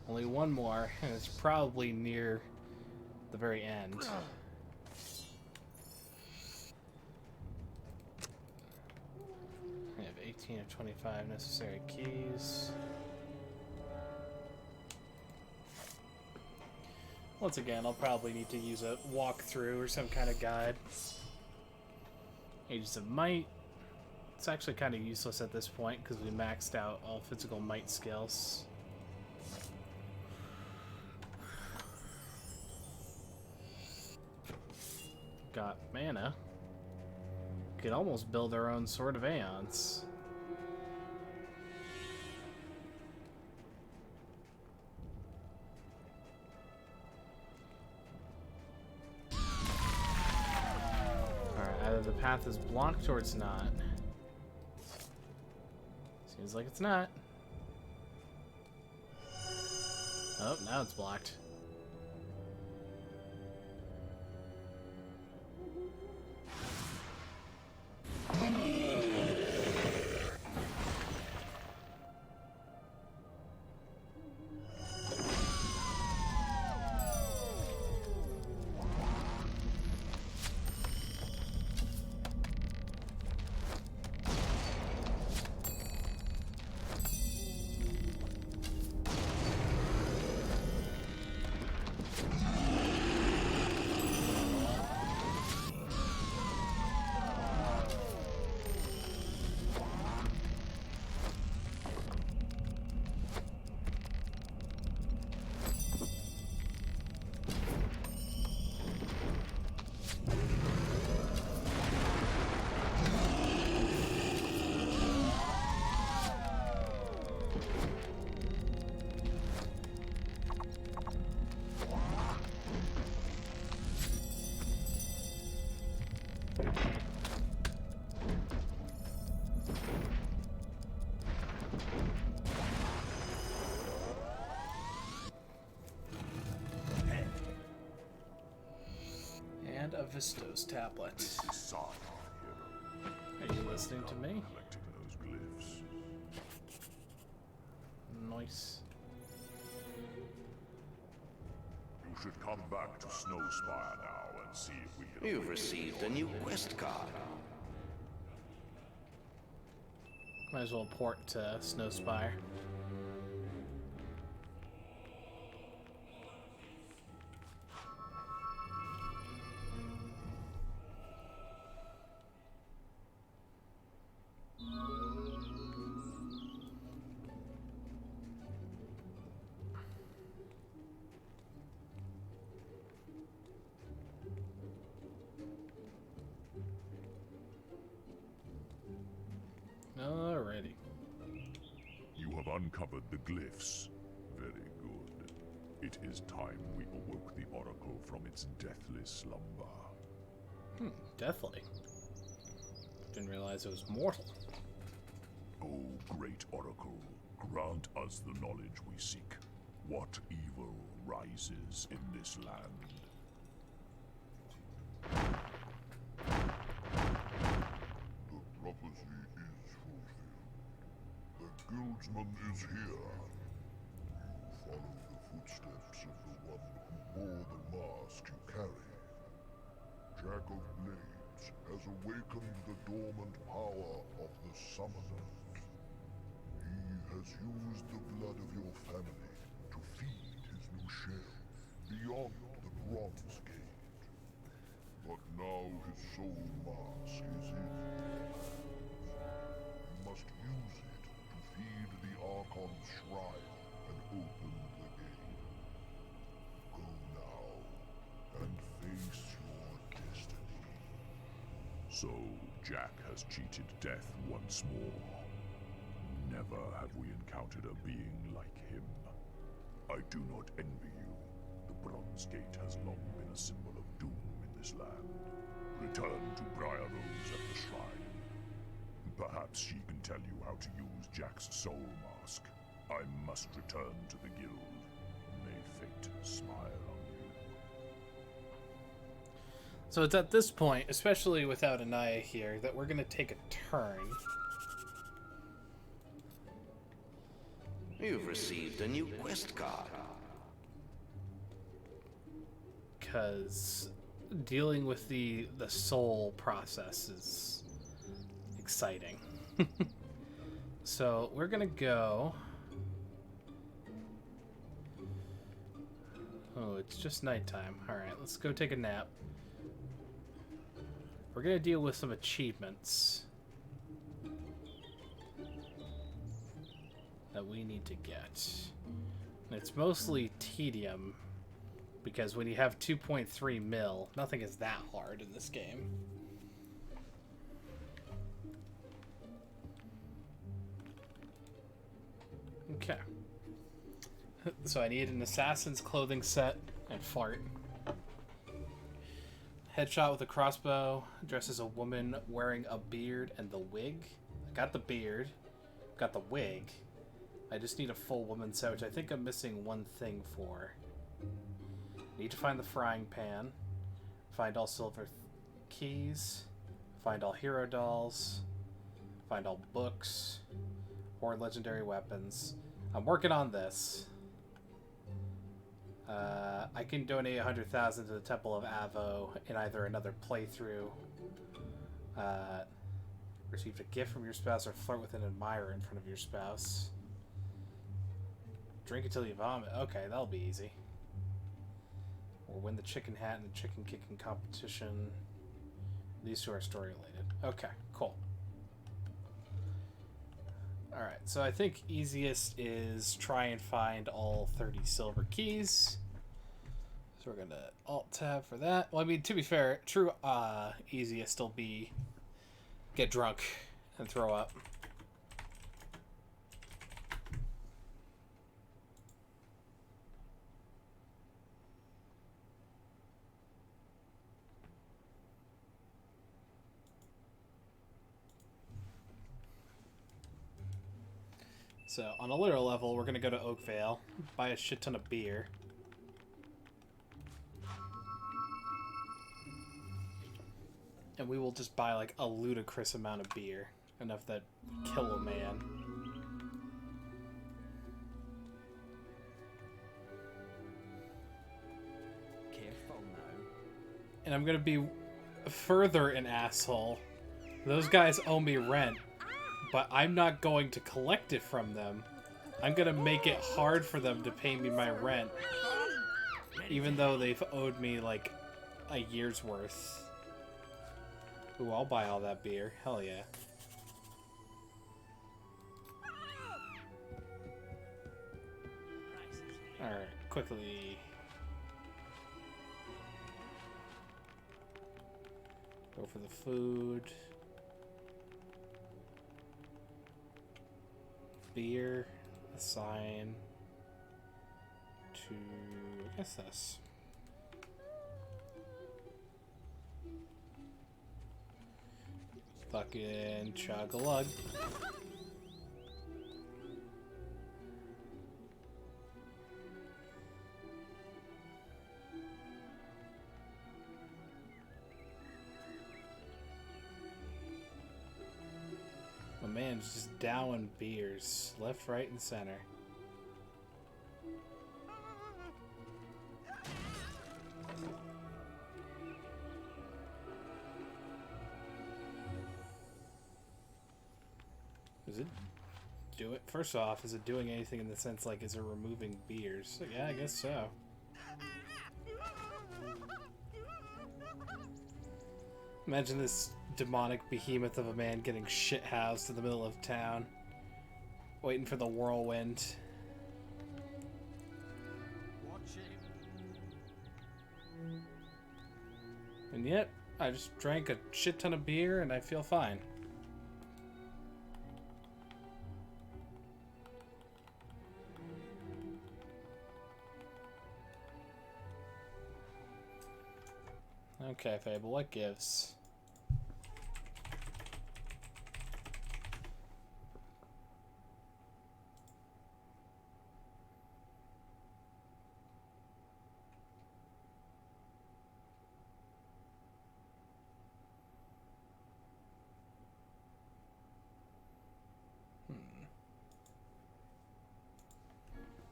Only one more, and it's probably near the very end. I have 18 of 25 necessary keys. Once again, I'll probably need to use a walkthrough or some kind of guide. Ages of Might. It's actually kind of useless at this point because we maxed out all physical might skills. Got mana. Could almost build our own Sword of Aeons. Alright, either the path is blocked or it's not. Seems like it's not. Oh, now it's blocked. And a Vistos tablet. Are you listening to me? Nice. You should come back to Snowspire now and see if we can... You've received a new quest card. Might as well port to Snowspire. Alrighty. You have uncovered the glyphs. Very good. It is time we awoke the Oracle from its deathless slumber. Deathly. Didn't realize it was mortal. O great Oracle, grant us the knowledge we seek. What evil rises in this land? The prophecy is fulfilled. The guildsman is here. You follow the footsteps of the one who bore the mask you carry. Jack of Blades has awakened the dormant power of the Summoners. He has used the blood of your family to feed his new shell beyond the Bronze Gate. But now his soul mask is in. You must use it to feed the Archon's shrine and open the gate. Go now and face your destiny. So, Jack has cheated death once more. Never have we encountered a being like him. I do not envy you. The Bronze Gate has long been a symbol of doom in this land. Return to Briar Rose at the shrine. Perhaps she can tell you how to use Jack's soul mask. I must return to the guild. May fate smile on you. So it's at this point, especially without Anaya here, that we're going to take a turn. You've received a new quest card. Because dealing with the soul process is exciting. So we're gonna go. Oh, it's just nighttime. Alright, let's go take a nap. We're gonna deal with some achievements that we need to get. And it's mostly tedium, because when you have 2.3 mil, nothing is that hard in this game. Okay. So I need an assassin's clothing set and fart. Headshot with a crossbow, dressed as a woman wearing a beard and the wig. I got the beard, got the wig. I just need a full woman set, which I think I'm missing one thing for. Need to find the frying pan, find all silver keys, find all hero dolls, find all books, or legendary weapons. I'm working on this. I can donate 100,000 to the Temple of Avo in either another playthrough, receive a gift from your spouse, or flirt with an admirer in front of your spouse. Drink until you vomit. Okay, that'll be easy. Or win the chicken hat in the chicken kicking competition. These two are story related. Okay, cool. Alright, so I think easiest is try and find all 30 silver keys. So we're gonna alt-tab for that. Well, I mean, to be fair, true easiest will be get drunk and throw up. So, on a literal level, we're going to go to Oakvale, buy a shit ton of beer. And we will just buy, like, a ludicrous amount of beer. Enough that kill a man. Careful now. And I'm going to be further an asshole. Those guys owe me rent. But I'm not going to collect it from them. I'm going to make it hard for them to pay me my rent. Even though they've owed me, like, a year's worth. Ooh, I'll buy all that beer. Hell yeah. Alright, quickly. Go for the food. Beer, assign to, I guess this. Fucking chug-a-lug. My man's just downing beers, left, right, and center. Is it do it? First off, is it doing anything in the sense like is it removing beers? Yeah, I guess so. Imagine this demonic behemoth of a man getting shithoused in the middle of town, waiting for the whirlwind. Watch it. And yet, I just drank a shit ton of beer and I feel fine. Okay, Fable, what gives?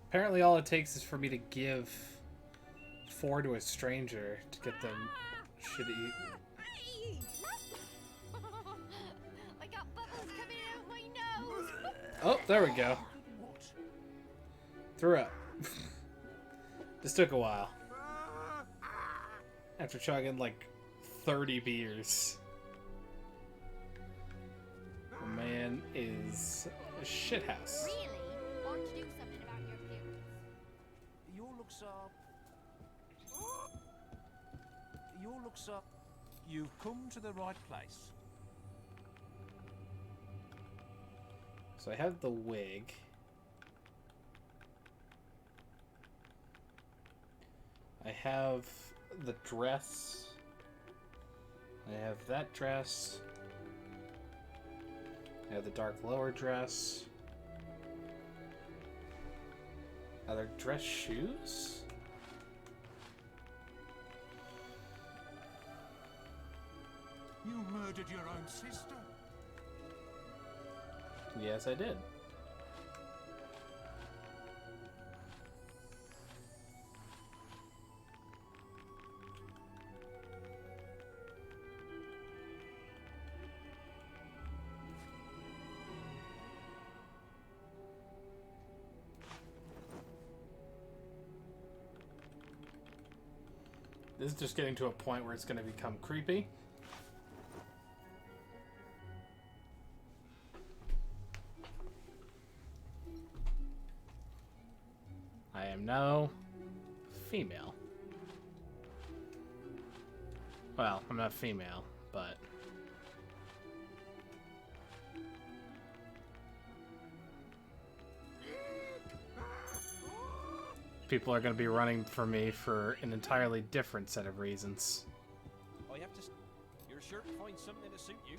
Apparently all it takes is for me to give 4 to a stranger to get them shit to eat. I got bubbles coming out my nose. Oh, there we go. Threw up. This took a while. After chugging like 30 beers. The man is a shithouse. Really? Why don't you do something about your appearance? Your looks up. You've come to the right place. So I have the wig. I have the dress. I have that dress. I have the dark lower dress. Are there dress shoes? You murdered your own sister. Yes, I did. This is just getting to a point where it's going to become creepy. I am now female. Well, I'm not female, but... people are going to be running for me for an entirely different set of reasons. I have to... You're sure to find something to suit you.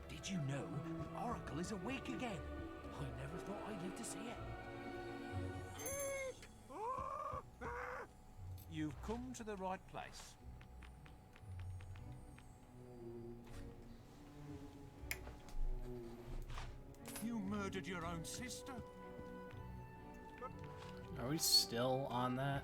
Did you know the Oracle is awake again? I never thought I'd live to see it. You've come to the right place. You murdered your own sister. Are we still on that?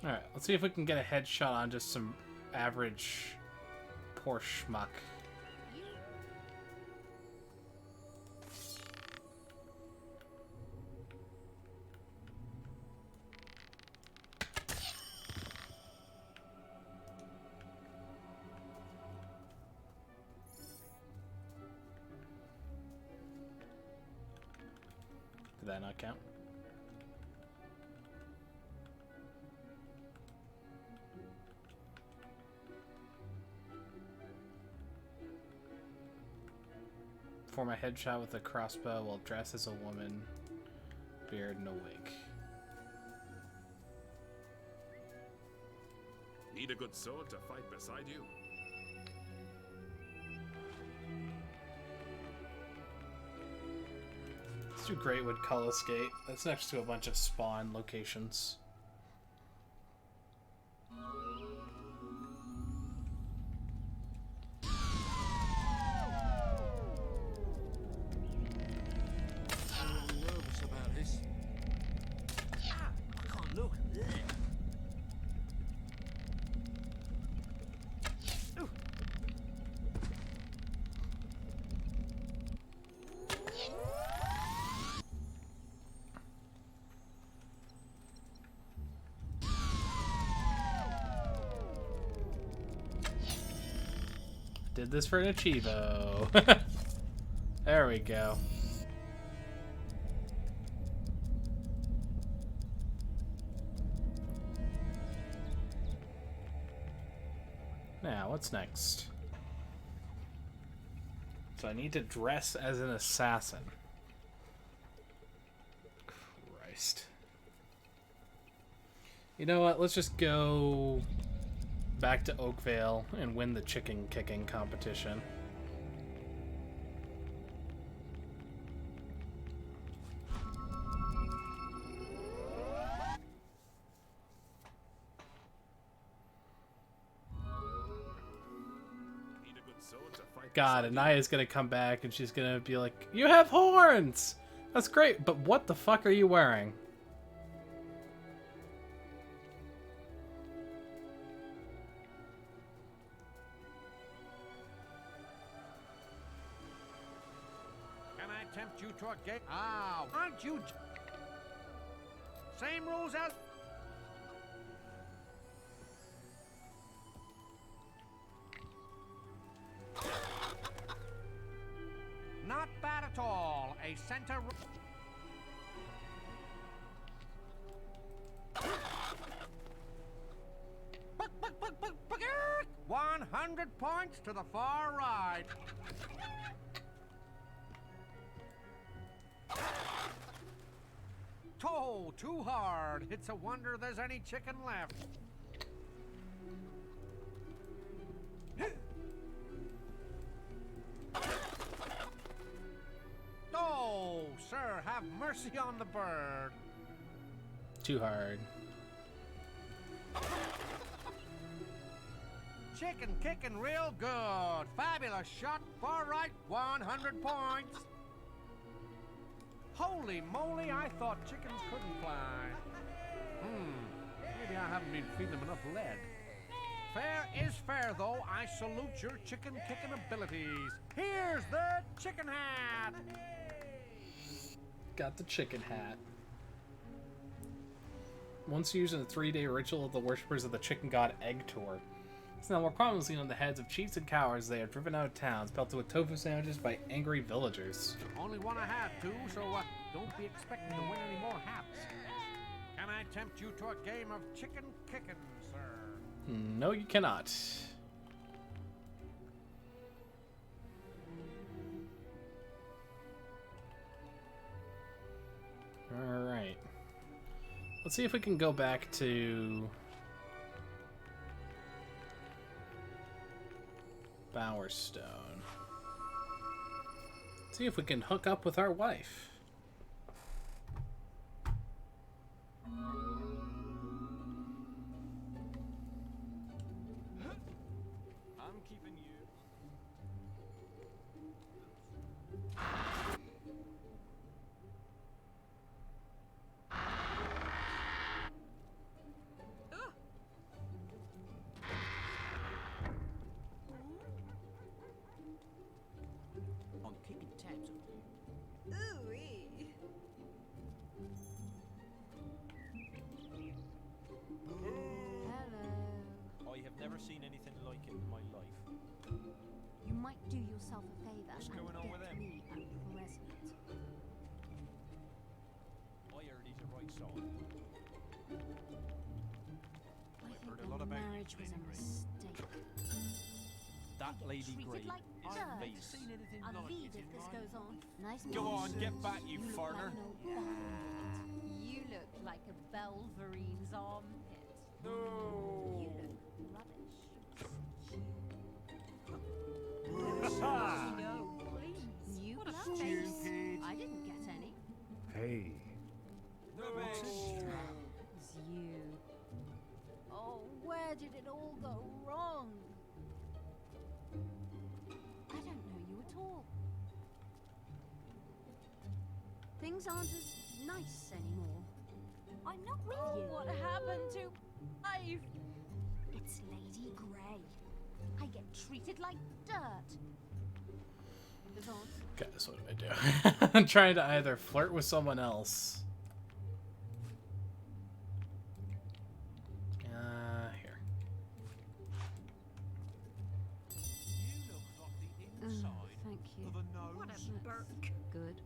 Alright, let's see if we can get a headshot on just some average poor schmuck. Did that not count? Perform a headshot with a crossbow while dressed as a woman, beard and a wig. Need a good sword to fight beside you? Let's do Greatwood Cullis Gate. That's next to a bunch of spawn locations. Did this for an Achievo. There we go. Now, what's next? So I need to dress as an assassin. Christ. You know what? Let's just go back to Oakvale and win the chicken kicking competition. God, Anaya's gonna come back and she's gonna be like, "You have horns! That's great, but what the fuck are you wearing?" Can I tempt you to a game? Ah, aren't you? Same rules as. Not bad at all. A center. 100%. 100 points to the far right. Oh, too hard. It's a wonder there's any chicken left. Oh, sir, have mercy on the bird. Too hard. Chicken kicking real good. Fabulous shot. Far right, 100 points. Holy moly, I thought chickens couldn't fly. Maybe I haven't been feeding them enough lead. Fair is fair, though. I salute your chicken kicking abilities. Here's the chicken hat. Got the chicken hat. Once used in a 3-day ritual of the worshippers of the chicken god Egg Tour. It's now more commonly seen on the heads of chiefs and cowards they are driven out of towns, pelted with tofu sandwiches by angry villagers. Only one I had, too, so don't be expecting to win any more hats. Can I tempt you to a game of chicken kicking, sir? No, you cannot. Alright. Let's see if we can go back to Bowerstone. See if we can hook up with our wife. I'm keeping you. I'm kicking tabs on you. Ooh-wee. I have never seen anything like it in my life. You might do yourself a favor What's and going on get with him? me a present. I heard he's a right sort. I think heard a the lot about you, marriage was a Lady Grey. mistake. That Lady Treated Grey like is dirt. face. I'll leave if this goes on. Nice Go on, get back, you look foreigner. like an old bandit. You look like a Belverine's armpit. No. You look rubbish. Ha! You What a blush. stupid. I didn't get any. Hey. Rubbish. It's you. Oh, where did it all go wrong? I don't know you at all. Things aren't as nice anymore. I'm not with you. What happened to life? It's Lady Grey. I get treated like dirt. Devon, Guys, what do I do? I'm trying to either flirt with someone else. Here. You look like the inside Thank you. of a nose. what a burk. Good.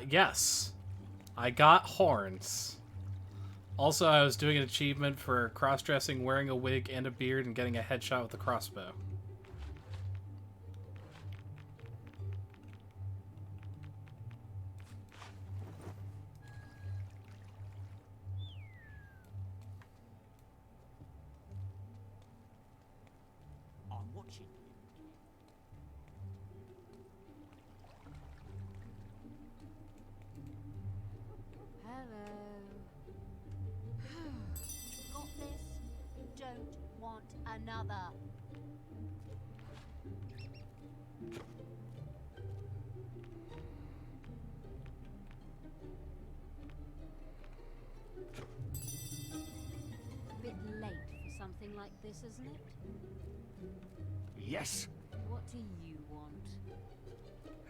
Yes. I got horns. Also, I was doing an achievement for cross-dressing, wearing a wig and a beard, and getting a headshot with a crossbow. I'm watching you. Hello. Got this? Don't want another. Bit late for something like this, isn't it? Yes. What do you want?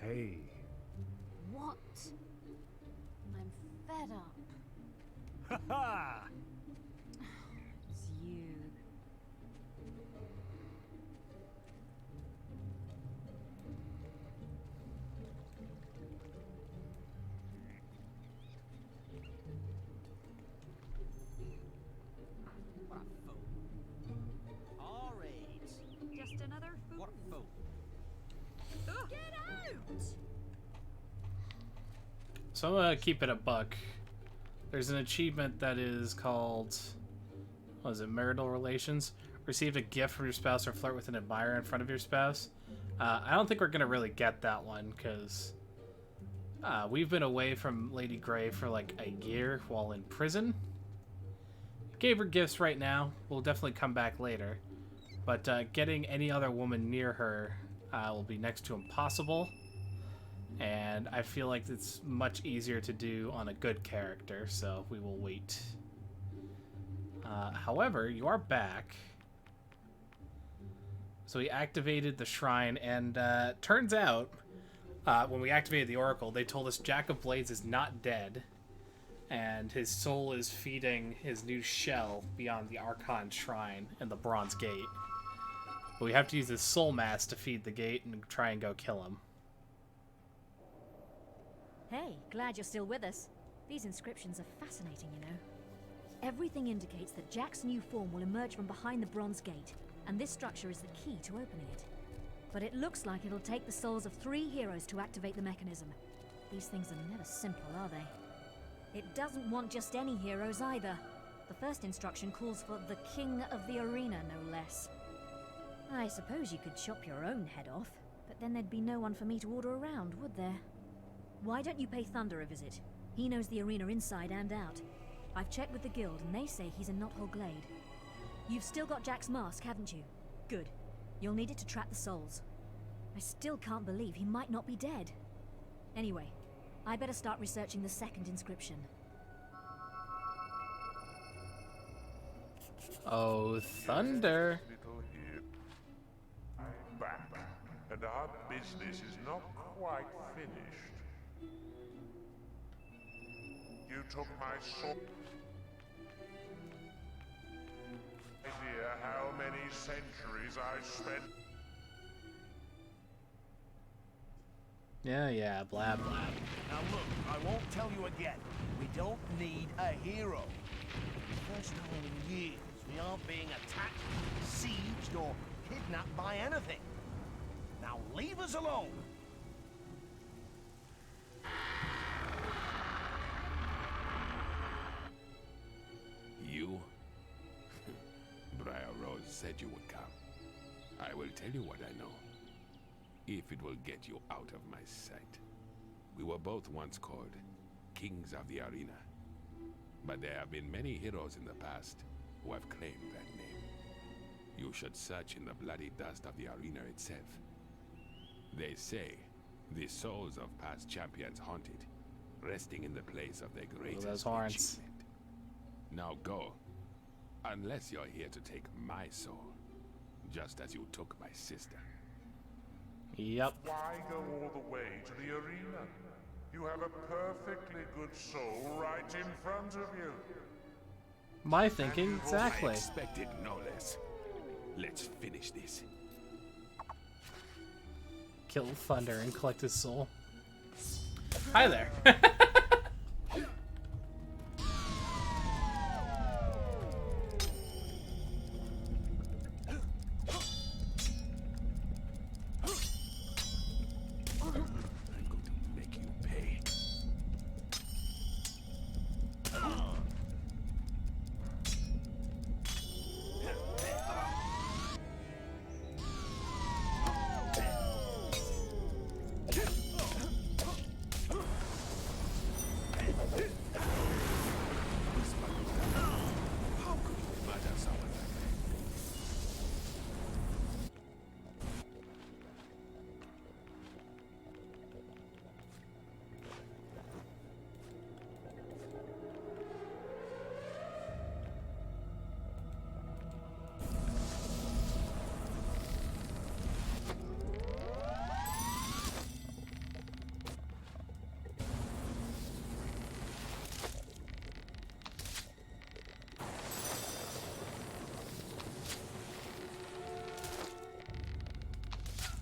Hey. What? I'm fed up. Ha ha! It's you. So I'm gonna keep it a buck. There's an achievement that is called, what is it, marital relations? Receive a gift from your spouse or flirt with an admirer in front of your spouse. I don't think we're gonna really get that one because we've been away from Lady Grey for like a year while in prison. Gave her gifts right now. We'll definitely come back later. But getting any other woman near her will be next to impossible. And I feel like it's much easier to do on a good character, so we will wait. However, you are back. So we activated the shrine, and turns out, when we activated the Oracle, they told us Jack of Blades is not dead, and his soul is feeding his new shell beyond the Archon Shrine and the Bronze Gate. But we have to use his soul mass to feed the gate and try and go kill him. Hey, glad you're still with us. These inscriptions are fascinating, you know. Everything indicates that Jack's new form will emerge from behind the Bronze Gate, and this structure is the key to opening it. But it looks like it'll take the souls of 3 heroes to activate the mechanism. These things are never simple, are they? It doesn't want just any heroes either. The first instruction calls for the King of the Arena, no less. I suppose you could chop your own head off, but then there'd be no one for me to order around, would there? Why don't you pay Thunder a visit? He knows the arena inside and out. I've checked with the guild, and they say he's in Knothole Glade. You've still got Jack's mask, haven't you? Good. You'll need it to trap the souls. I still can't believe he might not be dead. Anyway, I better start researching the second inscription. Oh, Thunder. I'm back, and our business is not quite finished. You took my soul. Idea how many centuries I spent. Yeah, blah, blah. Now look, I won't tell you again. We don't need a hero. For the first time in years, we aren't being attacked, sieged, or kidnapped by anything. Now leave us alone. You? Briar Rose said you would come. I will tell you what I know. If it will get you out of my sight. We were both once called Kings of the Arena. But there have been many heroes in the past who have claimed that name. You should search in the bloody dust of the arena itself. They say the souls of past champions haunt it, resting in the place of their greatest those horns. achievement. Now go. Unless you're here to take my soul, just as you took my sister. Yep. Why go all the way to the arena? You have a perfectly good soul right in front of you. My thinking, exactly. I expected no less. Let's finish this. Kill Thunder and collect his soul. Hi there.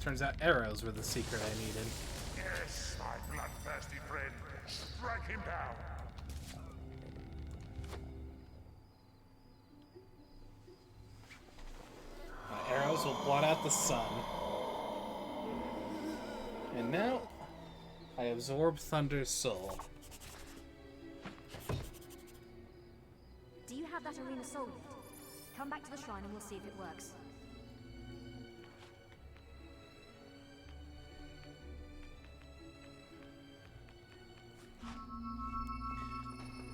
Turns out arrows were the secret I needed. Yes, my bloodthirsty friend. Strike him down. My arrows will blot out the sun. And now, I absorb Thunder's soul. have that arena soul lift. Come back to the shrine and we'll see if it works.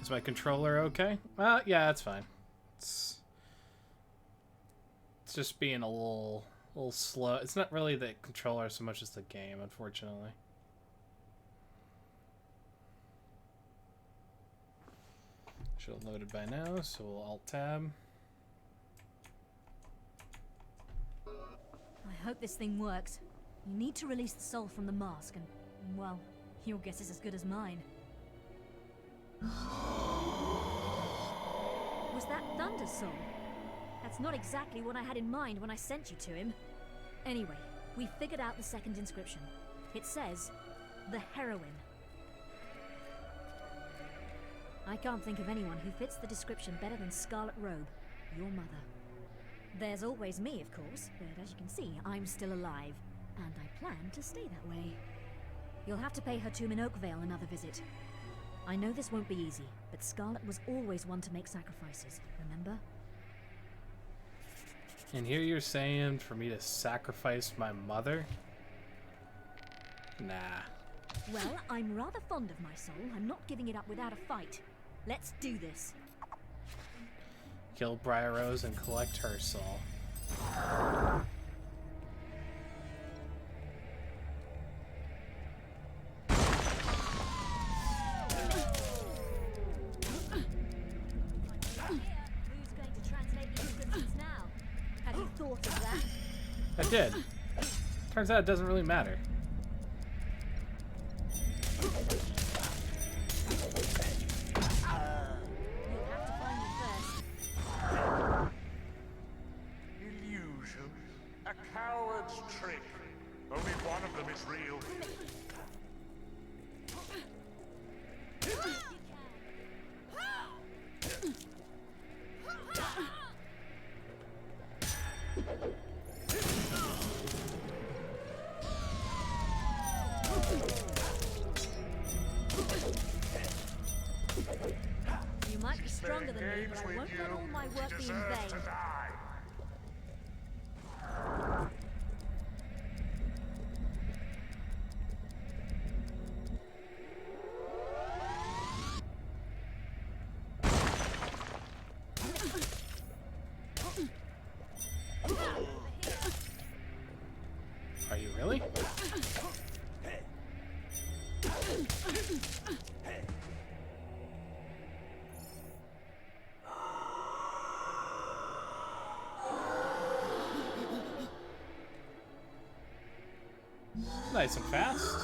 Is my controller okay? Yeah, that's fine. It's just being a little slow. It's not really the controller so much as the game, unfortunately. Should have loaded by now, so we'll Alt-Tab. I hope this thing works. You need to release the soul from the mask and, well, your guess is as good as mine. Was that Thunder's soul? That's not exactly what I had in mind when I sent you to him. Anyway, we figured out the second inscription. It says, the heroine. I can't think of anyone who fits the description better than Scarlet Robe, your mother. There's always me, of course, but as you can see, I'm still alive, and I plan to stay that way. You'll have to pay her tomb in Oakvale another visit. I know this won't be easy, but Scarlet was always one to make sacrifices, remember? And here you're saying for me to sacrifice my mother? Nah. Well, I'm rather fond of my soul. I'm not giving it up without a fight. Let's do this. Kill Briar Rose and collect her soul. I did. Turns out it doesn't really matter. Illusion. A coward's trick. Only one of them is real. You might be stronger than me, but I won't let all my work be in vain. Are you really? Nice and fast.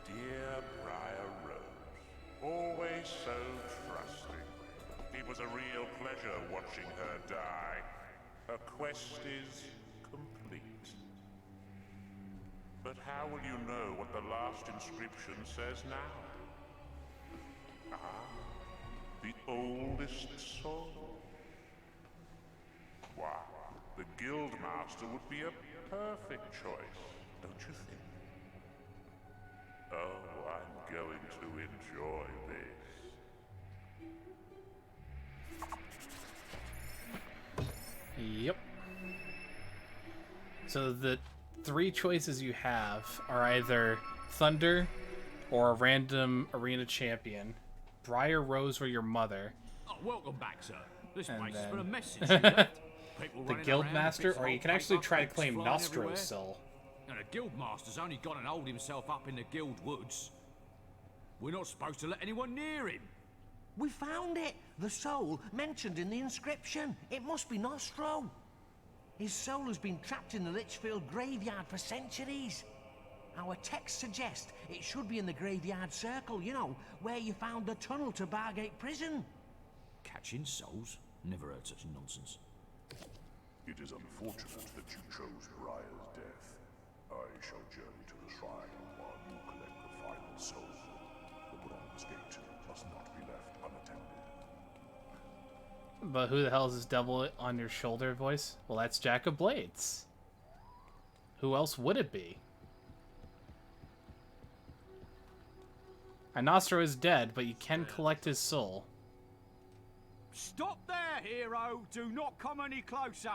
Dear Briar Rose, always so trusting. It was a real pleasure watching her die. Her quest is complete. But how will you know what the last inscription says now? The oldest soul? Why, the Guildmaster would be a perfect choice, don't you think? Oh, I'm going to enjoy this. Yep. So the three choices you have are either Thunder or a random arena champion, Briar Rose or your mother. Oh, welcome back, sir. This And place is then- full of messes. You left. People The running around, Guildmaster, bits or of you old can actually paper, try to eggs claim flying everywhere. Nostro's soul. And the Guildmaster's only gone and holed himself up in the Guild Woods. We're not supposed to let anyone near him. We found it! The soul mentioned in the inscription. It must be Nostro. His soul has been trapped in the Litchfield graveyard for centuries. Our texts suggest it should be in the graveyard circle, you know, where you found the tunnel to Bargate Prison. Catching souls? Never heard such nonsense. It is unfortunate that you chose Briar's death. I shall journey to the shrine while you collect the final soul. The bronze gate must not be left unattended. But who the hell is this devil on your shoulder voice? Well, that's Jack of Blades. Who else would it be? Nostro is dead, but you can collect his soul. Stop there, hero! Do not come any closer!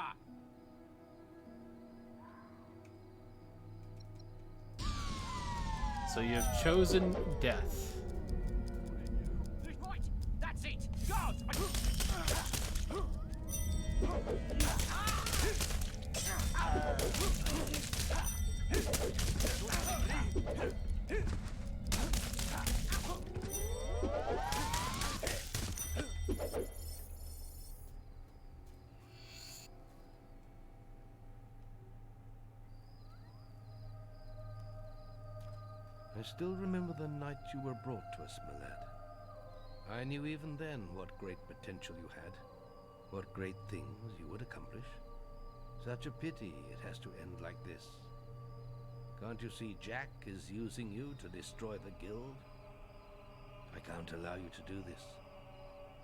So you have chosen death. Right, that's it! Guard! I still remember the night you were brought to us, my lad. I knew even then what great potential you had, what great things you would accomplish. Such a pity it has to end like this. Can't you see Jack is using you to destroy the guild? I can't allow you to do this.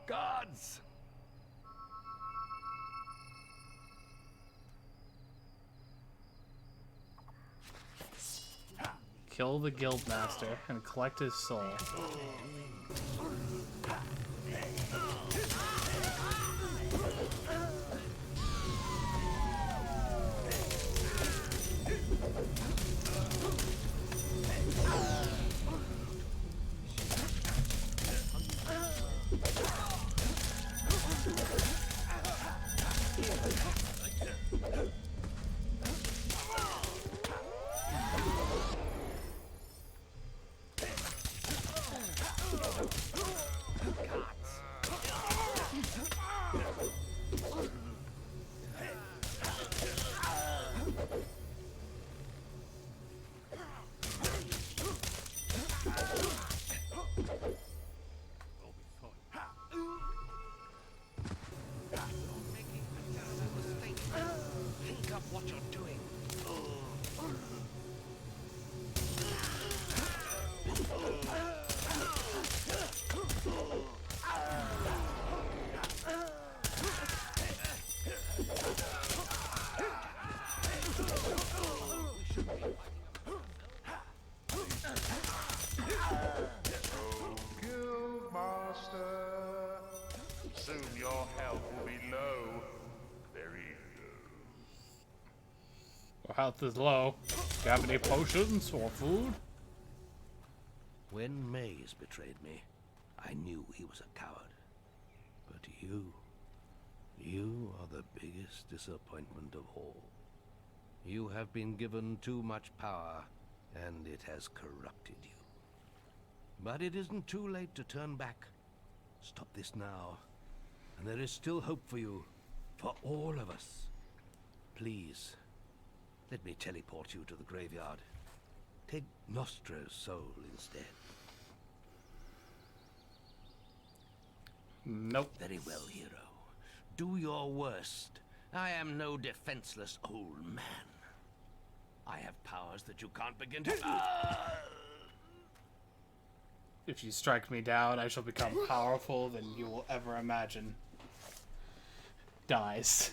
Guards! Kill the guildmaster and collect his soul. Soon your health will be low. Very Our health is low. Do you have any potions or food? When Maze betrayed me, I knew he was a coward. But you are the biggest disappointment of all. You have been given too much power, and it has corrupted you. But it isn't too late to turn back. Stop this now, and there is still hope for you, for all of us. Please, let me teleport you to the graveyard. Take Nostro's soul instead. Nope. Very well, hero. Do your worst. I am no defenseless old man. I have powers that you can't begin to... If you strike me down, I shall become powerful than you will ever imagine. Dies.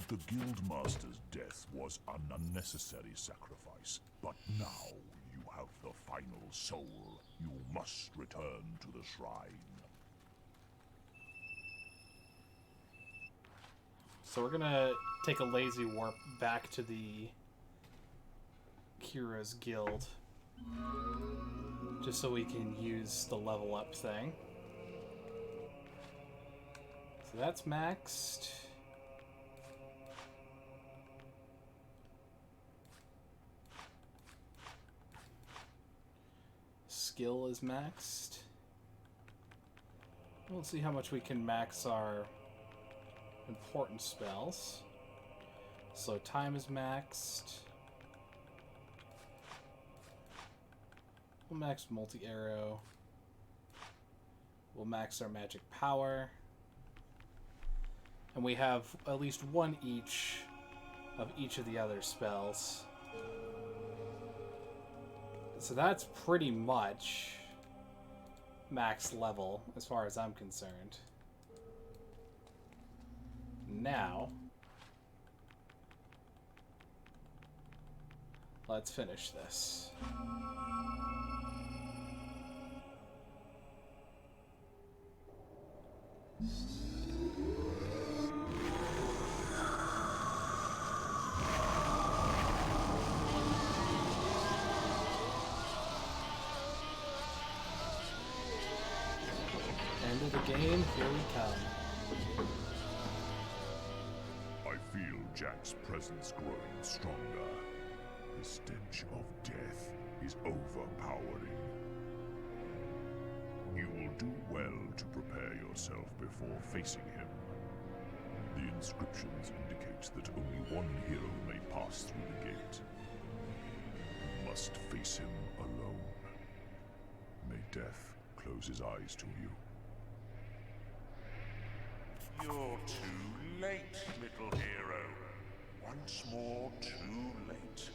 The Guildmaster's death was an unnecessary sacrifice, but now you have the final soul. You must return to the shrine. So we're gonna take a lazy warp back to the Kira's guild. Just so we can use the level up thing. So that's maxed. Skill is maxed. We'll see how much we can max our important spells. So time is maxed. We'll max multi-arrow. We'll max our magic power. And we have at least one each of each of the other spells. So that's pretty much max level as far as I'm concerned. Now, Let's finish this. End of the game, here we come. I feel Jack's presence growing stronger. The stench of death is overpowering. You will do well to prepare yourself before facing him. The inscriptions indicate that only one hero may pass through the gate. You must face him alone. May death close his eyes to you. You're too late, little hero. Once more, too late.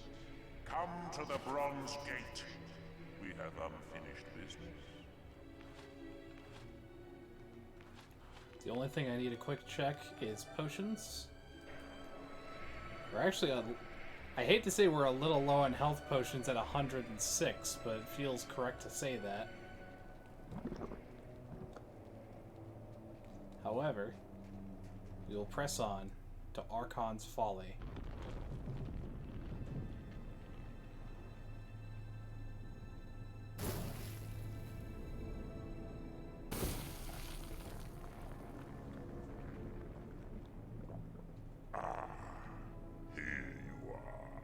Come to the Bronze Gate. We have unfinished business. The only thing I need a quick check is potions. We're actually on... I hate to say we're a little low on health potions at 106, but it feels correct to say that. However, we will press on to Archon's Folly. Here you are.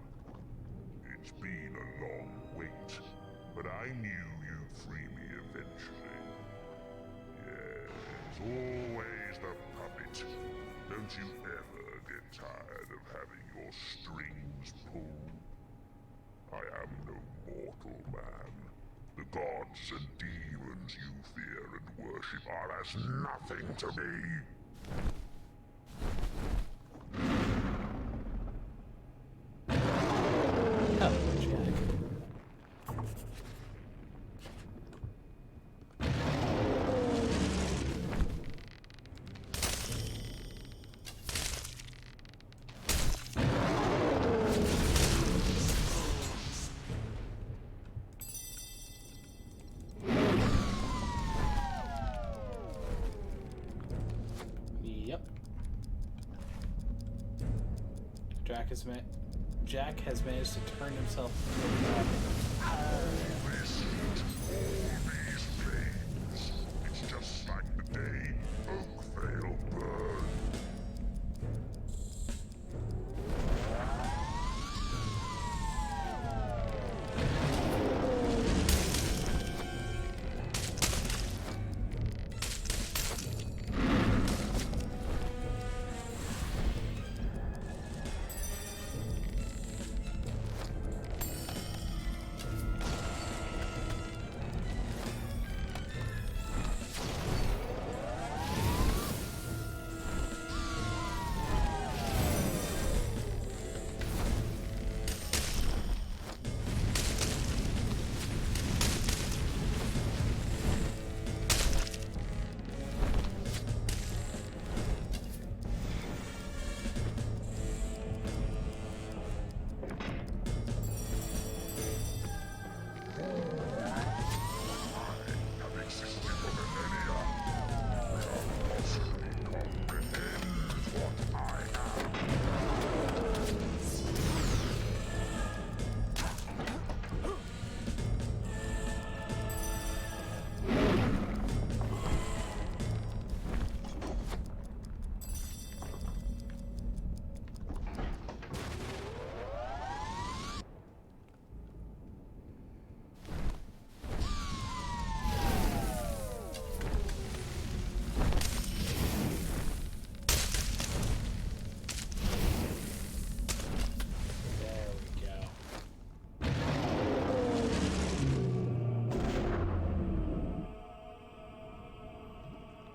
It's been a long wait, but I knew you'd free me eventually. Yes, always the puppet. Don't you ever get tired of having your strings pulled? I am no mortal man. The gods and demons you fear and worship are as nothing to me. Jack has managed to turn himself into a dragon. It's just like the day Oakvale burned.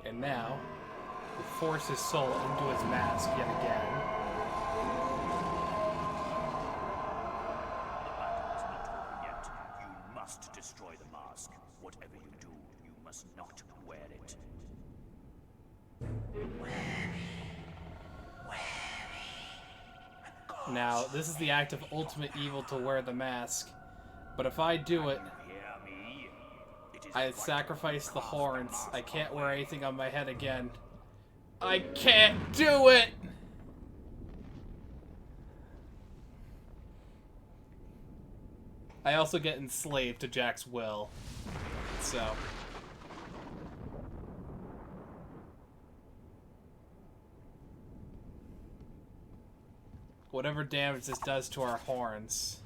And now, he forces his soul into his mask yet again. The battle is not over yet. You must destroy the mask. Whatever you do, you must not wear it. Wear me. Wear me. And Now, this is the act of ultimate evil to wear the mask. But if I do it, I sacrifice the horns. I can't wear anything on my head again. I can't do it! I also get enslaved to Jack's will. So... whatever damage this does to our horns,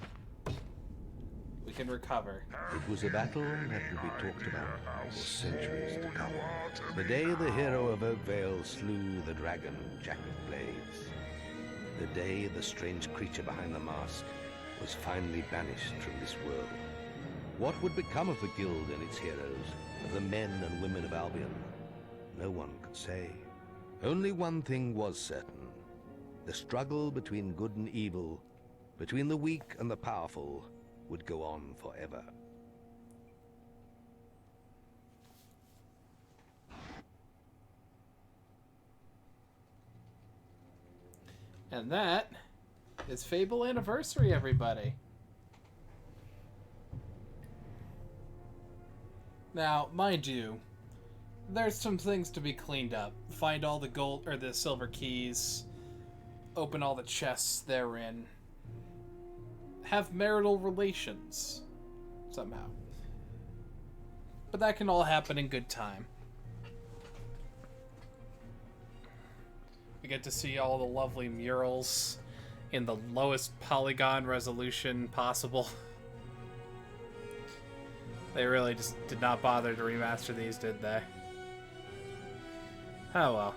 we can recover. It was a battle that would be talked about for centuries to come. The day the hero of Oakvale slew the dragon, Jack of Blades. The day the strange creature behind the mask was finally banished from this world. What would become of the guild and its heroes, of the men and women of Albion? No one could say. Only one thing was certain. The struggle between good and evil, between the weak and the powerful, would go on forever. And that is Fable Anniversary, everybody. Now, mind you, there's some things to be cleaned up. Find all the gold or the silver keys, open all the chests therein, have marital relations somehow. But that can all happen in good time. We get to see all the lovely murals in the lowest polygon resolution possible. They really just did not bother to remaster these, did they? Oh well.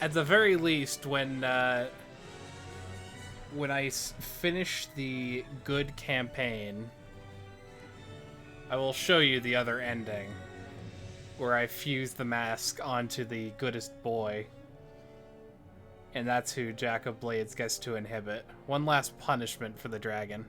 At the very least, when I finish the good campaign, I will show you the other ending, where I fuse the mask onto the goodest boy. And that's who Jack of Blades gets to inhibit. One last punishment for the dragon.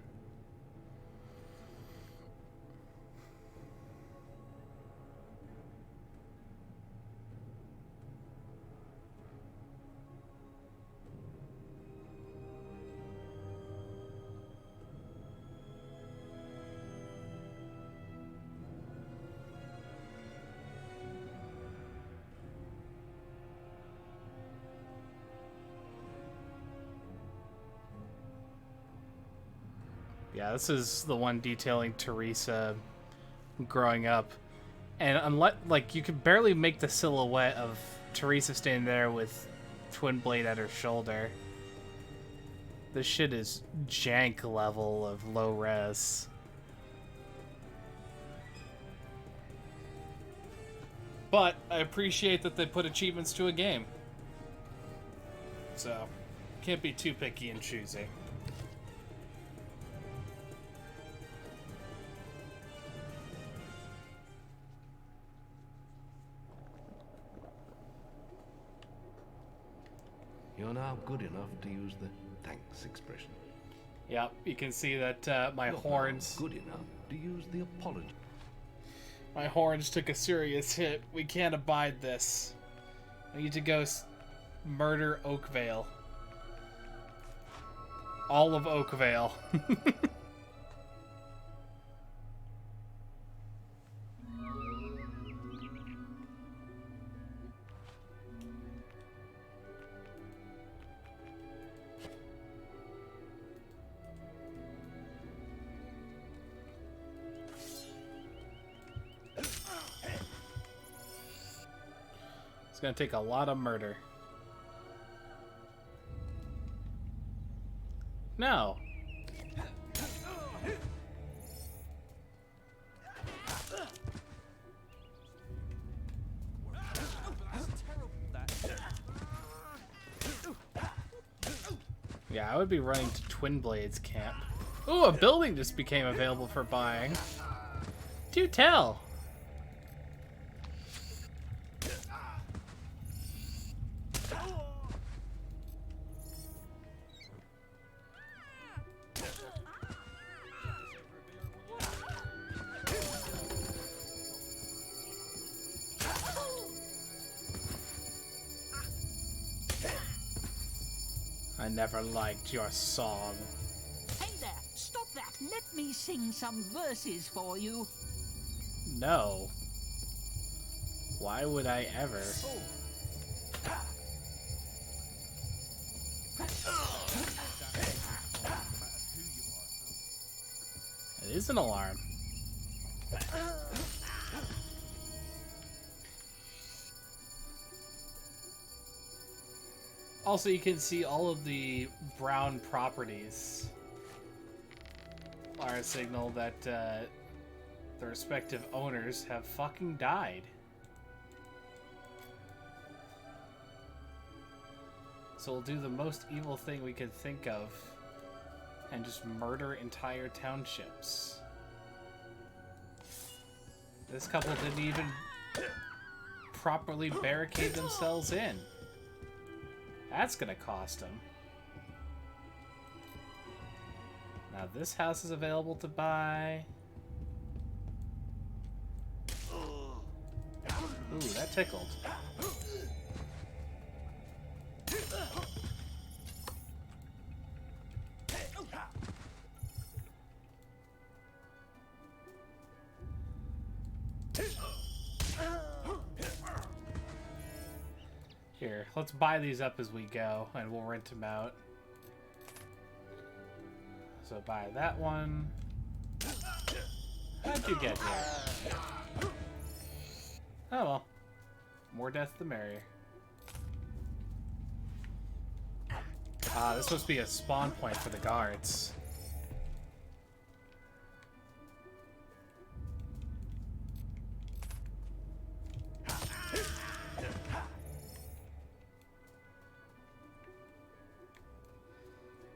Yeah, this is the one detailing Teresa growing up. And unless, like, you could barely make the silhouette of Teresa standing there with Twin Blade at her shoulder. This shit is jank level of low res. But I appreciate that they put achievements to a game. So, can't be too picky and choosy. You're now good enough to use the thanks expression. Yep, you can see that my horns... Good enough to use the apology. My horns took a serious hit. We can't abide this. I need to go murder Oakvale. All of Oakvale. It's gonna take a lot of murder. No. Yeah, I would be running to Twin Blades camp. Ooh, a building just became available for buying. Do tell. I never liked your song. Hey there, stop that. Let me sing some verses for you. No. Why would I ever? It is an alarm. Also, you can see all of the brown properties are a signal that the respective owners have fucking died. So we'll do the most evil thing we could think of and just murder entire townships. This couple didn't even properly barricade themselves in. That's gonna cost them. Now this house is available to buy. Ooh, that tickled. Here, let's buy these up as we go, and we'll rent them out. So buy that one. How'd you get here? Oh well. More death the merrier. Ah, this must be a spawn point for the guards.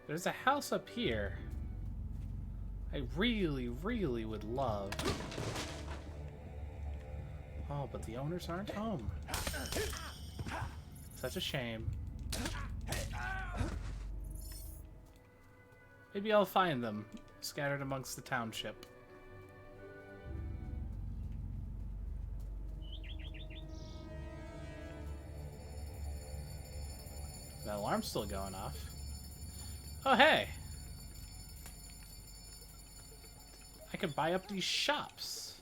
There's a house up here I really, really would love. Oh, but the owners aren't home. Such a shame. Maybe I'll find them scattered amongst the township. That alarm's still going off. Oh, hey! I can buy up these shops.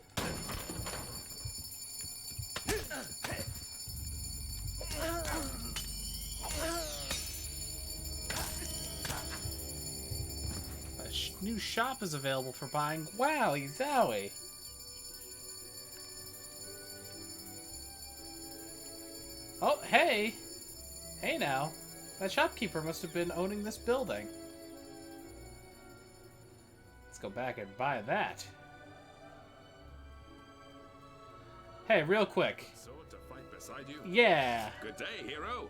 A new shop is available for buying. Wowie zowie! Oh, hey! Hey now. That shopkeeper must have been owning this building. Let's go back and buy that. Hey, real quick. Sword to fight beside you? Yeah. Good day, hero.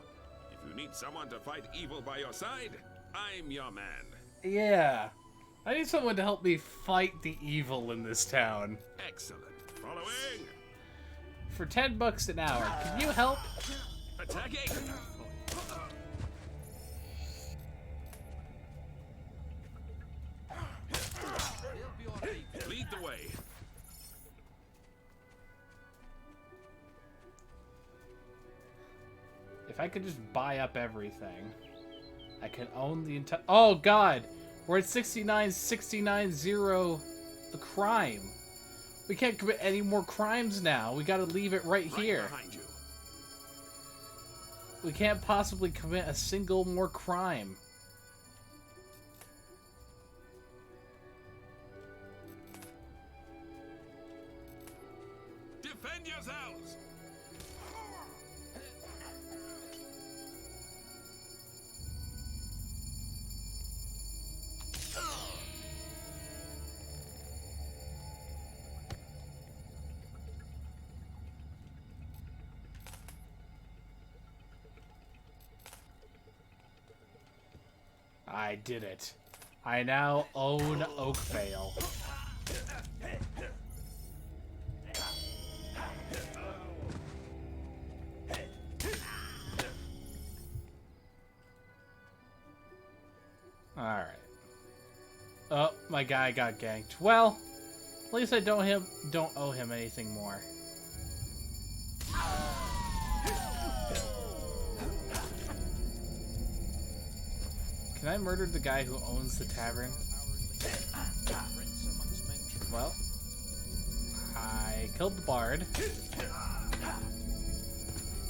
If you need someone to fight evil by your side, I'm your man. Yeah. I need someone to help me fight the evil in this town. Excellent. Following. For $10 an hour, can you help? Attacking. Lead the way. If I could just buy up everything, I can own the entire... Oh, God! We're at 69-69-0 a crime. We can't commit any more crimes now. We gotta leave it right here. Behind you. We can't possibly commit a single more crime. Defend yourselves! I did it. I now own Oakvale. Alright. Oh, my guy got ganked. Well, at least I don't owe him anything more. Can I murder the guy who owns the tavern? Well, I killed the bard.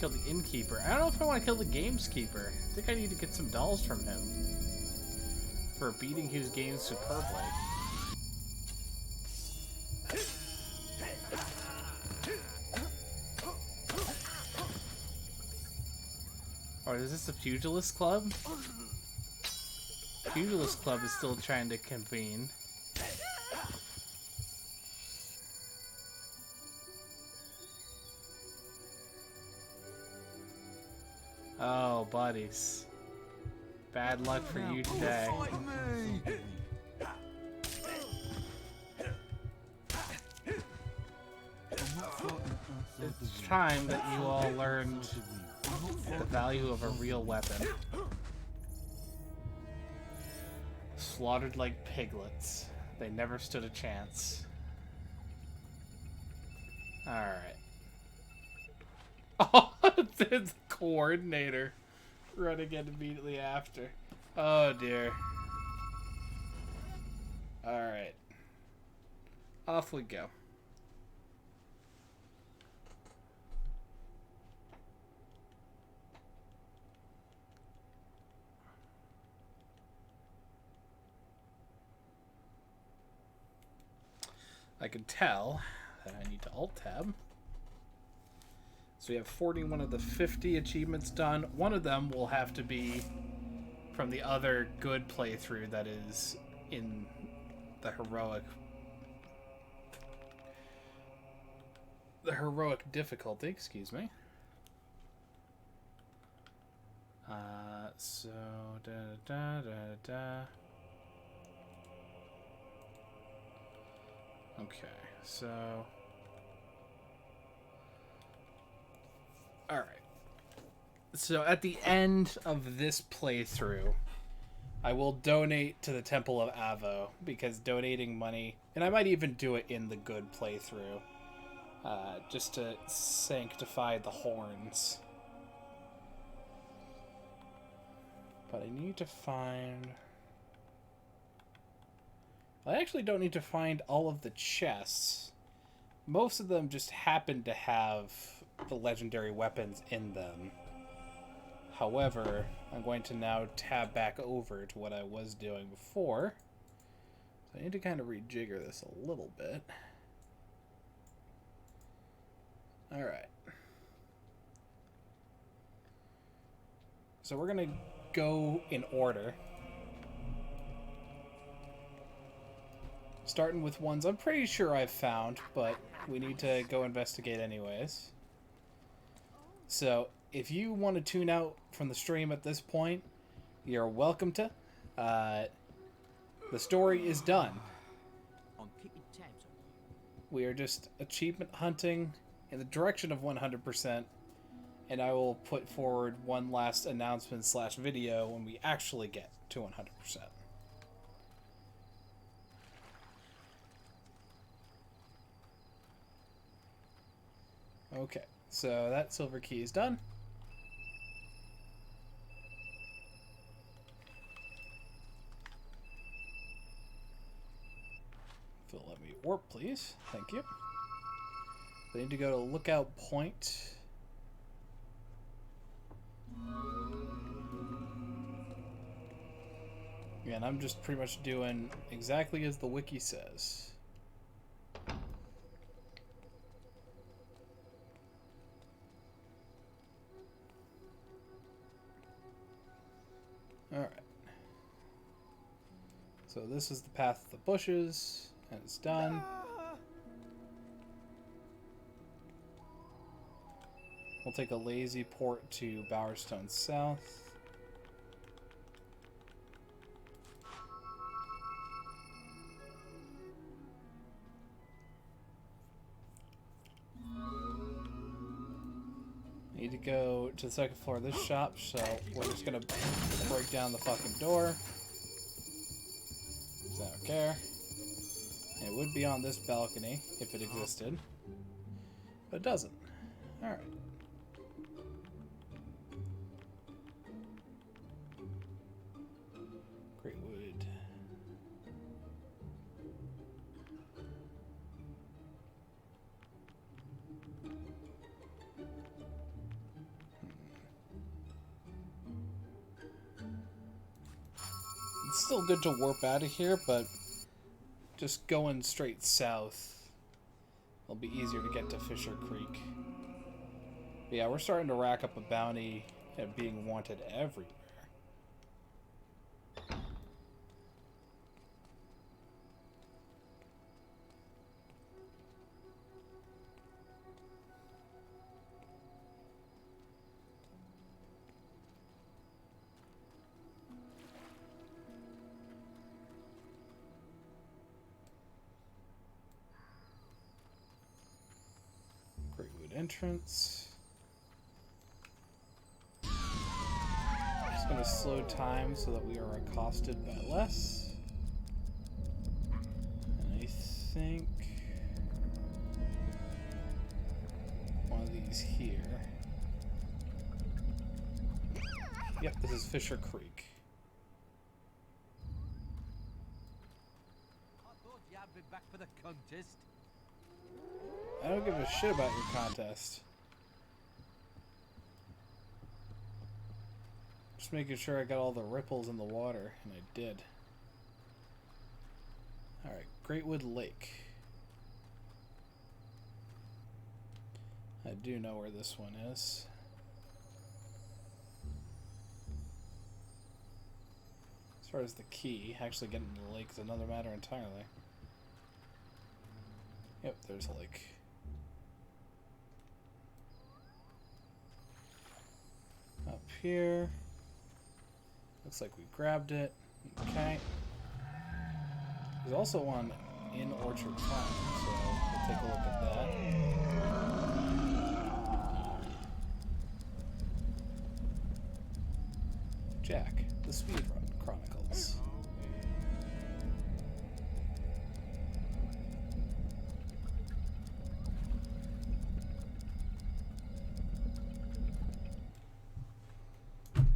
Killed the innkeeper. I don't know if I want to kill the gameskeeper. I think I need to get some dolls from him for beating his game superbly. Or is this the Pugilist Club? Pugilist Club is still trying to convene. Oh, buddies. Bad luck for you today. It's time that you all learned the value of a real weapon. Slaughtered like piglets. They never stood a chance. Alright. Oh, it's the coordinator running in immediately after. Oh dear. Alright. Off we go. I can tell that I need to Alt-Tab. So we have 41 of the 50 achievements done. One of them will have to be from the other good playthrough that is in the heroic difficulty, excuse me. So okay, so alright. So at the end of this playthrough, I will donate to the Temple of Avo, because donating money, and I might even do it in the good playthrough, just to sanctify the horns. But I need to find... I actually don't need to find all of the chests. Most of them just happen to have the legendary weapons in them. However, I'm going to now tab back over to what I was doing before. So I need to kind of rejigger this a little bit. Alright. So we're going to go in order. Starting with ones I'm pretty sure I've found, but we need to go investigate anyways. So, if you want to tune out from the stream at this point, you're welcome to. The story is done. We are just achievement hunting in the direction of 100%, and I will put forward one last announcement / video when we actually get to 100%. Okay, so that silver key is done. So let me warp, please. Thank you. I need to go to Lookout Point. And I'm just pretty much doing exactly as the wiki says. Alright. So this is the path of the bushes, and it's done. We'll take a lazy port to Bowerstone South. Need to go to the second floor of this shop, so we're just gonna break down the fucking door. I don't care. And it would be on this balcony if it existed, but it doesn't. Alright. It's still good to warp out of here, but just going straight south, it'll be easier to get to Fisher Creek. But yeah, we're starting to rack up a bounty at being wanted everywhere. Greatwood entrance. Just going to slow time so that we are accosted by less. And I think one of these here. Yep, this is Fisher Creek. I thought you had me back for the contest. I don't give a shit about your contest. Just making sure I got all the ripples in the water, and I did. Alright, Greatwood Lake. I do know where this one is. As far as the key, actually getting to the lake is another matter entirely. Yep, there's a lake. Up here. Looks like we grabbed it. Okay. There's also one in Orchard Farm, so we'll take a look at that. Jack, the Speedrun Chronicles.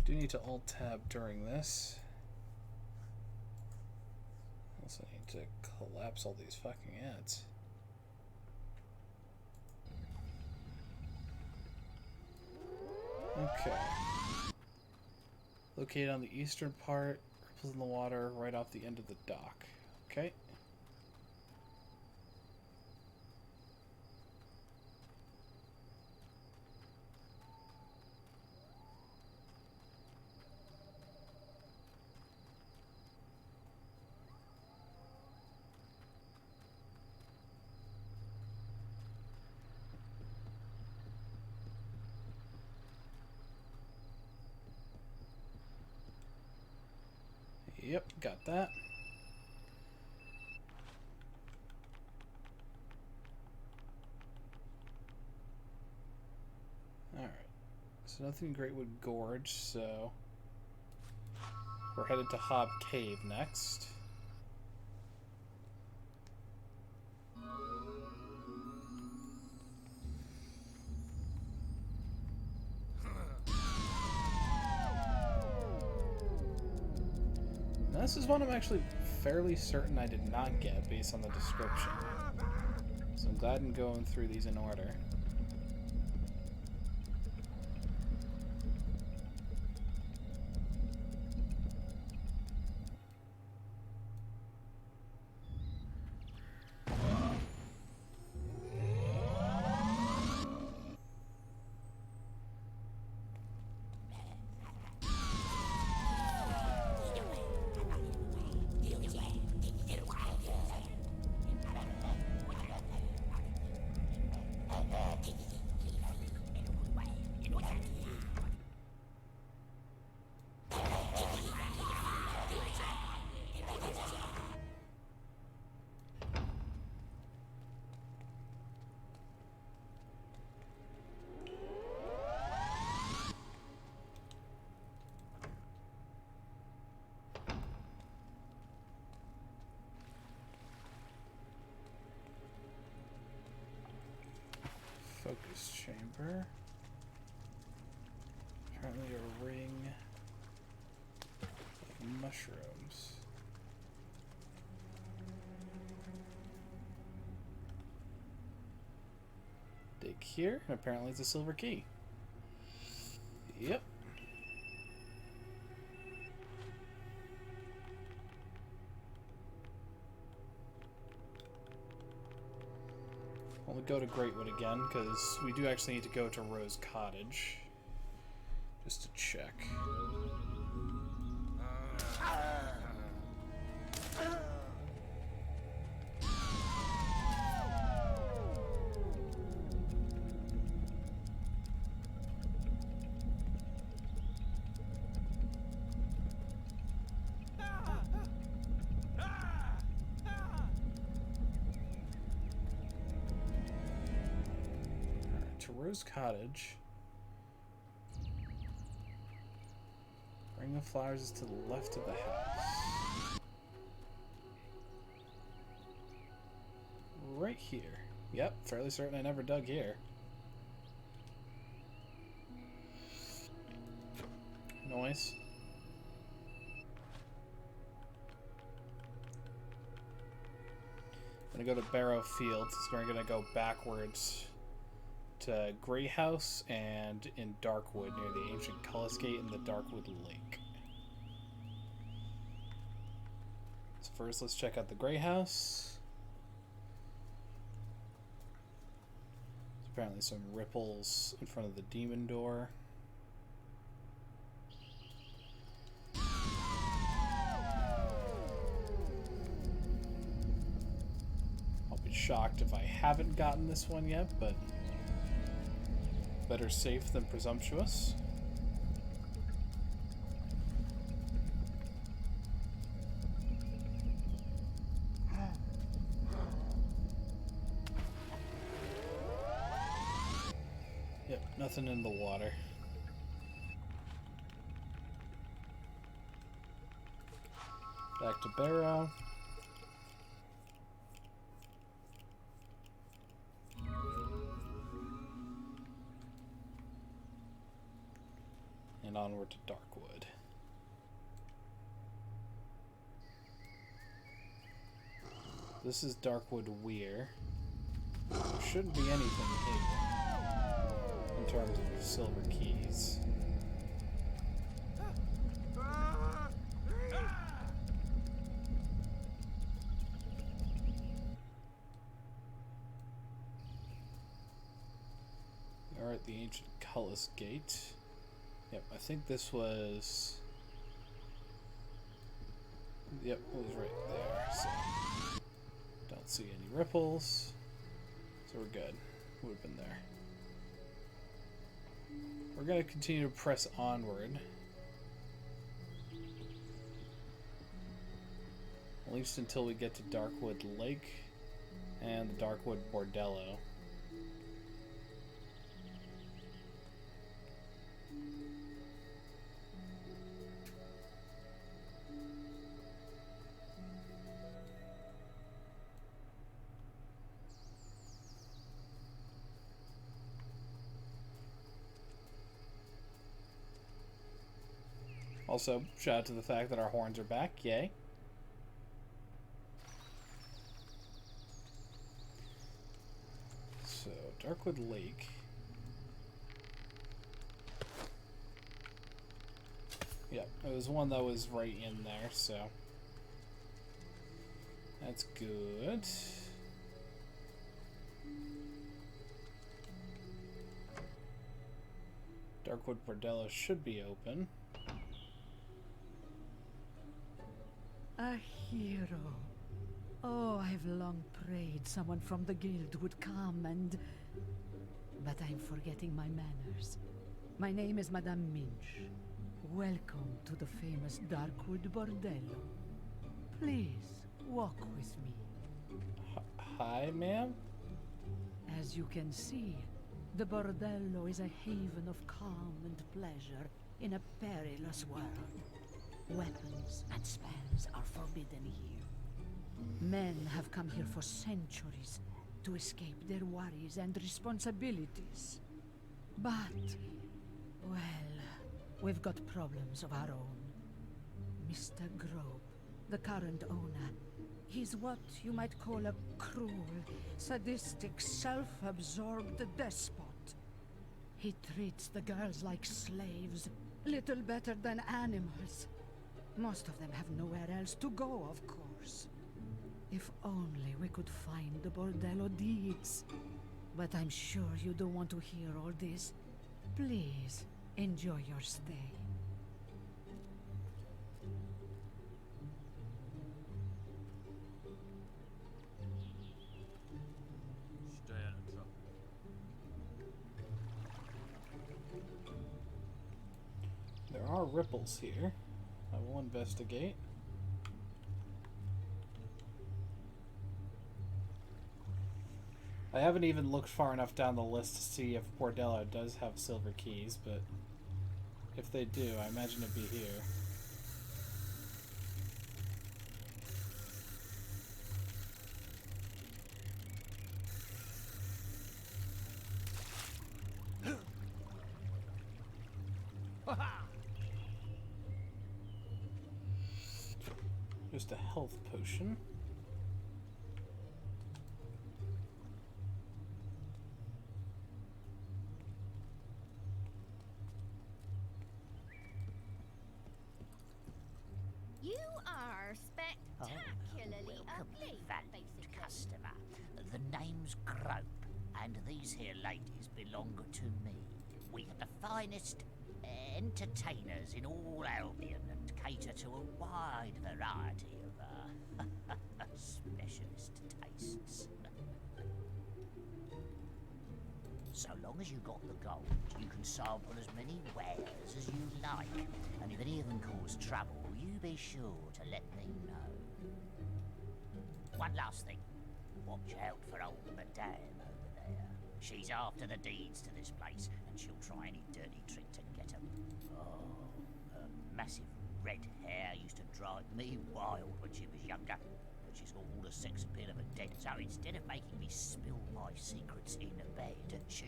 Do need to alt-tab during this. Also need to collapse all these fucking ads. Okay. Located on the eastern part, ripples in the water, right off the end of the dock. Okay. Yep, got that. Alright. So nothing in Greatwood Gorge, so we're headed to Hob Cave next. Now, this is one I'm actually fairly certain I did not get based on the description. So I'm glad I'm going through these in order. Focus chamber. Apparently a ring of mushrooms. Dig here, and apparently it's a silver key. Yep. We'll go to Greatwood again, because we do actually need to go to Rose Cottage. Just to check. Alright, to Rose Cottage. Bring the flowers is to the left of the house. Right here. Yep, fairly certain I never dug here. Noise. I'm gonna go to Barrow Fields, so we're gonna go backwards to Grey House and in Darkwood near the ancient Cullis Gate and the Darkwood Lake. So first let's check out the Grey House. There's apparently some ripples in front of the demon door. I'll be shocked if I haven't gotten this one yet, but better safe than presumptuous. Yep, nothing in the water. Back to Barrow. And onward to Darkwood. This is Darkwood Weir. There shouldn't be anything here in terms of silver keys. We are at the ancient Cullis Gate. Yep, I think this was... Yep, it was right there, so... Don't see any ripples. So we're good. Would have been there. We're going to continue to press onward. At least until we get to Darkwood Lake and the Darkwood Bordello. Also, shout out to the fact that our horns are back. Yay. So, Darkwood Lake. Yep, it was one that was right in there, so that's good. Darkwood Bordello should be open. A hero. Oh, I've long prayed someone from the guild would come and... But I'm forgetting my manners. My name is Madame Minch. Welcome to the famous Darkwood Bordello. Please, walk with me. Hi, ma'am? As you can see, the Bordello is a haven of calm and pleasure in a perilous world. Weapons and spells are forbidden here. Men have come here for centuries to escape their worries and responsibilities. But, well, we've got problems of our own. Mr. Grove, the current owner, he's what you might call a cruel, sadistic, self-absorbed despot. He treats the girls like slaves, little better than animals. Most of them have nowhere else to go, of course. If only we could find the Bordello deeds. But I'm sure you don't want to hear all this. Please, enjoy your stay. Stay out of trouble. There are ripples here. I will investigate. I haven't even looked far enough down the list to see if Bordello does have silver keys, but if they do, I imagine it'd be here. Just a health potion. You are spectacularly ugly, Valued customer. The name's Grope, and these here ladies belong to me. We have the finest entertainers in all Albion and cater to a wide variety of specialist tastes. So long as you got the gold, you can sample as many wares as you like. And if any of them cause trouble, you be sure to let me know. One last thing. Watch out for old Madame over there. She's after the deeds to this place, and she'll try any dirty trick to get 'em. Oh, her massive red hair used to drive me wild when she was younger. But she's got all the sex appeal of a dead, so instead of making me spill my secrets in bed,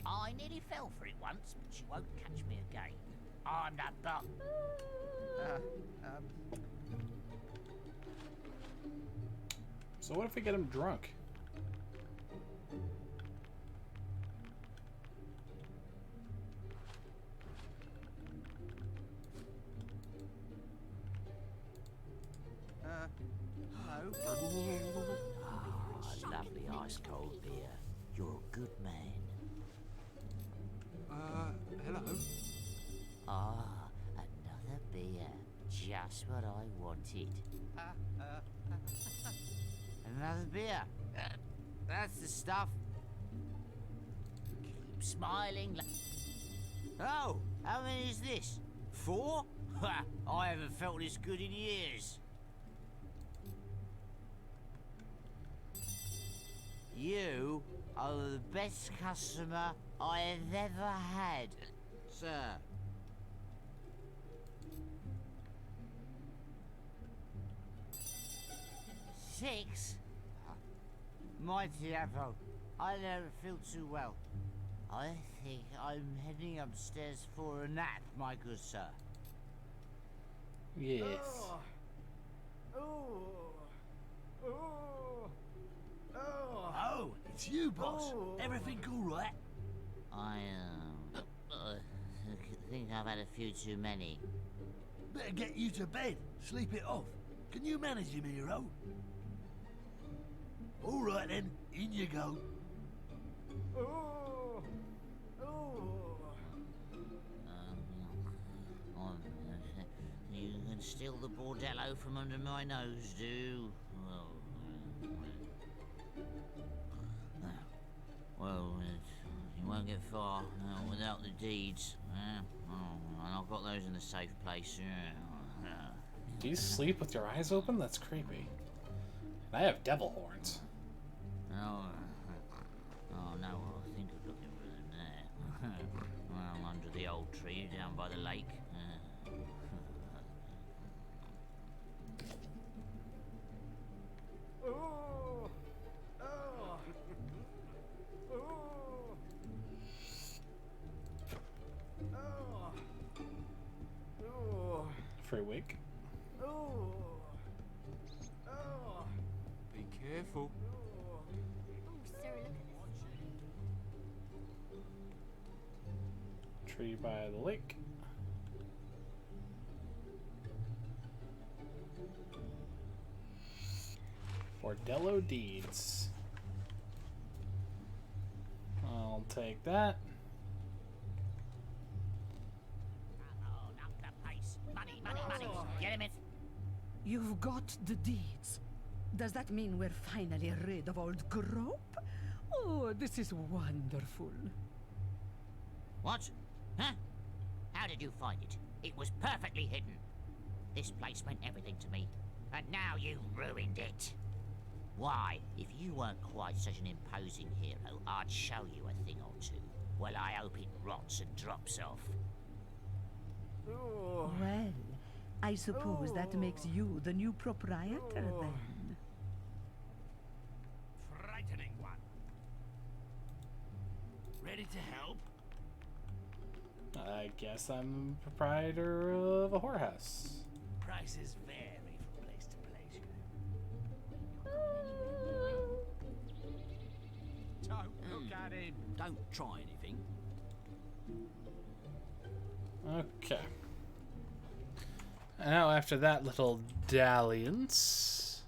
I nearly fell for it once, but she won't catch me again. I'm the buck. So what if we get him drunk? Hello. Lovely ice cold beer. You're a good man. Hello? Another beer. Just what I wanted. Another beer. That's the stuff. Keep smiling. Oh, how many is this? 4? I haven't felt this good in years. You are the best customer I have ever had, sir. Six? Mighty Apple, I never feel too well. I think I'm heading upstairs for a nap, my good sir. Yes. Oh, it's you, boss. Everything all right? I think I've had a few too many. Better get you to bed. Sleep it off. Can you manage him, hero? All right then, in you go. You can steal the bordello from under my nose, do? Well, you won't get far without the deeds. And I've got those in the safe place. Do you sleep with your eyes open? That's creepy. I have devil horns. Oh no, I think I've got them there. Well, under the old tree down by the lake. Free wig. Be careful. Tree by the lake. Bordello deeds. take that. Oh, not the pace. Money, money, money. Get him in. You've got the deeds. Does that mean we're finally rid of old Grope? Oh, this is wonderful. What? Huh? How did you find it? It was perfectly hidden. This place meant everything to me, and now you've ruined it. Why, if you weren't quite such an imposing hero, I'd show you a thing or two. Well, I hope it rots and drops off. Well, I suppose that makes you the new proprietor then. Frightening one. Ready to help? I guess I'm proprietor of a whorehouse. Prices vary from place to place, you know. Don't look at him. Don't try anything. Okay. Now, after that little dalliance,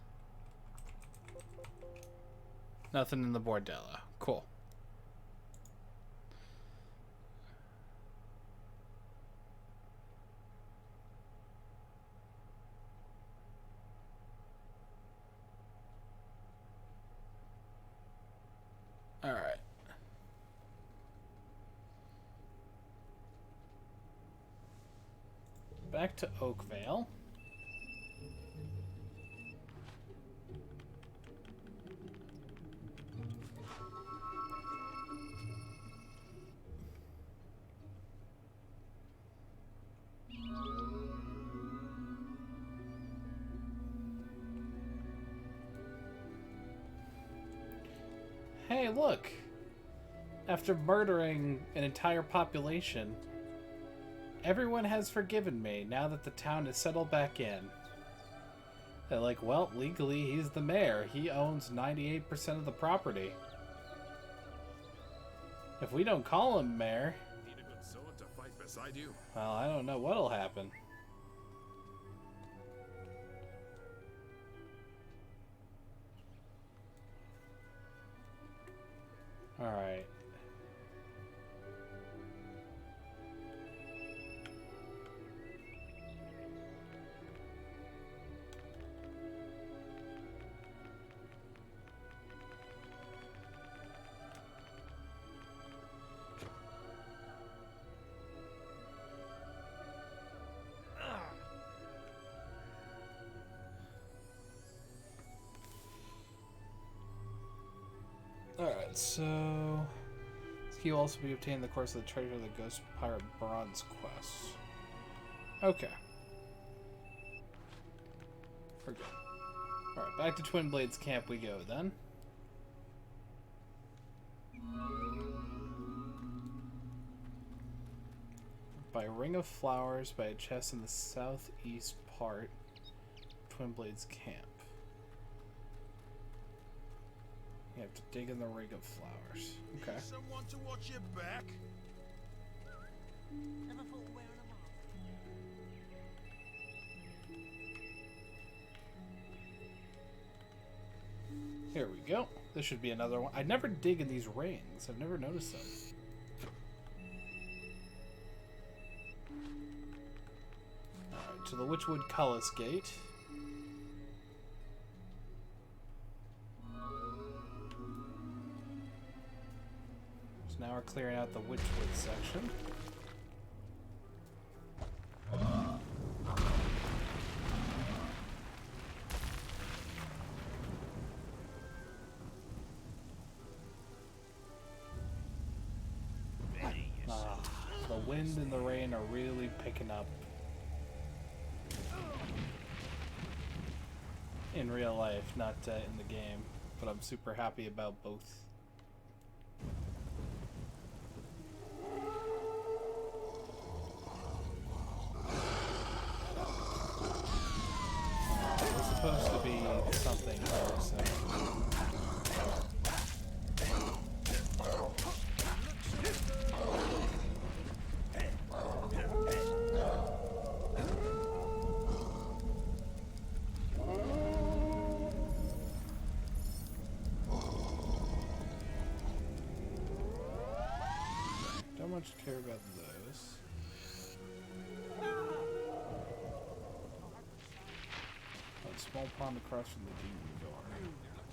nothing in the bordello. Cool. All right. Back to Oakvale. Hey, look! After murdering an entire population, everyone has forgiven me now that the town is settled back in. They're like, well, legally he's the mayor. He owns 98% of the property. If we don't call him mayor, Need a good sword to fight beside you? well, I don't know what'll happen. Alright. Alright, so this key will also be obtained in the course of the treasure of the Ghost Pirate Bronze quest. Okay. We're good. Alright, back to Twin Blades Camp we go then. By a ring of flowers by a chest in the southeast part of Twin Blades Camp. You have to dig in the ring of flowers. Okay. Someone to watch your back? Never thought of wearing a mask. Here we go. This should be another one. I never dig in these rings. I've never noticed them. Alright, to the Witchwood Cullis Gate. So now we're clearing out the Witchwood section. The wind and the rain are really picking up in real life, not in the game, but I'm super happy about both. There's supposed to be something here, so... small pond across from the demon door.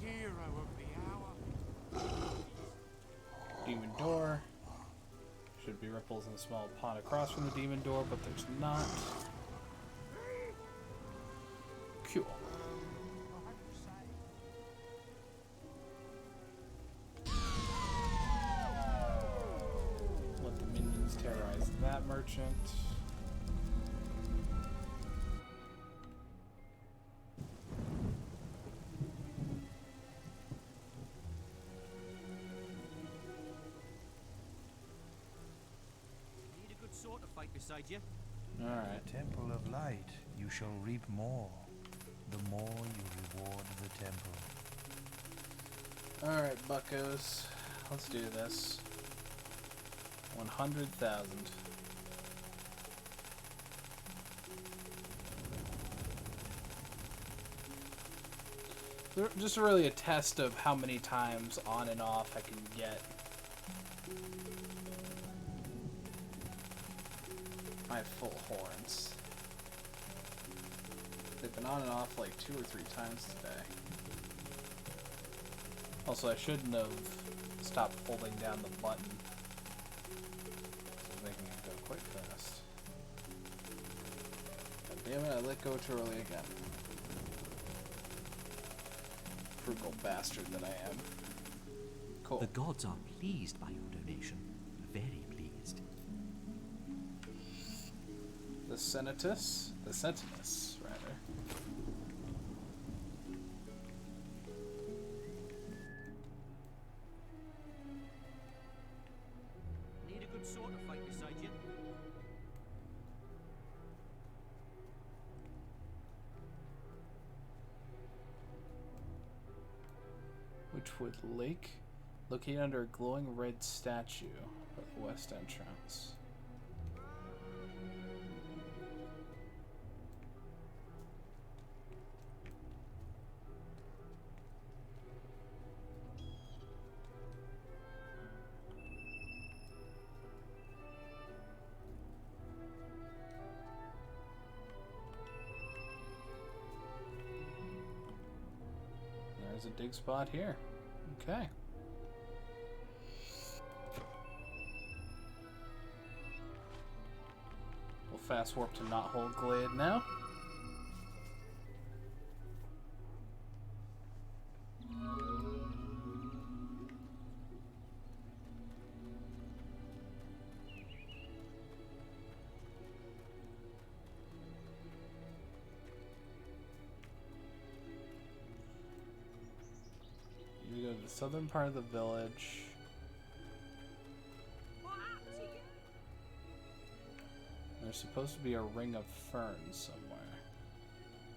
Hero of the hour. Demon door. Should be ripples in the small pond across from the demon door, but there's not. Cool. Let the minions terrorize that merchant. Sword to fight beside you. Alright. Temple of Light, you shall reap more, the more you reward the temple. Alright, buckos. Let's do this. 100,000. Just really a test of how many times on and off I can get my full horns. They've been on and off like 2 or 3 times today. Also, I shouldn't have stopped holding down the button. It's making it go quite fast. God damn it, I let go too early again. Frugal bastard that I am. Cool. The gods are pleased by your donation. Very pleased. The Senatus, rather. Need a good sword to fight beside you. Witchwood Lake, located under a glowing red statue at the west entrance. There's a dig spot here. Okay. We'll fast warp to Knothold Glade now. You go to the southern part of the village. There's supposed to be a ring of ferns somewhere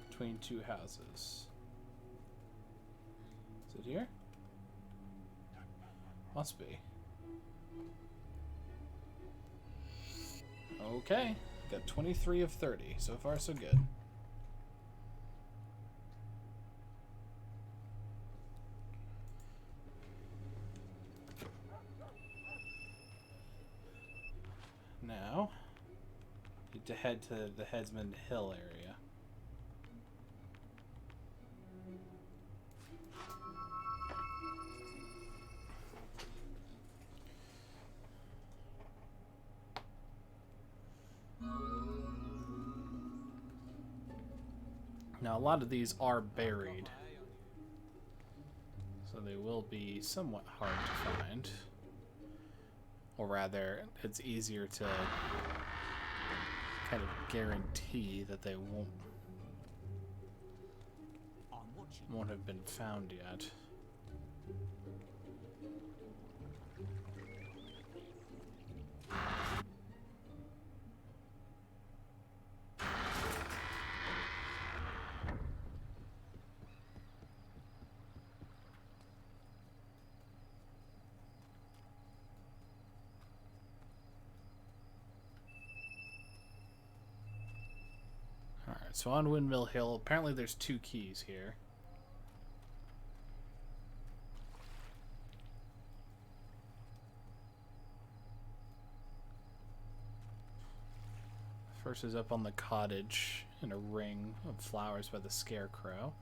between 2 houses. Is it here? Must be. Okay, got 23 of 30. So far, so good. Now, need to head to the Headsman Hill area. Now, a lot of these are buried, so they will be somewhat hard to find. Or rather, it's easier to kind of guarantee that they won't have been found yet. Alright, so on Windmill Hill, apparently there's 2 keys here. First is up on the cottage And a ring of flowers by the scarecrow.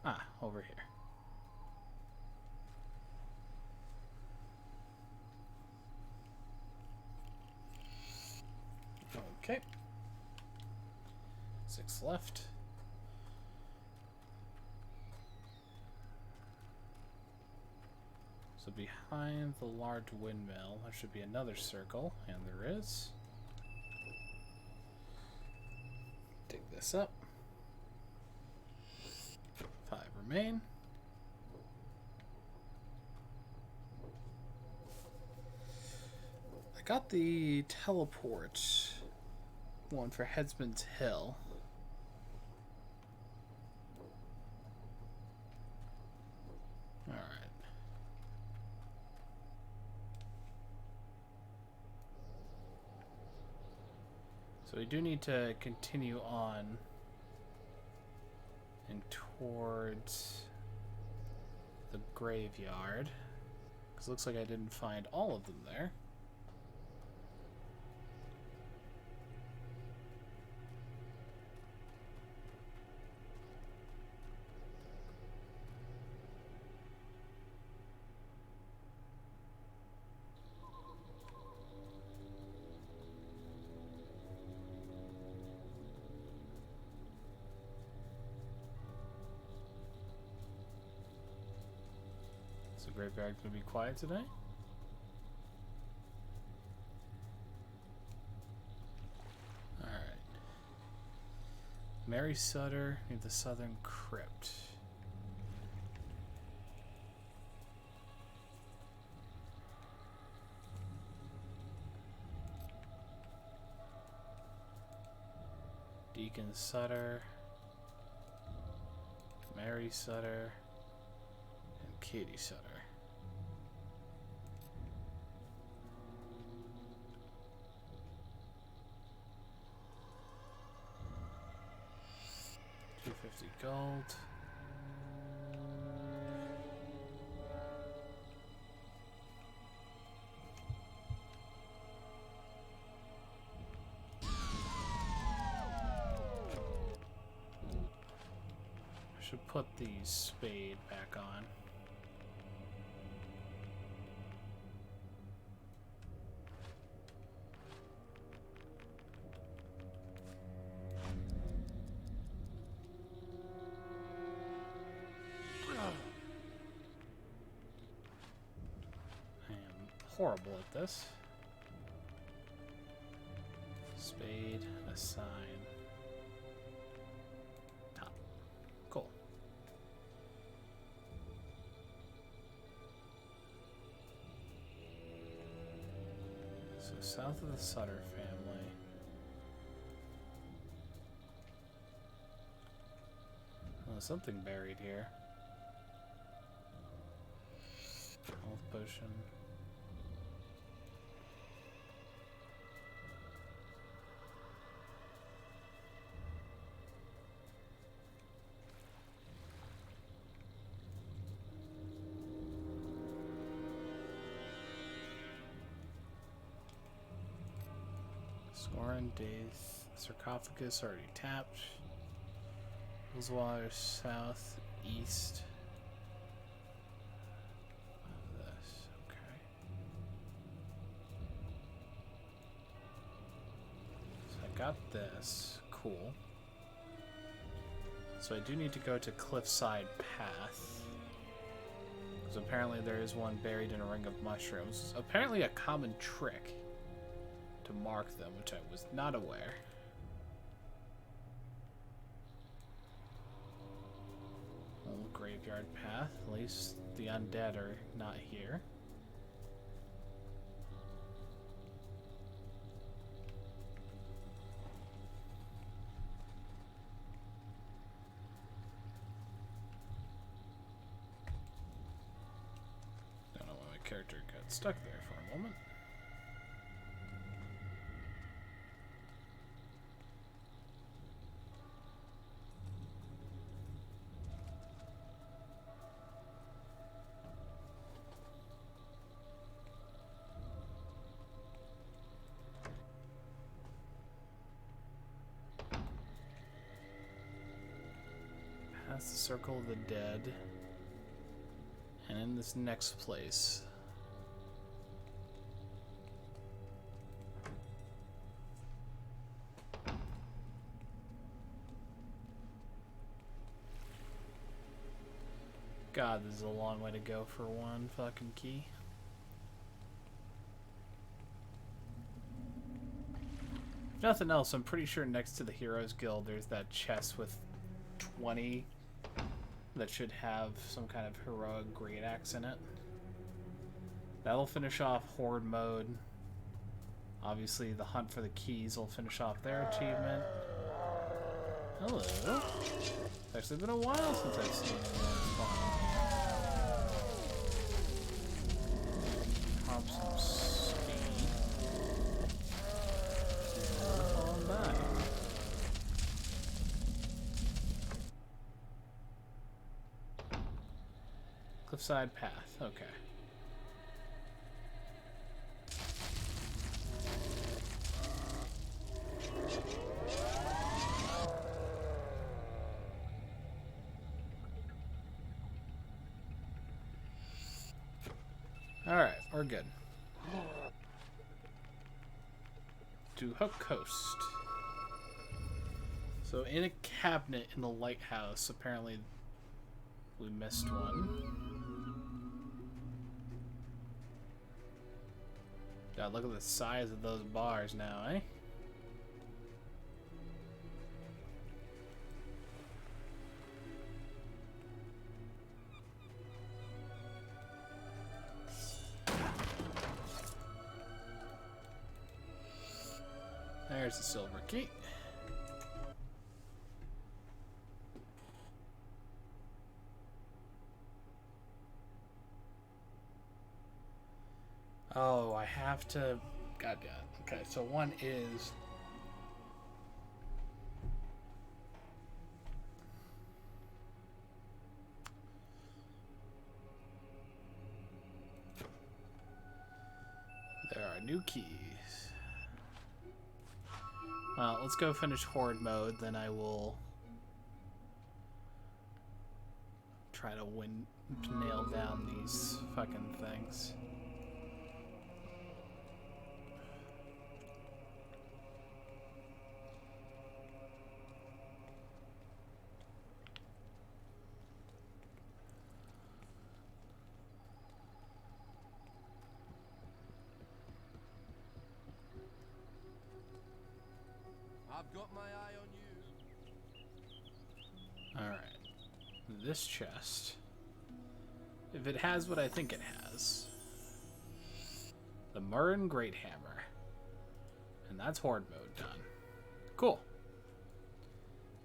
Ah, over here. Okay. 6 left. So behind the large windmill, there should be another circle, and there is. Dig this up. 5 remain. I got the teleport one for Headsman's Hill. Alright. So we do need to continue on and towards the graveyard. Because it looks like I didn't find all of them there. Is the graveyard going to be quiet today? Alright. Mary Sutter near the southern crypt. Deacon Sutter, Mary Sutter, and Katie Sutter. $250 gold. Should put the spade back on. I am horrible at this. Spade, assign. Cool. So south of the Sutter family. Oh, something buried here. Health potion. Scorin Daith sarcophagus already tapped. Hillswater south east of this. Okay. So I got this. Cool. So I do need to go to Cliffside Path. Because apparently there is one buried in a ring of mushrooms. Apparently a common trick to mark them, which I was not aware. Old graveyard path. At least the undead are not here. Don't know why my character got stuck there for a moment. Past the Circle of the Dead. And in this next place. God, this is a long way to go for one fucking key. If nothing else, I'm pretty sure next to the Heroes Guild there's that chest with 20 that should have some kind of heroic great axe in it. That'll finish off Horde mode. Obviously, the hunt for the keys will finish off their achievement. Hello. It's actually been a while since I've seen anyone spawn. Pop some speed. Fall back. Cliffside path. Okay. Alright, we're good. To Hook Coast. So in a cabinet in the lighthouse, apparently we missed one. God, look at the size of those bars now, eh? There's the silver key. Oh, I have to... God damn. Okay, so one is... There are new keys. Well, let's go finish Horde mode, then I will try to nail down these fucking things. I've got my eye on you. Alright. This chest. If it has what I think it has. The Murren Great Hammer. And that's Horde mode done. Cool.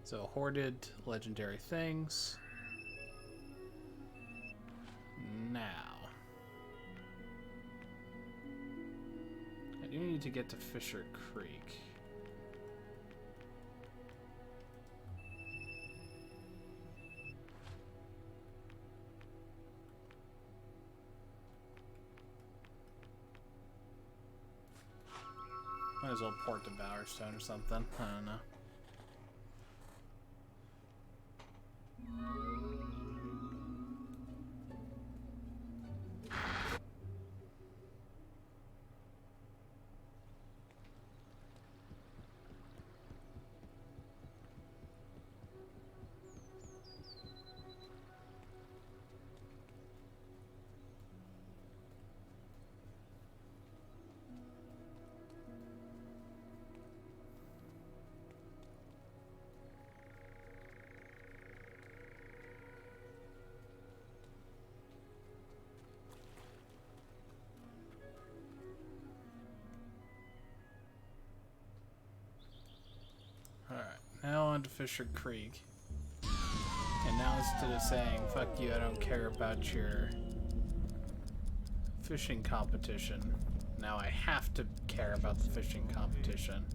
So, hoarded legendary things. Now. I do need to get to Fisher Creek. Might as well port to Bowerstone or something. I don't know. Alright, now on to Fisher Creek. And now instead of saying, fuck you, I don't care about your fishing competition, now I have to care about the fishing competition.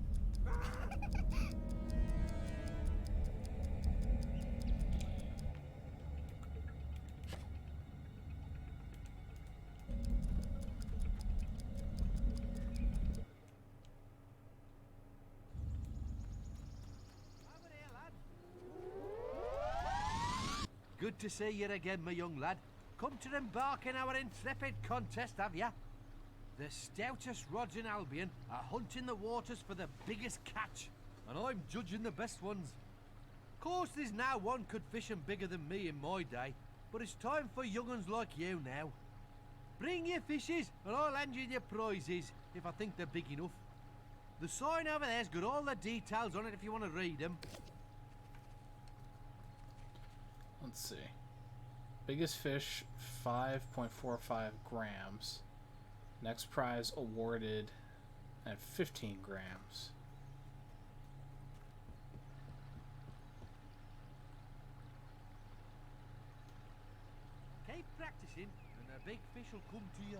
good to see you again, my young lad. Come to embark in our intrepid contest, have ya? The stoutest rods in Albion are hunting the waters for the biggest catch, and I'm judging the best ones. Course there's now one could fishing bigger than me in my day, but it's time for young uns like you now. Bring your fishes, and I'll hand you your prizes, if I think they're big enough. The sign over there's got all the details on it if you want to read them. Let's see. Biggest fish, 5.45 grams. Next prize awarded at 15 grams. Keep practicing, and the big fish will come to you.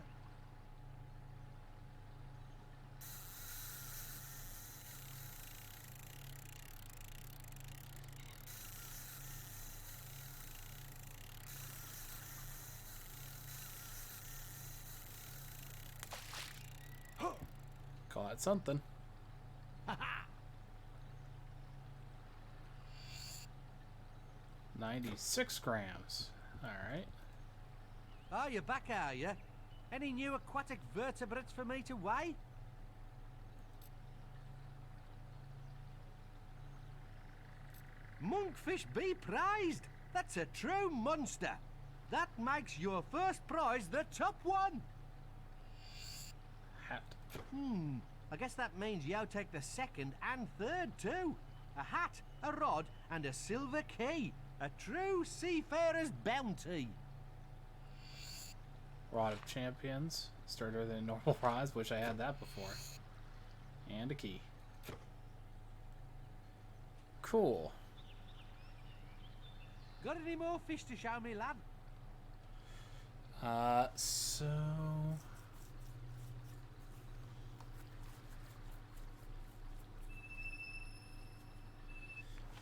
Caught something. 96 grams. Alright. Oh, you're back, are you? Any new aquatic vertebrates for me to weigh? Monkfish be prized! That's a true monster! That makes your first prize the top one! Hat. I guess that means you take the second and third too. A hat, a rod, and a silver key. A true seafarer's bounty. Rod of Champions. Sturdier than a normal prize. Wish I had that before. And a key. Cool. Got any more fish to show me, lad? So...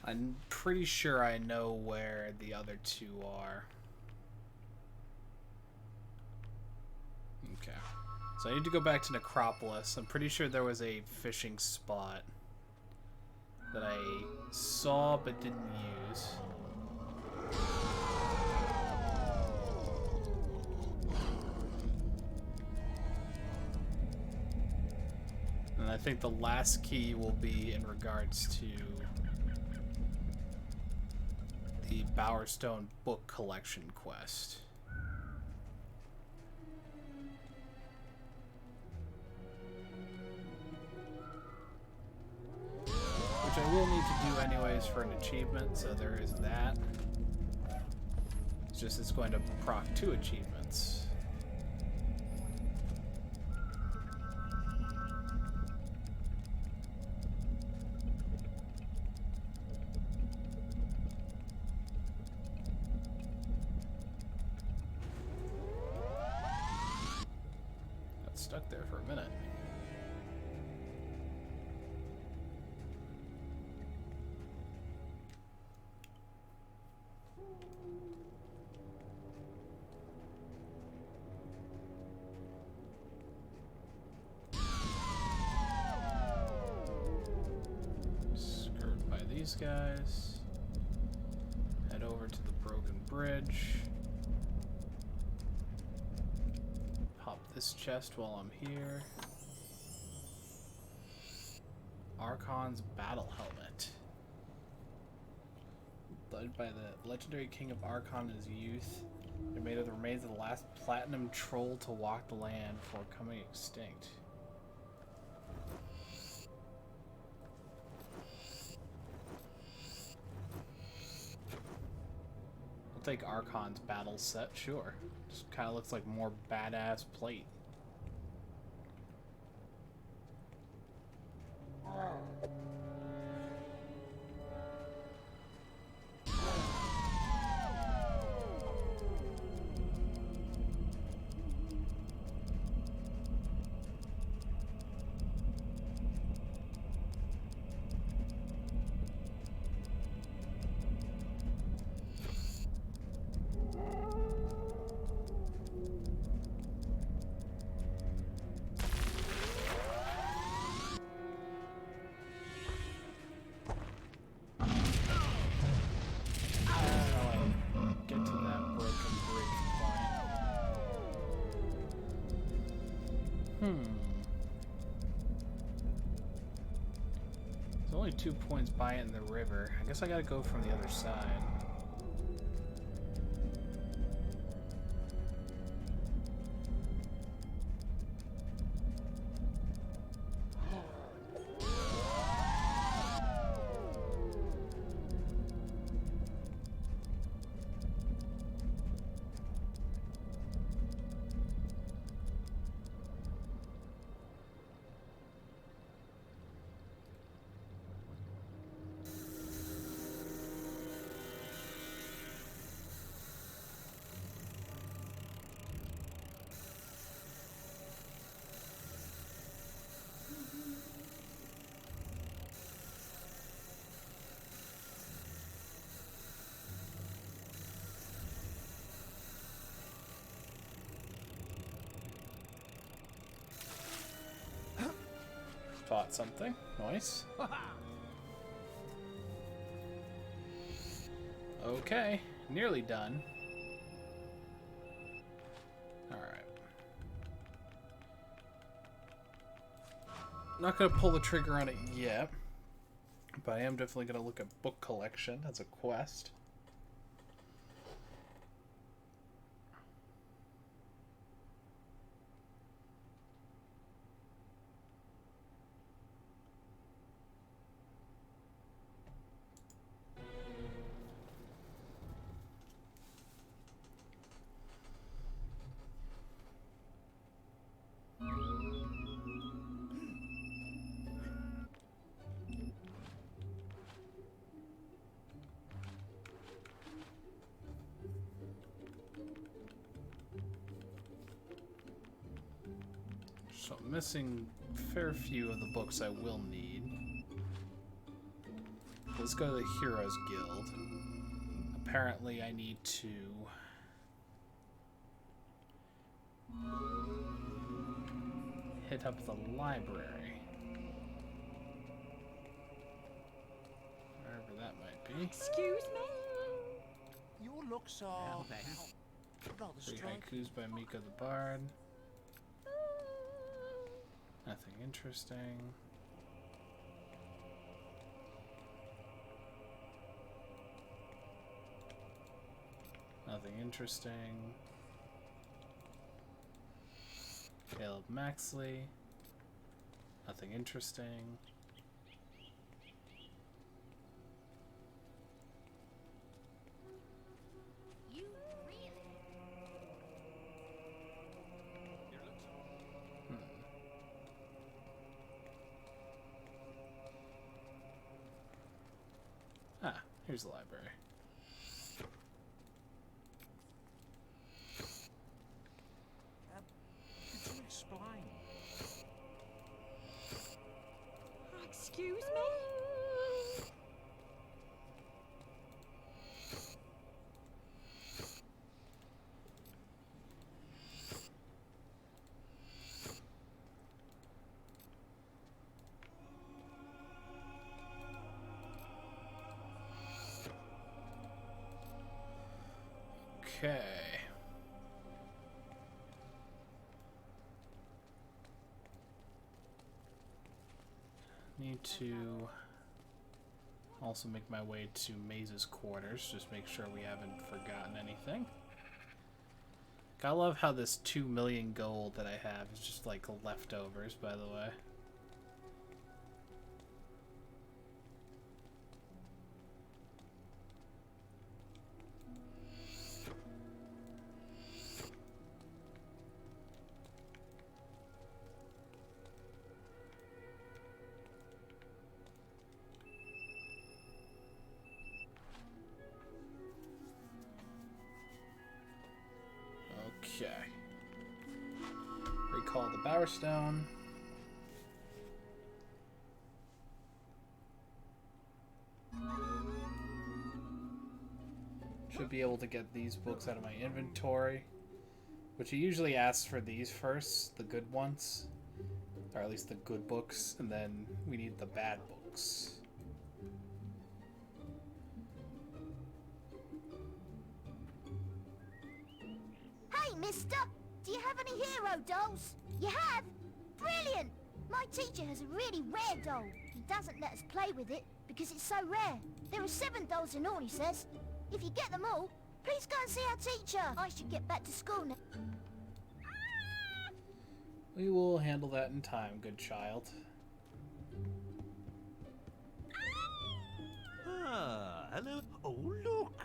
I'm pretty sure I know where the other two are. Okay. So I need to go back to Necropolis. I'm pretty sure there was a fishing spot that I saw but didn't use. And I think the last key will be in regards to the Bowerstone book collection quest. Which I will need to do anyways for an achievement, so there is that. It's just it's going to proc 2 achievements. Stuck there for a minute. Skirt by these guys. Head over to the broken bridge. This chest while I'm here. Archon's battle helmet. Led by the legendary king of Archon in his youth. They're made of the remains of the last platinum troll to walk the land before coming extinct. I'll take Archon's battle set, sure. Just kind of looks like more badass plate. 22 points, buy it in the river. I guess I gotta go from the other side. Fought something. Nice. Okay, nearly done. Alright. Not gonna pull the trigger on it yet, but I am definitely gonna look at book collection as a quest. So I'm missing a fair few of the books I will need. Let's go to the Heroes Guild. Apparently I need to hit up the library. Wherever that might be. Excuse me? Your looks are rather Three striking. haikus by Mika the Bard. Nothing interesting. Nothing interesting. Caleb Maxley. Nothing interesting. You really? Ah, here's the library. Could you explain? Excuse me? Okay. Need to also make my way to Maze's quarters, just make sure we haven't forgotten anything. I love how this 2 million gold that I have is just like leftovers, by the way. Okay. Recall the Bowerstone. Should be able to get these books out of my inventory, which he usually asks for these first, the good ones, or at least the good books, and then we need the bad books. Hey, mister! Do you have any hero dolls? You have? Brilliant! My teacher has a really rare doll. He doesn't let us play with it because it's so rare. There are 7 dolls in all, he says. If you get them all, please go and see our teacher. I should get back to school now. We will handle that in time, good child. Ah, hello. Oh, look.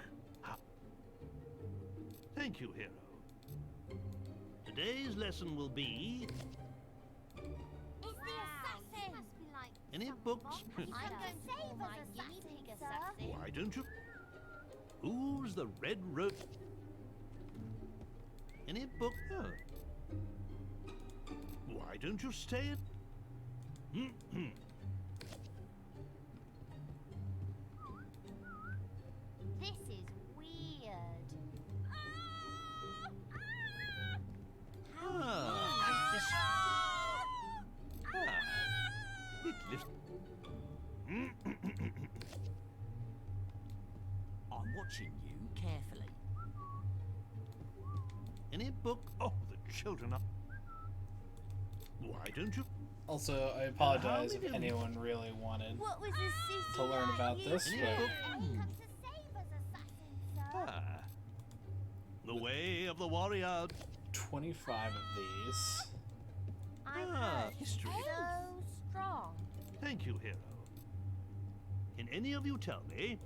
Thank you, hero. Today's lesson will be... It's the assassin! Must be like Any books? I'm going to save my guinea pig assassin. Why don't you... Who's the red rope? Any book? Oh. Why don't you stay at... This is weird. Ah, this... It lifts... I'm watching you carefully. Any book? Oh, the children are... Why don't you... Also, I apologize if anyone really wanted What was this to learn about this, but... Ah, the way of the warrior. 25 of these. History. So strong. Thank you, hero. Can any of you tell me?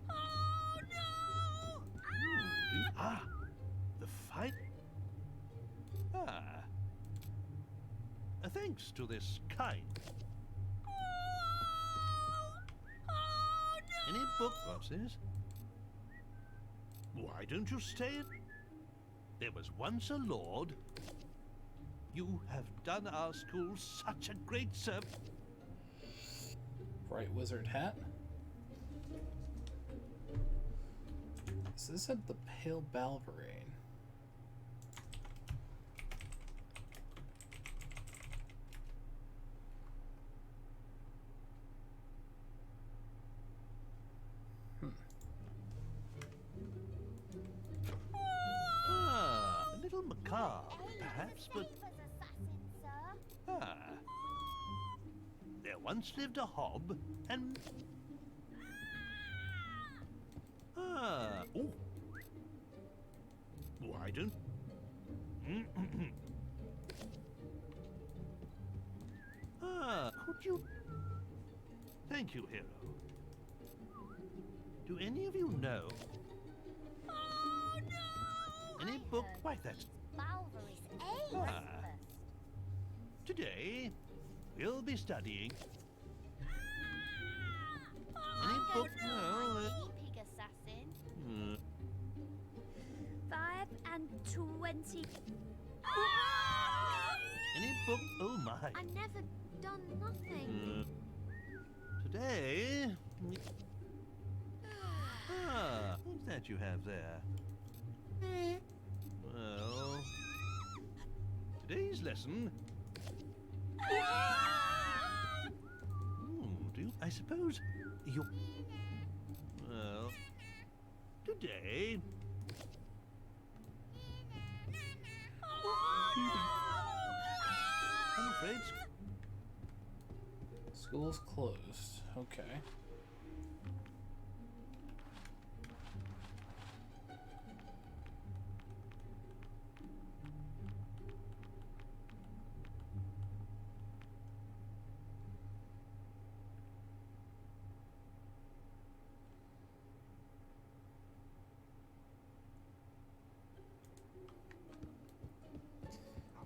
Oh no! The fight? Thanks to this kind. Any book? What's this? Why don't you stay it? There was once a lord. You have done our school such a great service. Bright wizard hat. Is this at the Pale Balverine? A little macabre, perhaps, but... There once lived a hob, and... Oh. Why don't... Could you... Thank you, hero. Do any of you know... Oh no! Any book? Why, that's... Balver's A. Today, we'll be studying... Any I'm book? going to No, guinea pig assassin. 5 and 20. Any book? Oh my. I've never done nothing. Today... what's that you have there? Well... Today's lesson... I suppose you... Well... Today... I'm afraid... School's closed. Okay.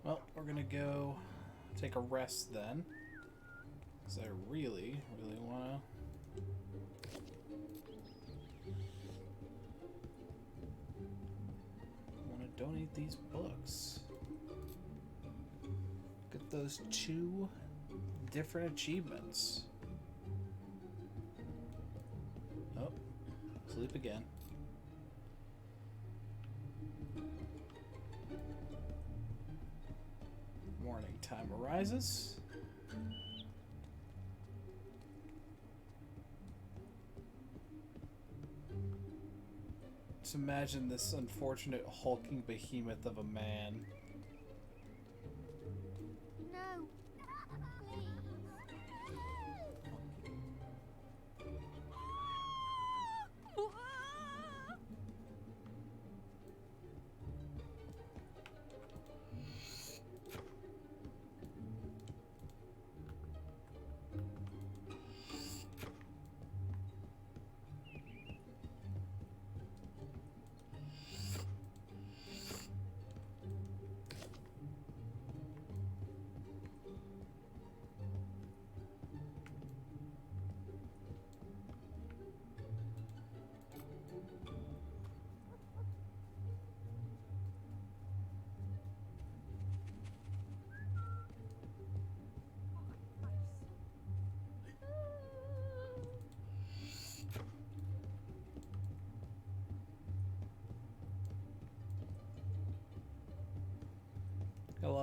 Well, we're gonna go take a rest then, because I really wanna donate these books. Get those 2 different achievements. Oh, sleep again. Morning time arises. Just imagine this unfortunate hulking behemoth of a man. No.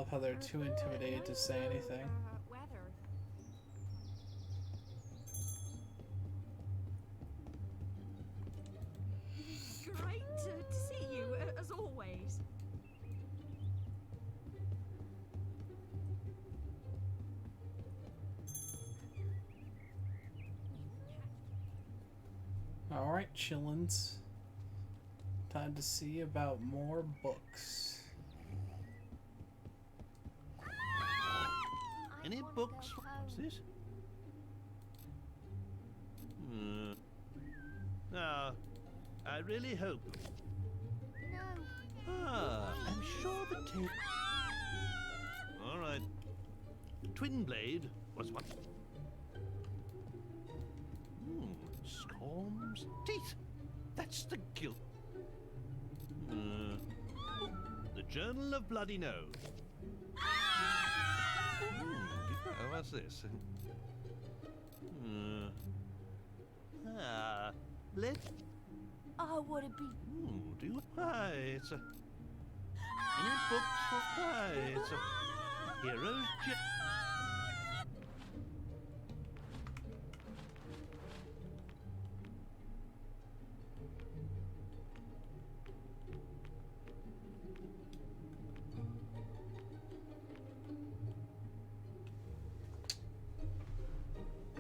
love how they're too intimidated to say anything. Weather. Great to see you, as always. Alright, chillins. Time to see about more books. Any books? What's this? I really hope. No. I'm sure the tape. All right. Twin Blade was what? Scorm's teeth. That's the guilt. The Journal of Bloody Nose. What's this? Let. Oh, would it be? Do why? It's a. Any books for why? It's a hero's.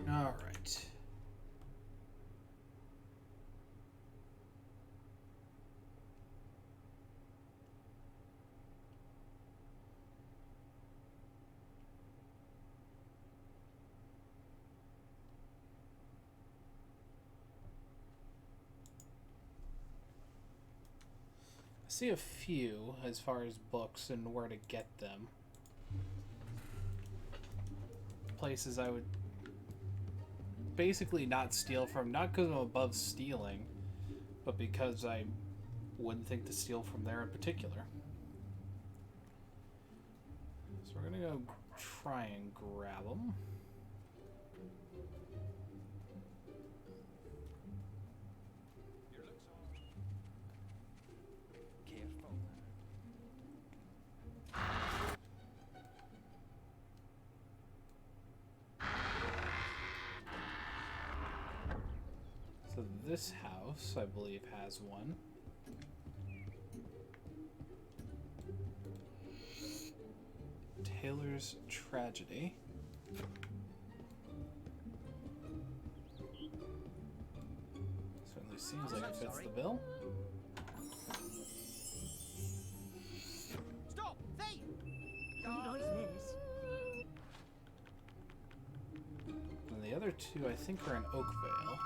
All right. I see a few as far as books and where to get them. Places I would basically not steal from, not because I'm above stealing, but because I wouldn't think to steal from there in particular. So we're gonna go try and grab them. So this house, I believe, has one. Taylor's Tragedy. Certainly seems like it fits the bill. Stop! Thief! Who knows this? And the other two, I think, are in Oakvale.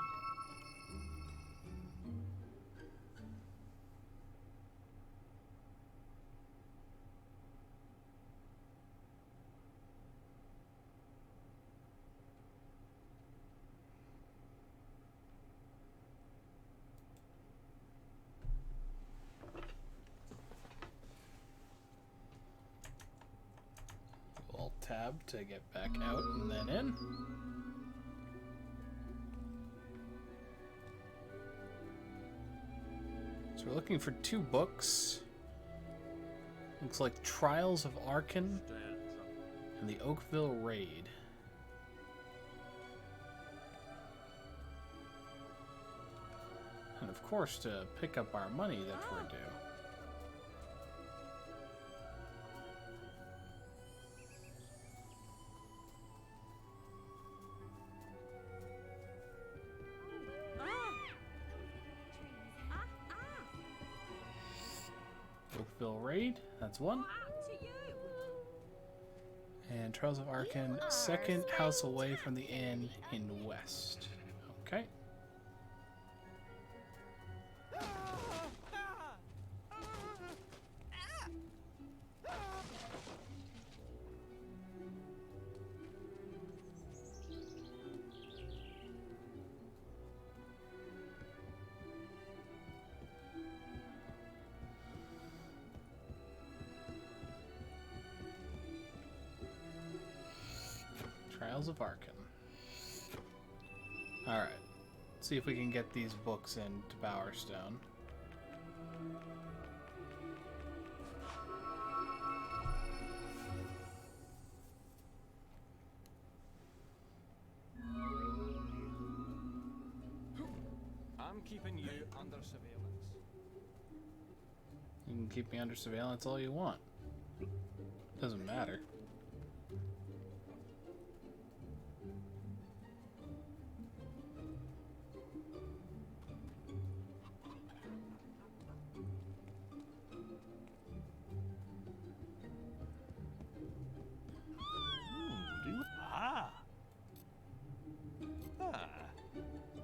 Tab to get back out and then in. So we're looking for 2 books. Looks like Trials of Arkan and the Oakville Raid. And of course to pick up our money that we're due. Oakville Raid, that's one. And Trials of Arkan, second house away from the inn in West. Okay. Trials of Arkan. Alright. See if we can get these books into Bowerstone. I'm keeping you under surveillance. You can keep me under surveillance all you want. Doesn't matter.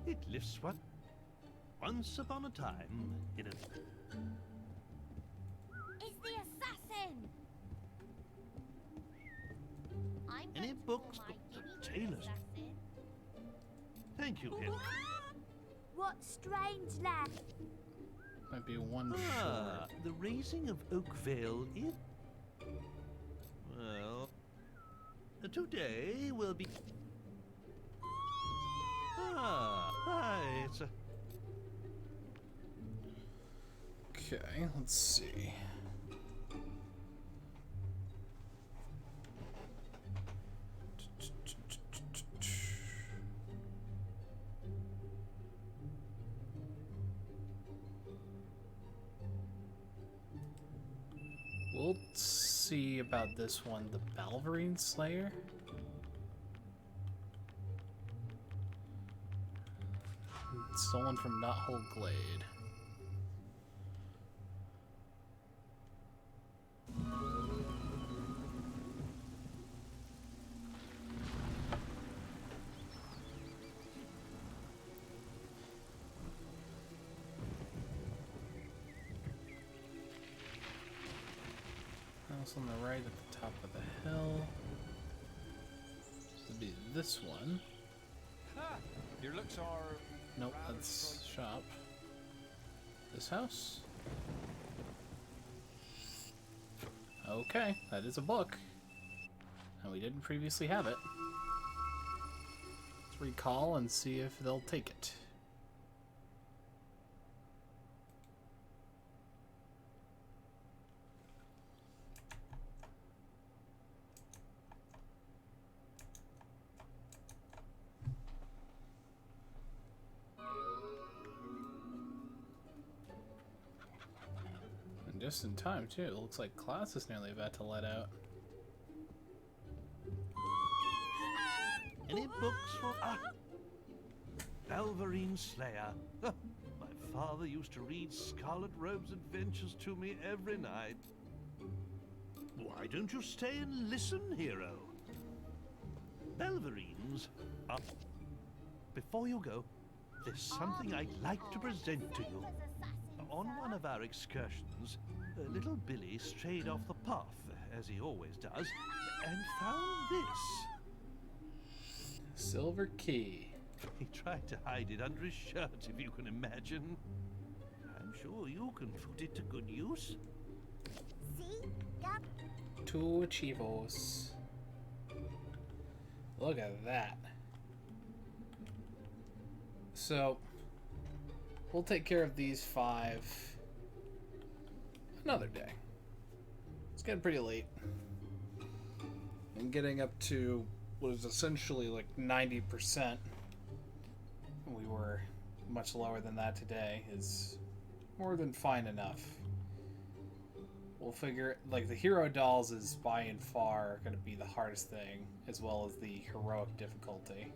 It lifts one. Once upon a time, in a... It's the assassin! I'm Any going to books call my but guinea pig tailors? assassin. Thank you, Henry. What strange lad? Might be one Ah, short. the raising of Oakvale in... Well... Today will be... Ah, hi, it's a... Okay, let's see. We'll see about this one, the Balverine Slayer. Stolen from Knothole Glade. House on the right at the top of the hill. Would be this one. Ah, your looks are... Nope, that's shop. This house? Okay, that is a book. And we didn't previously have it. Let's recall and see if they'll take it. And just in time, too. It looks like class is nearly about to let out. Any books for... Ah! Balverine Slayer. My father used to read Scarlet Robe's adventures to me every night. Why don't you stay and listen, hero? Balverines are... Before you go, there's something I'd like to present to you. On one of our excursions, little Billy strayed off the path, as he always does, and found this. Silver key. He tried to hide it under his shirt, if you can imagine. I'm sure you can put it to good use. See? Two Chivos. Look at that. So, we'll take care of these 5 another day. It's getting pretty late. And getting up to what is essentially like 90%. We were much lower than that today, is more than fine enough. We'll figure, like, the hero dolls is by and far going to be the hardest thing, as well as the heroic difficulty.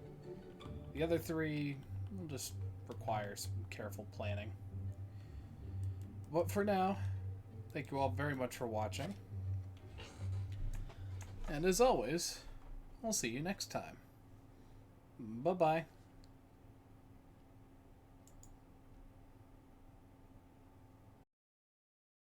The other 3 will just require some careful planning. But for now, thank you all very much for watching. And as always, we'll see you next time. Bye-bye.